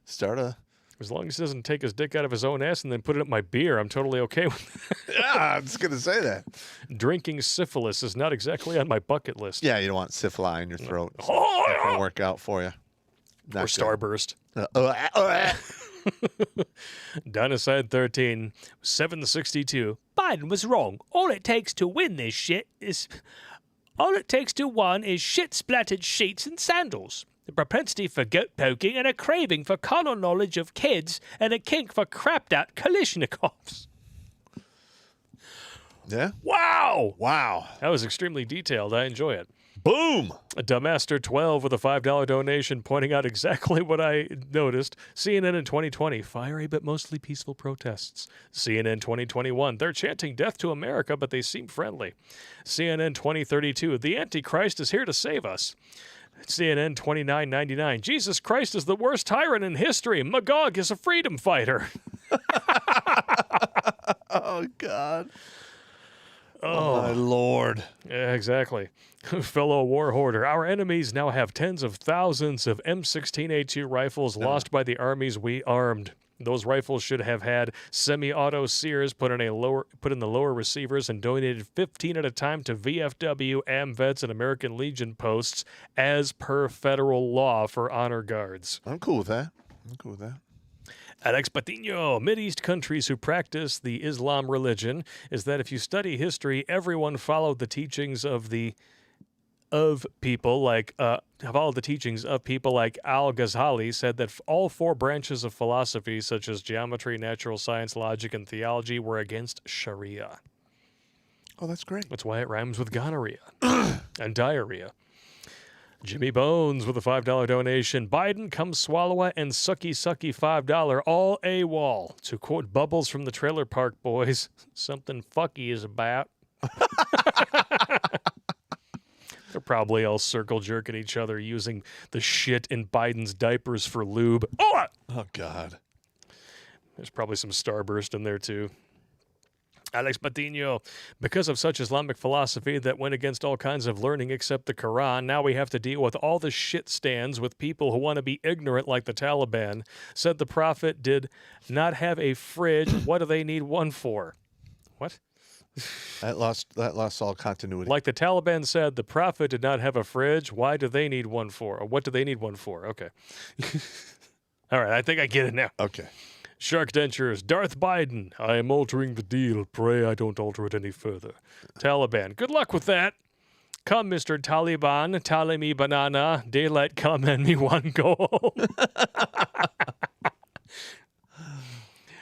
start a. As long as he doesn't take his dick out of his own ass and then put it in my beer, I'm totally okay with it. Yeah, I was going to say that. Drinking syphilis is not exactly on my bucket list. Yeah, you don't want syphilis in your throat. It's not going to work out for you. Or Starburst. Dynaside 13, 762. Biden was wrong. All it takes to win this shit is... All it takes to win is shit-splattered sheets and sandals. The propensity for goat poking and a craving for carnal knowledge of kids and a kink for crapped-out Kalishnikovs. Yeah? Wow. That was extremely detailed. I enjoy it. Boom! Damaster 12 with a $5 donation pointing out exactly what I noticed. CNN in 2020, fiery but mostly peaceful protests. CNN 2021, they're chanting death to America, but they seem friendly. CNN 2032, the Antichrist is here to save us. CNN 2999, Jesus Christ is the worst tyrant in history. Magog is a freedom fighter. Oh, God. Oh, my Lord. Yeah, exactly. Fellow war hoarder, our enemies now have tens of thousands of M16A2 rifles lost by the armies we armed. Those rifles should have had semi-auto Sears put in the lower receivers and donated 15 at a time to VFW, AMVETS, and American Legion posts as per federal law for honor guards. I'm cool with that. Alex Patino, Mideast countries who practice the Islam religion, is that if you study history, everyone followed the teachings of people like Al-Ghazali said that all four branches of philosophy, such as geometry, natural science, logic, and theology, were against Sharia. Oh, that's great. That's why it rhymes with gonorrhea and diarrhea. Jimmy Bones with a $5 donation. Biden, come swallow and sucky $5 all AWOL. To quote Bubbles from the Trailer Park Boys, something fucky is about. They're probably all circle jerking each other using the shit in Biden's diapers for lube. Oh, God. There's probably some Starburst in there, too. Alex Patino, because of such Islamic philosophy that went against all kinds of learning except the Quran, now we have to deal with all the shit stands with people who want to be ignorant like the Taliban. Said the Prophet did not have a fridge. What do they need one for? What? That lost all continuity. Like the Taliban said, the Prophet did not have a fridge. Why do they need one for? Or what do they need one for? Okay. All right, I think I get it now. Okay. Shark Dentures, Darth Biden, I am altering the deal. Pray I don't alter it any further. Taliban, good luck with that. Come, Mr. Taliban, tally me banana, daylight come and me one go home.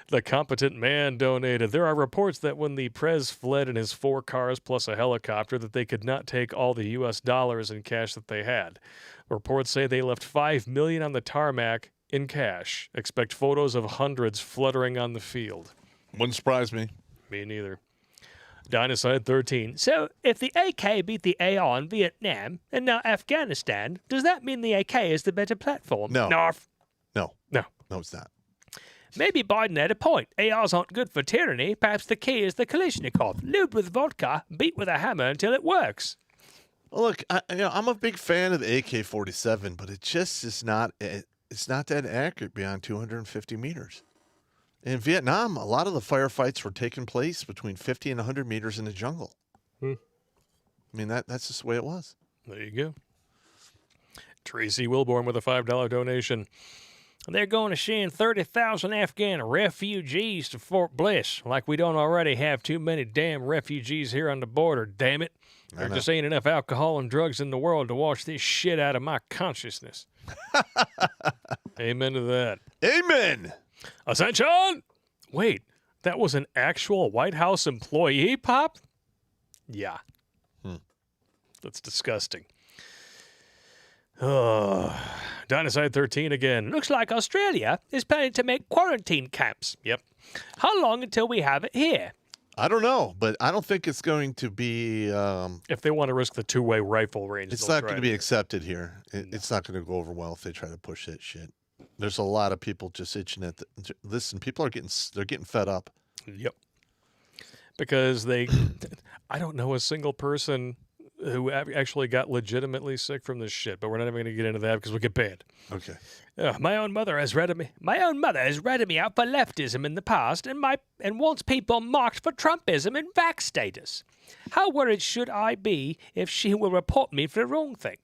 The Competent Man donated. There are reports that when the Prez fled in his 4 cars plus a helicopter, that they could not take all the U.S. dollars in cash that they had. Reports say they left $5 million on the tarmac in cash. Expect photos of hundreds fluttering on the field. Wouldn't surprise me. Me neither. Dinosaur 13. So, if the AK beat the AR in Vietnam and now Afghanistan, does that mean the AK is the better platform? No. Narf. No. No. No, it's not. Maybe Biden had a point. ARs aren't good for tyranny. Perhaps the key is the Kalashnikov. Lubed with vodka, beat with a hammer until it works. Well, look, I'm a big fan of the AK-47, but it just is not. It's not that accurate beyond 250 meters. In Vietnam, a lot of the firefights were taking place between 50 and 100 meters in the jungle. I mean, that's just the way it was. There you go. Tracy Wilborn with a $5 donation. They're going to send 30,000 Afghan refugees to Fort Bliss, like we don't already have too many damn refugees here on the border, damn it. There just ain't enough alcohol and drugs in the world to wash this shit out of my consciousness. Amen to that. Amen. Ascension! Wait, that was an actual White House employee, Pop? Yeah. That's disgusting. Dinosaur 13 again. Looks like Australia is planning to make quarantine camps. Yep. How long until we have it here? I don't know, but I don't think it's going to be. If they want to risk the two-way rifle range, it's not going to be accepted here. It's not going to go over well if they try to push that shit. There's a lot of people just itching at listen. People are getting fed up. Yep. Because I don't know a single person who actually got legitimately sick from this shit, but we're not even going to get into that because we get banned. Okay. My own mother has ratted me out for leftism in the past, and wants people marked for Trumpism in vax status. How worried should I be if she will report me for the wrong thing?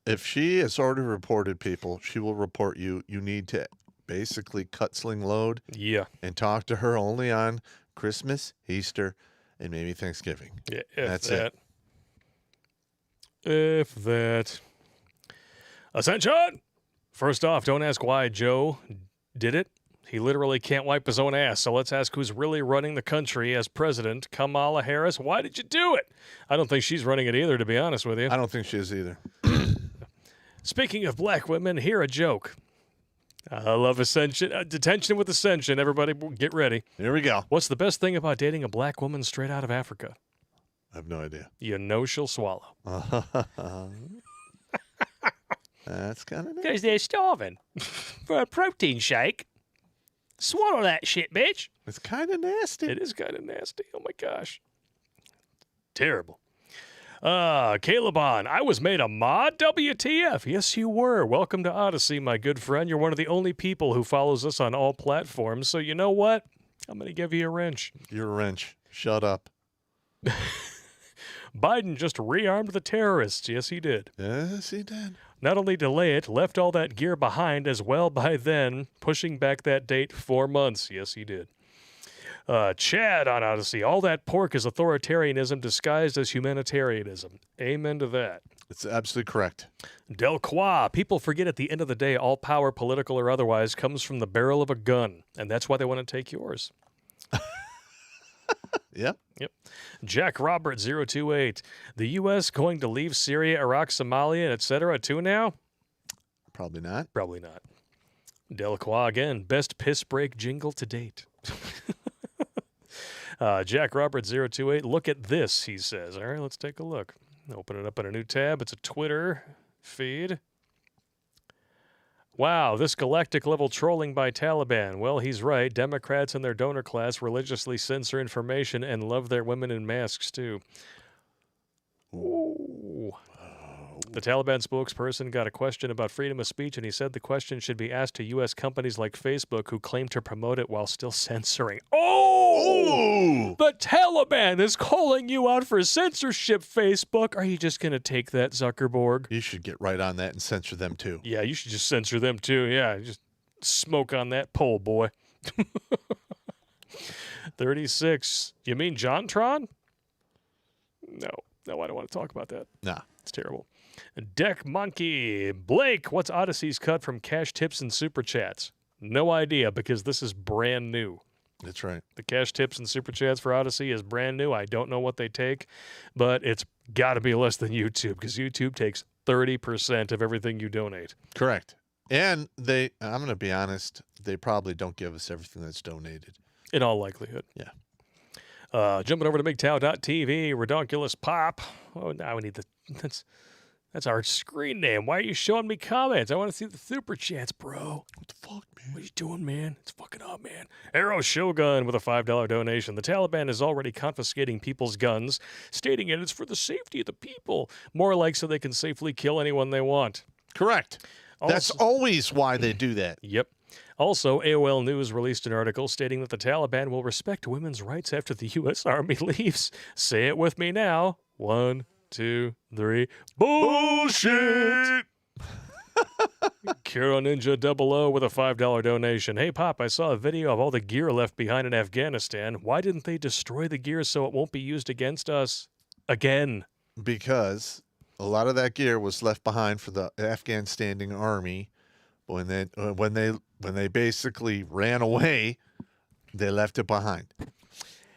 If she has already reported people, she will report you. You need to basically cut sling load. Yeah. And talk to her only on Christmas, Easter, and maybe Thanksgiving. Yeah, that's it. If that. Ascension! First off, don't ask why Joe did it. He literally can't wipe his own ass, so let's ask who's really running the country as president. Kamala Harris, why did you do it? I don't think she's running it either, to be honest with you. I don't think she is either. Speaking of black women, here a joke. I love Ascension. Detention with Ascension. Everybody get ready. Here we go. What's the best thing about dating a black woman straight out of Africa? I have no idea. You know she'll swallow. That's kind of nice. Because they're starving for a protein shake. Swallow that shit, bitch. It's kind of nasty. It is kind of nasty. Oh, my gosh. Terrible. Calebon, I was made a mod. WTF. Yes, you were. Welcome to Odyssey, my good friend. You're one of the only people who follows us on all platforms. So you know what? I'm going to give you a wrench. You're a wrench. Shut up. Biden just rearmed the terrorists. Yes, he did. Yes, he did. Not only delay it, left all that gear behind as well by then, pushing back that date 4 months. Yes, he did. Chad on Odyssey, all that pork is authoritarianism disguised as humanitarianism. Amen to that. It's absolutely correct. Delcroix, people forget at the end of the day, all power, political or otherwise, comes from the barrel of a gun, and that's why they want to take yours. Yep. Jack Robert 028, the U.S. going to leave Syria, Iraq, Somalia, etc. too now? Probably not. Probably not. Delacroix again, best piss break jingle to date. Jack Robert 028, look at this, he says. All right, let's take a look. Open it up in a new tab. It's a Twitter feed. Wow, this galactic-level trolling by Taliban. Well, he's right. Democrats and their donor class religiously censor information and love their women in masks, too. Ooh. The Taliban spokesperson got a question about freedom of speech, and he said the question should be asked to U.S. companies like Facebook who claim to promote it while still censoring. Oh! The Taliban is calling you out for censorship, Facebook. Are you just going to take that, Zuckerberg? You should get right on that and censor them, too. Yeah, you should just censor them, too. Yeah, just smoke on that pole, boy. 36. You mean JonTron? No, I don't want to talk about that. Nah. It's terrible. Deck Monkey. Blake, what's Odyssey's cut from cash tips and super chats? No idea, because this is brand new. That's right. The cash tips and super chats for Odyssey is brand new. I don't know what they take, but it's got to be less than YouTube, because YouTube takes 30% of everything you donate. Correct. And I'm going to be honest, they probably don't give us everything that's donated. In all likelihood. Yeah. Jumping over to MGTOW.tv, Redonkulous Pop. Oh, now we need the... That's our screen name. Why are you showing me comments? I want to see the super chats, bro. What the fuck, man? What are you doing, man? It's fucking up, man. Arrow Shogun with a $5 donation. The Taliban is already confiscating people's guns, stating it is for the safety of the people. More like so they can safely kill anyone they want. Correct. That's always why they do that. Yep. Also, AOL News released an article stating that the Taliban will respect women's rights after the U.S. Army leaves. Say it with me now. 1, 2, 3. Bullshit! Kiro Ninja 00 with a $5 donation. Hey, Pop, I saw a video of all the gear left behind in Afghanistan. Why didn't they destroy the gear so it won't be used against us again? Because a lot of that gear was left behind for the Afghan standing army. When they basically ran away, they left it behind.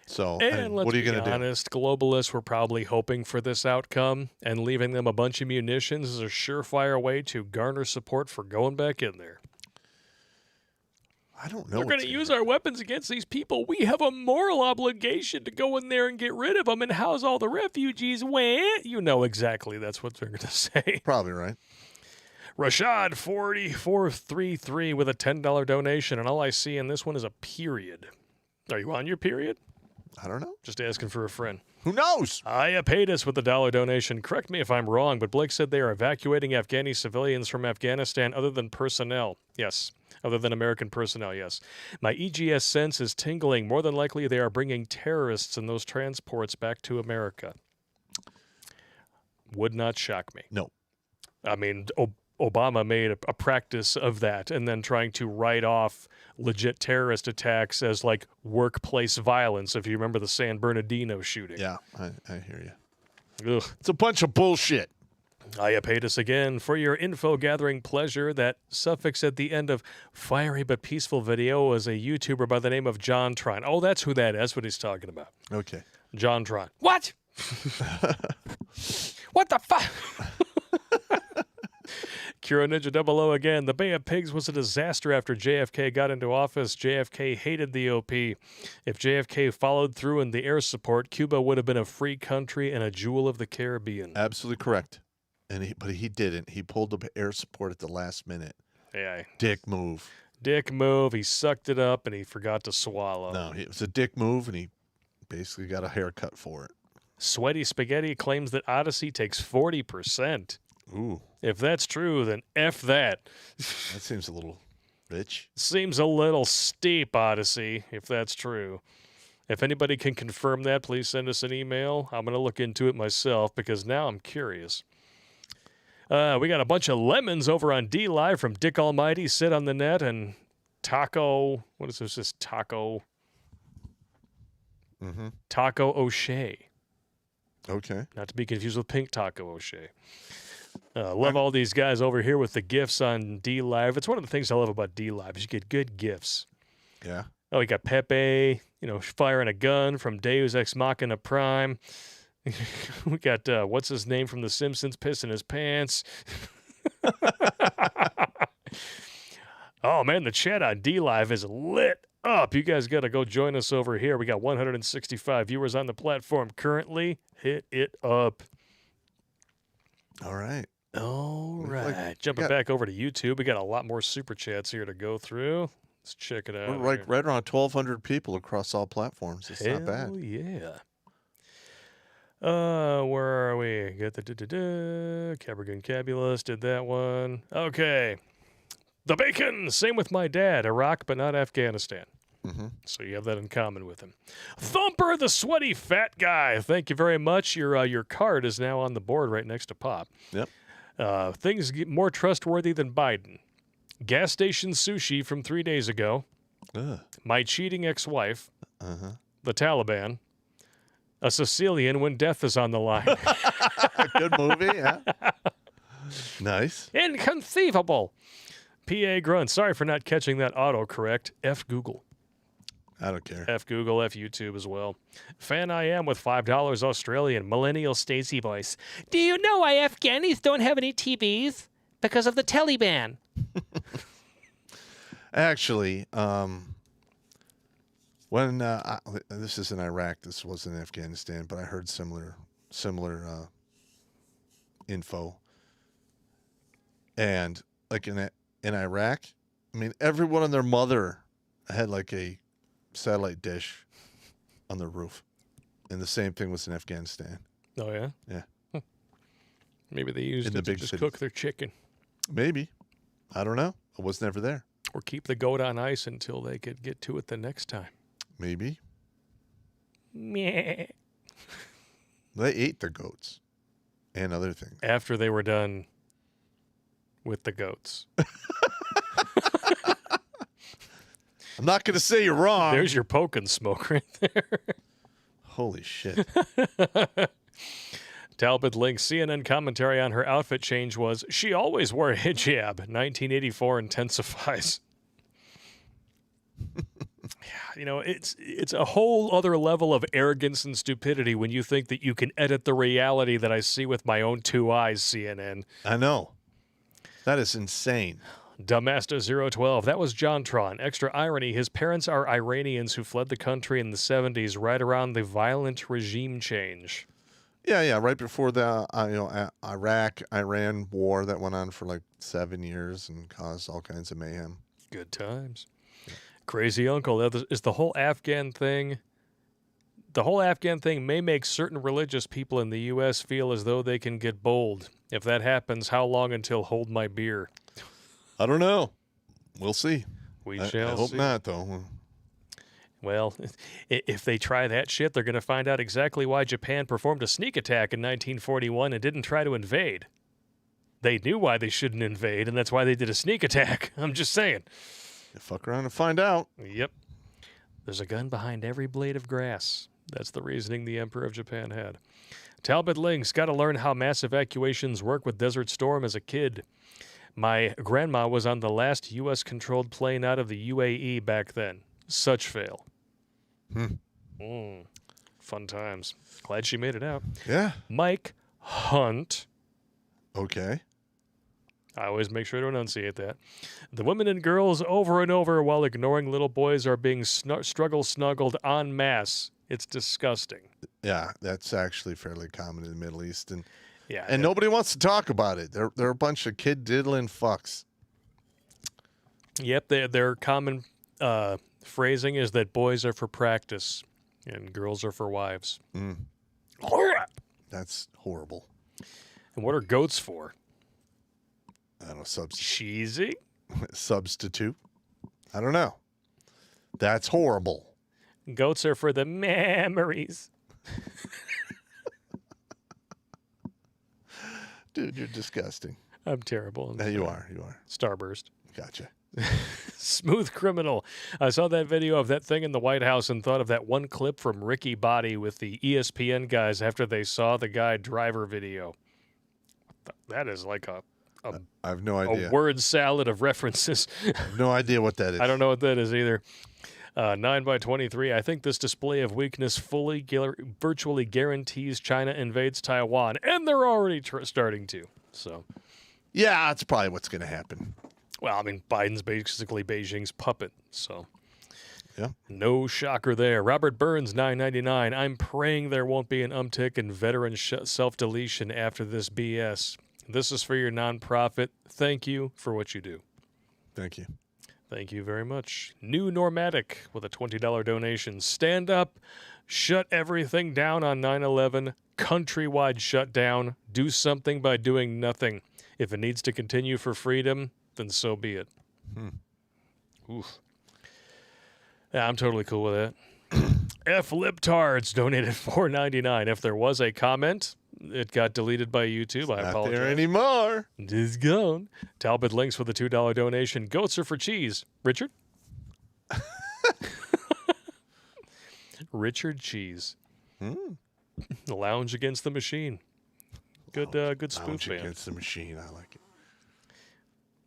So, And let's what are you be going to do? honest, globalists were probably hoping for this outcome, and leaving them a bunch of munitions is a surefire way to garner support for going back in there. I don't know. We're going to use our weapons against these people. We have a moral obligation to go in there and get rid of them and house all the refugees. Wait, you know exactly that's what they're going to say. Probably right. Rashad 4433 with a $10 donation, and all I see in this one is a period. Are you on your period? I don't know. Just asking for a friend. Who knows? Iapetus with a $1 donation. Correct me if I'm wrong, but Blake said they are evacuating Afghani civilians from Afghanistan other than personnel. Yes. Other than American personnel, yes. My EGS sense is tingling. More than likely, they are bringing terrorists in those transports back to America. Would not shock me. No. I mean, Obama made a practice of that and then trying to write off legit terrorist attacks as like workplace violence, if you remember the San Bernardino shooting. Yeah, I hear you. Ugh. It's a bunch of bullshit. Iapetus again for your info gathering pleasure. That suffix at the end of fiery but peaceful video was a YouTuber by the name of John Tron. Oh, that's who that is. That's what he's talking about. Okay. John Tron. What? What the fuck? Kira Ninja 00 again. The Bay of Pigs was a disaster after JFK got into office. JFK hated the OP. If JFK followed through in the air support, Cuba would have been a free country and a jewel of the Caribbean. Absolutely correct. But he didn't. He pulled the air support at the last minute. Yeah. Dick move. Dick move. He sucked it up and he forgot to swallow. No, it was a dick move, and he basically got a haircut for it. Sweaty Spaghetti claims that Odyssey takes 40%. Ooh. If that's true, then F that. That seems a little rich. Seems a little steep, Odyssey, if that's true. If anybody can confirm that, please send us an email. I'm going to look into it myself because now I'm curious. We got a bunch of lemons over on D Live from Dick Almighty, Sit on the Net, and Taco. What is this? This Taco. Mm-hmm. Taco O'Shea. Okay. Not to be confused with Pink Taco O'Shea. Love all these guys over here with the gifts on D Live. It's one of the things I love about D Live is you get good gifts. Yeah. Oh, we got Pepe, firing a gun from Deus Ex Machina Prime. We got, what's his name from The Simpsons, pissing his pants. Oh, man, the chat on D Live is lit up. You guys got to go join us over here. We got 165 viewers on the platform currently. Hit it up. All right. All right. Jumping back over to YouTube. We got a lot more super chats here to go through. Let's check it out. We're right around 1,200 people across all platforms. It's not bad. Oh, yeah. Where are we? Got the Cabergun Cabulus did that one. Okay. The Bacon. Same with my dad. Iraq, but not Afghanistan. Mm-hmm. So you have that in common with him. Thumper, the sweaty fat guy. Thank you very much. Your card is now on the board right next to Pop. Yep. Things get more trustworthy than Biden. Gas station sushi from 3 days ago. My cheating ex-wife. The Taliban. A Sicilian when death is on the line. Good movie, yeah. Nice. Inconceivable. PA Grunt. Sorry for not catching that autocorrect. F Google. I don't care. F Google, F YouTube as well. Fan I am with $5 Australian. Millennial Stacey voice. Do you know why Afghanis don't have any TVs? Because of the Taliban. When this is in Iraq, this wasn't in Afghanistan, but I heard similar info. And like in Iraq, I mean, everyone and their mother had like a satellite dish on their roof, and the same thing was in Afghanistan. Oh yeah, yeah. Maybe they used it to just cook their chicken. Maybe, I don't know. I was never there. Or keep the goat on ice until they could get to it the next time. Maybe. Meh. They ate their goats and other things. After they were done with the goats. I'm not going to say you're wrong. There's your poke and smoke right there. Holy shit. Talbot links CNN commentary on her outfit change was, she always wore a hijab. 1984 intensifies. You know, it's a whole other level of arrogance and stupidity when you think that you can edit the reality that I see with my own two eyes, CNN. I know. That is insane. Dumbasta012, that was Jontron. Extra irony, his parents are Iranians who fled the country in the 70s, right around the violent regime change. Yeah, right before the Iraq-Iran war that went on for like 7 years and caused all kinds of mayhem. Good times. Yeah. Crazy uncle, that is the whole Afghan thing. The whole Afghan thing may make certain religious people in the U.S. feel as though they can get bold. If that happens, how long until hold my beer? I don't know. We'll see. We shall I hope see. not, though. Well, if they try that shit, they're going to find out exactly why Japan performed a sneak attack in 1941 and didn't try to invade. They knew why they shouldn't invade, and that's why they did a sneak attack. I'm just saying. You fuck around and find out. Yep. There's a gun behind every blade of grass. That's the reasoning the Emperor of Japan had. Talbot links, got to learn how mass evacuations work with Desert Storm as a kid. My grandma was on the last U.S.-controlled plane out of the UAE back then. Such fail. Fun times. Glad she made it out. Yeah. Mike Hunt. Okay. I always make sure to enunciate that. The women and girls over and over while ignoring little boys are being struggle-snuggled en masse. It's disgusting. Yeah, that's actually fairly common in the Middle East. And yeah, and nobody wants to talk about it. They're a bunch of kid-diddling fucks. Yep, their common phrasing is that boys are for practice and girls are for wives. That's horrible. And what are goats for? I don't know. Cheesy? Substitute? I don't know. That's horrible. Goats are for the memories. Dude, you're disgusting. I'm terrible. Yeah, you are. Starburst. Gotcha. Smooth criminal. I saw that video of that thing in the White House and thought of that one clip from Ricky Bobby with the ESPN guys after they saw the guy driver video. That is like I have no idea. A word salad of references. I have no idea what that is. I don't know what that is either. 9/23. I think this display of weakness virtually guarantees China invades Taiwan, and they're already starting to. So, yeah, that's probably what's going to happen. Well, I mean, Biden's basically Beijing's puppet, so yeah, no shocker there. Robert Burns, 9.99. I'm praying there won't be an uptick in veteran self-deletion after this BS. This is for your nonprofit. Thank you for what you do. Thank you. Thank you very much. New Normatic with a $20 donation. Stand up, shut everything down on 9/11. Countrywide shutdown. Do something by doing nothing. If it needs to continue for freedom, then so be it. Oof. Yeah, I'm totally cool with that. F Liptards donated $4.99. If there was a comment, it got deleted by YouTube. I apologize. Not there anymore. It is gone. Talbot links with a $2 donation. Goats are for cheese. Richard? Richard Cheese. Lounge Against the Machine. Good spoof Lounge band. Against the Machine. I like it.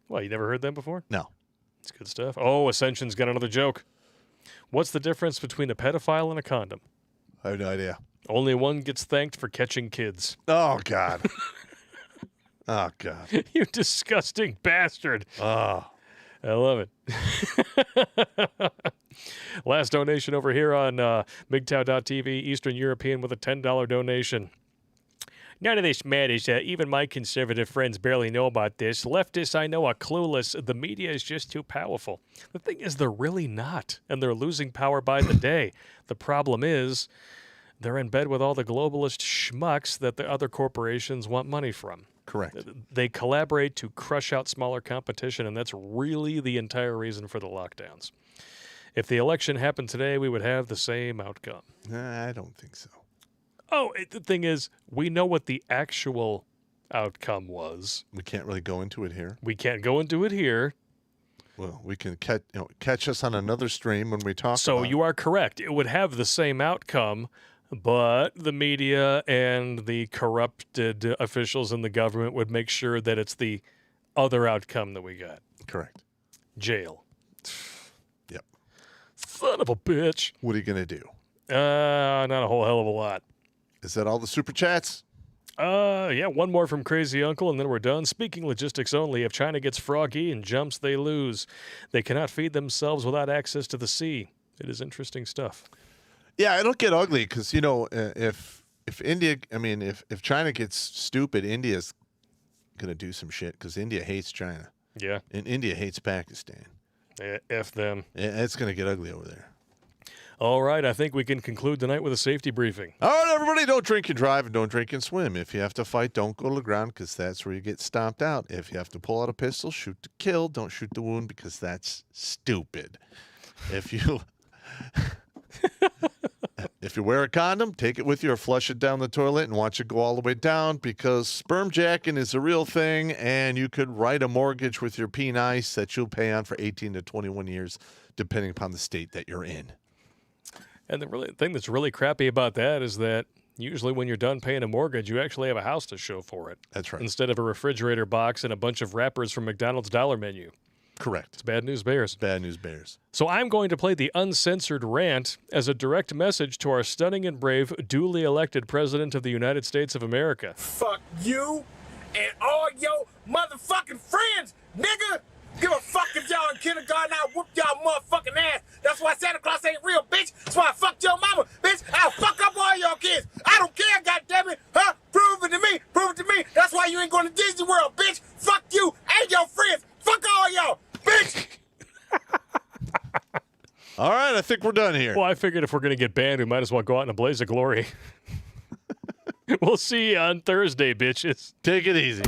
Well, you never heard them before? No. It's good stuff. Oh, Ascension's got another joke. What's the difference between a pedophile and a condom? I have no idea. Only one gets thanked for catching kids. Oh, God. Oh, God. You disgusting bastard. Oh. I love it. Last donation over here on MGTOW.tv, Eastern European with a $10 donation. None of this matters. Even my conservative friends barely know about this. Leftists I know are clueless. The media is just too powerful. The thing is, they're really not, and they're losing power by the day. The problem is they're in bed with all the globalist schmucks that the other corporations want money from. Correct. They collaborate to crush out smaller competition, and that's really the entire reason for the lockdowns. If the election happened today, we would have the same outcome. I don't think so. Oh, the thing is, we know what the actual outcome was. We can't really go into it here. We can't go into it here. Well, we can catch us on another stream when we talk So about you are correct. It would have the same outcome, but the media and the corrupted officials in the government would make sure that it's the other outcome that we got. Correct. Jail. Yep. Son of a bitch. What are you going to do? Not a whole hell of a lot. Is that all the super chats? Yeah, one more from Crazy Uncle, and then we're done. Speaking logistics only, if China gets froggy and jumps, they lose. They cannot feed themselves without access to the sea. It is interesting stuff. Yeah, it'll get ugly because, if India, if China gets stupid, India's going to do some shit because India hates China. Yeah. And India hates Pakistan. F them. It's going to get ugly over there. All right, I think we can conclude tonight with a safety briefing. All right, everybody, don't drink and drive and don't drink and swim. If you have to fight, don't go to the ground because that's where you get stomped out. If you have to pull out a pistol, shoot to kill. Don't shoot to wound because that's stupid. If you wear a condom, take it with you or flush it down the toilet and watch it go all the way down because sperm jacking is a real thing and you could write a mortgage with your penis that you'll pay on for 18 to 21 years depending upon the state that you're in. And the thing that's really crappy about that is that usually when you're done paying a mortgage, you actually have a house to show for it. That's right. Instead of a refrigerator box and a bunch of wrappers from McDonald's Dollar Menu. Correct. It's bad news bears. Bad news bears. So I'm going to play the uncensored rant as a direct message to our stunning and brave, duly elected President of the United States of America. Fuck you and all your motherfucking friends, nigga! Give a fuck if y'all in kindergarten, I'll whoop y'all motherfucking ass. That's why Santa Claus ain't real, bitch. That's why I fucked your mama, bitch. I'll fuck up all y'all kids. I don't care, goddammit. Huh? Prove it to me. Prove it to me. That's why you ain't going to Disney World, bitch. Fuck you and your friends. Fuck all y'all, bitch. All right, I think we're done here. Well, I figured if we're going to get banned, we might as well go out in a blaze of glory. We'll see you on Thursday, bitches. Take it easy.